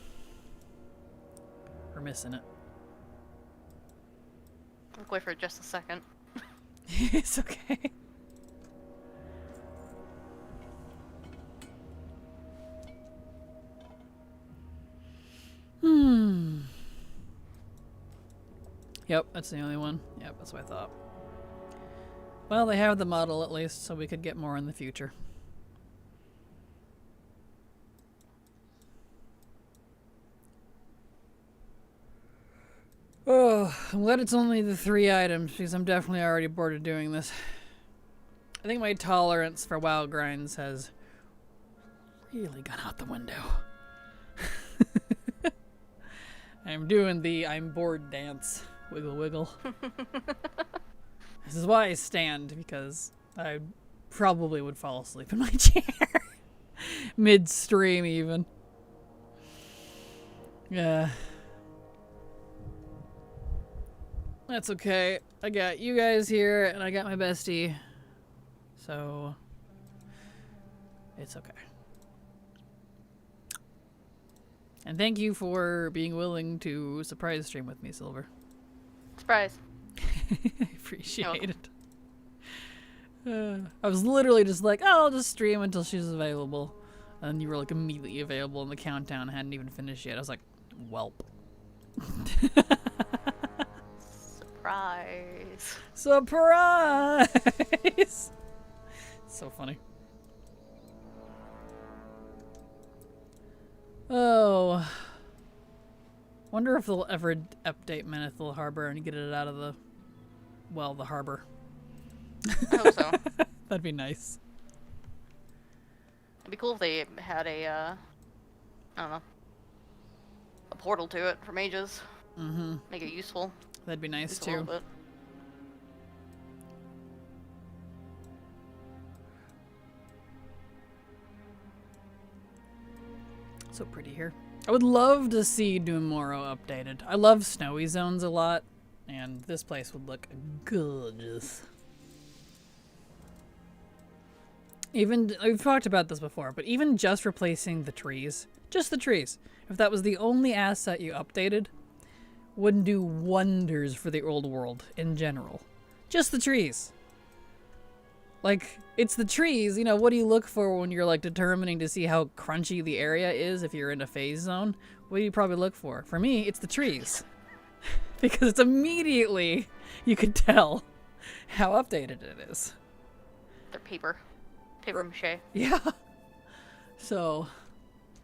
We're missing it. I'll wait for just a second. It's okay. Yep, that's the only one. Yep, that's what I thought. Well, they have the model at least, so we could get more in the future. Oh, I'm glad it's only the 3 items, because I'm definitely already bored of doing this. I think my tolerance for WoW grinds has really gone out the window. I'm doing the I'm bored dance. Wiggle wiggle. This is why I stand, because I probably would fall asleep in my chair. Mid-stream even. Yeah. That's okay. I got you guys here, and I got my bestie. So, it's okay. And thank you for being willing to surprise stream with me, Silver. Surprise. I appreciate it. I was literally just like, oh, I'll just stream until she's available. And you were like immediately available in the countdown. I hadn't even finished yet. I was like, welp. Surprise. Surprise! So funny. Oh. Wonder if they'll ever update Manethil Harbor and get it out of the, well, the harbor. I hope so. That'd be nice. It'd be cool if they had a, I don't know, a portal to it for mages. Mm-hmm. Make it useful. That'd be nice Just a too. little bit. So pretty here. I would love to see Dumoro updated. I love snowy zones a lot, and this place would look gorgeous. Even, we've talked about this before, but even just replacing the trees, just the trees, if that was the only asset you updated, would do wonders for the old world in general. Just the trees. Like, it's the trees, you know, what do you look for when you're like determining to see how crunchy the area is if you're in a phase zone? What do you probably look for? For me, it's the trees. Because it's immediately, you could tell how updated it is. They're paper. Paper mache. Yeah. So,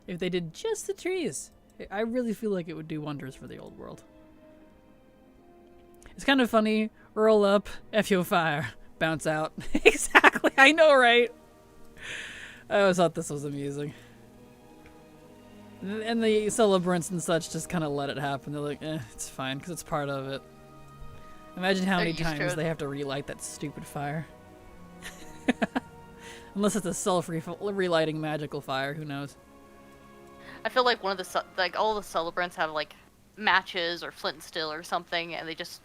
if they did just the trees, I really feel like it would do wonders for the old world. It's kind of funny. Roll up, F your fire, bounce out. Exactly, I know, right? I always thought this was amusing. And the celebrants and such just kind of let it happen. They're like, it's fine, because it's part of it. Imagine how many times they have to relight that stupid fire. Unless it's a self-relighting magical fire, who knows? I feel like one of the all the celebrants have like matches or flint and steel or something, and they just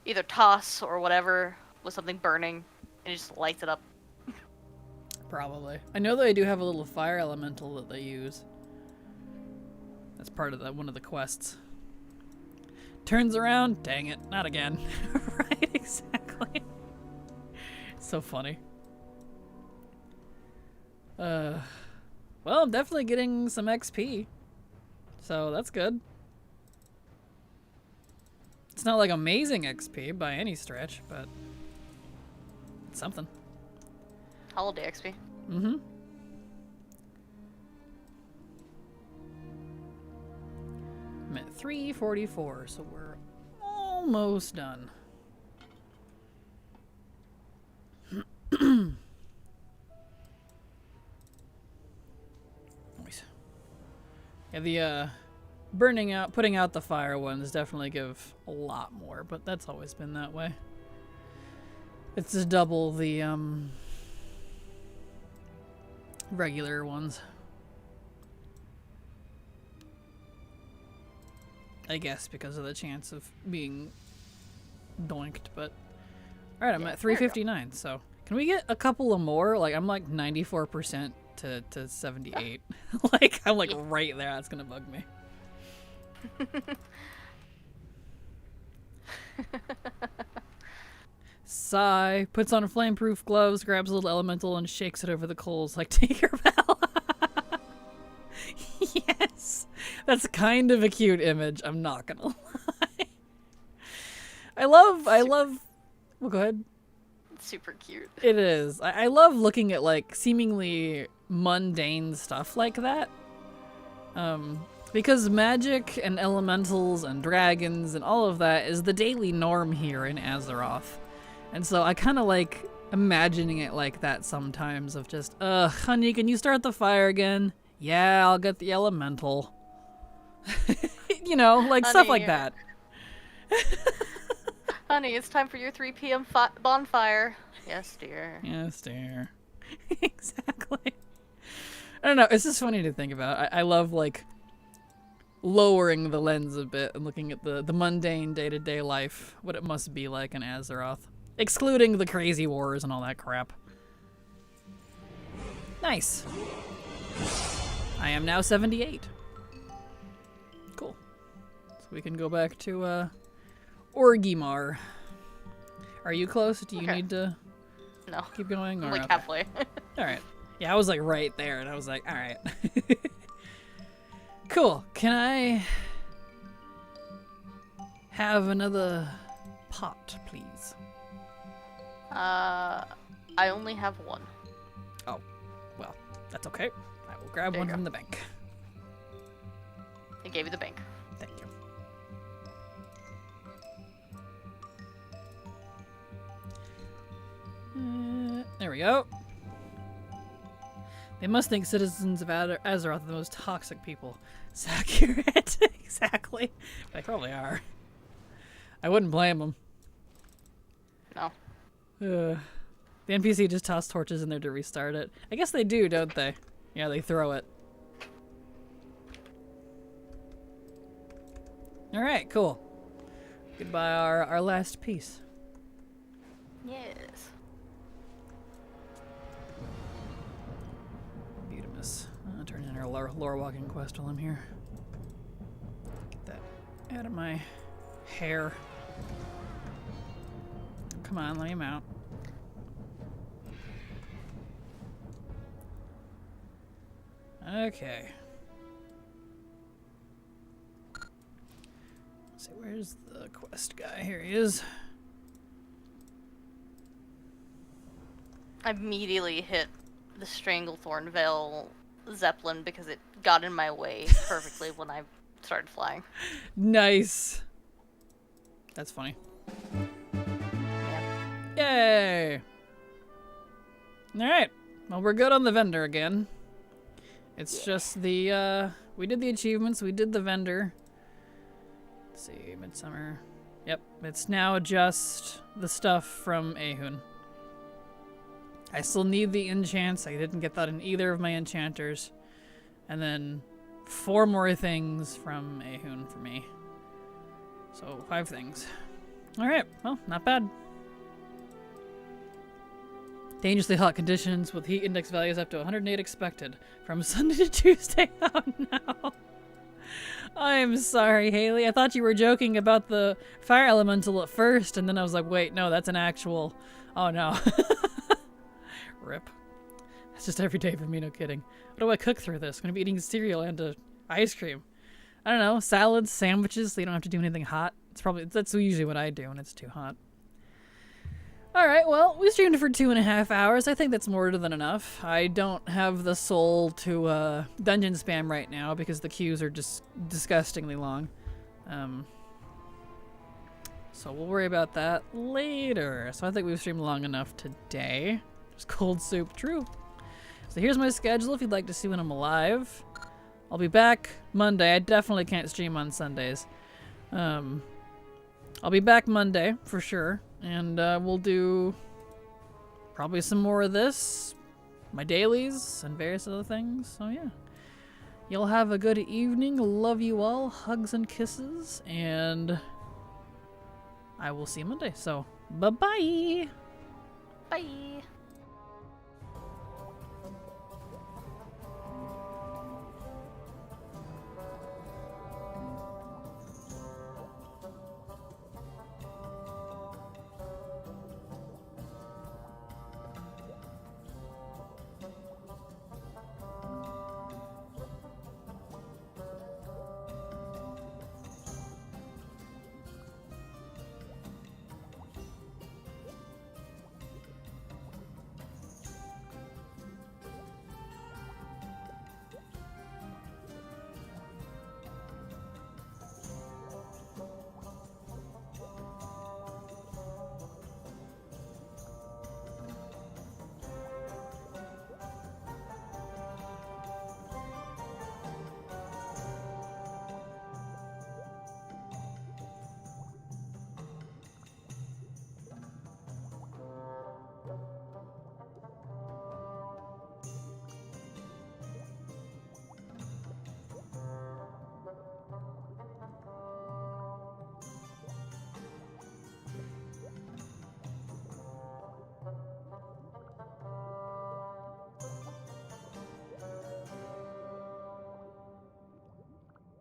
either toss or whatever with something burning, and it just lights it up. Probably. I know they do have a little fire elemental that they use. That's part of one of the quests. Turns around, dang it, not again. Right, exactly. It's so funny. Well, I'm definitely getting some XP. So that's good. It's not like amazing XP by any stretch, but it's something. Holiday XP. Mm-hmm. I'm at 344, so we're almost done. Nice. Yeah, the putting out the fire ones definitely give a lot more, but that's always been that way. It's just double the regular ones. I guess because of the chance of being doinked, but alright, I'm at 359, so can we get a couple of more? Like, I'm like 94% to 78. Like, I'm like right there. That's gonna bug me. Sigh, puts on flameproof gloves, grabs a little elemental, and shakes it over the coals like Tinkerbell. Yes, that's kind of a cute image. I'm not gonna lie. I love. Well, go ahead. It's super cute. It is. I love looking at like seemingly mundane stuff like that. Because magic and elementals and dragons and all of that is the daily norm here in Azeroth. And so I kind of like imagining it like that sometimes of just, honey, can you start the fire again? Yeah, I'll get the elemental. You know, like Honey, stuff like that. Honey, it's time for your 3 p.m. bonfire. Yes, dear. Yes, dear. Exactly. I don't know, it's just funny to think about. I love, like, lowering the lens a bit and looking at the mundane day-to-day life, what it must be like in Azeroth. Excluding the crazy wars and all that crap. Nice. I am now 78. we can go back to Orgrimmar. Are you close? Do you need to No. keep going? I'm Or, like okay. halfway. Alright. Yeah, I was like right there, and I was like, alright. Cool. Can I have another pot, please? I only have one. Oh, well, that's okay. I will grab There you one go. from the bank. I gave you the bank. Thank you. There we go. They must think citizens of Azeroth are the most toxic people. It's accurate. Exactly. They probably are. I wouldn't blame them. No. The NPC just toss torches in there to restart it. I guess they do, don't they? Yeah, they throw it. Alright, cool. Goodbye, our last piece. Yes. Beautimus. I'll turn in our lore walking quest while I'm here. Get that out of my hair. Come on, let me mount. Okay. Let's see, where's the quest guy? Here he is. I immediately hit the Stranglethorn Veil Zeppelin because it got in my way perfectly when I started flying. Nice. That's funny. Yeah. Yay! Alright. Well, we're good on the vendor again. It's just the, we did the achievements, we did the vendor. Let's see, Midsummer. Yep, it's now just the stuff from Ahun. I still need the enchants. I didn't get that in either of my enchanters. And then 4 more things from Ahun for me. So 5 things. Alright, well, not bad. Dangerously hot conditions with heat index values up to 108 expected from Sunday to Tuesday. Oh no. I'm sorry, Haley. I thought you were joking about the fire elemental at first, and then I was like, wait, no, that's an actual... Oh no. Rip. It's just every day for me, no kidding. What do I cook through this? I'm gonna be eating cereal and ice cream. I don't know, salads, sandwiches, so you don't have to do anything hot. That's usually what I do when it's too hot. Alright, well, we streamed for 2.5 hours. I think that's more than enough. I don't have the soul to dungeon spam right now because the queues are just disgustingly long. So we'll worry about that later. So I think we've streamed long enough today. Just cold soup, true. So here's my schedule if you'd like to see when I'm alive. I'll be back Monday. I definitely can't stream on Sundays. I'll be back Monday for sure, and we'll do probably some more of this, my dailies, and various other things. So yeah, you'll have a good evening. Love you all. Hugs and kisses, and I will see you Monday. So bye-bye. Bye.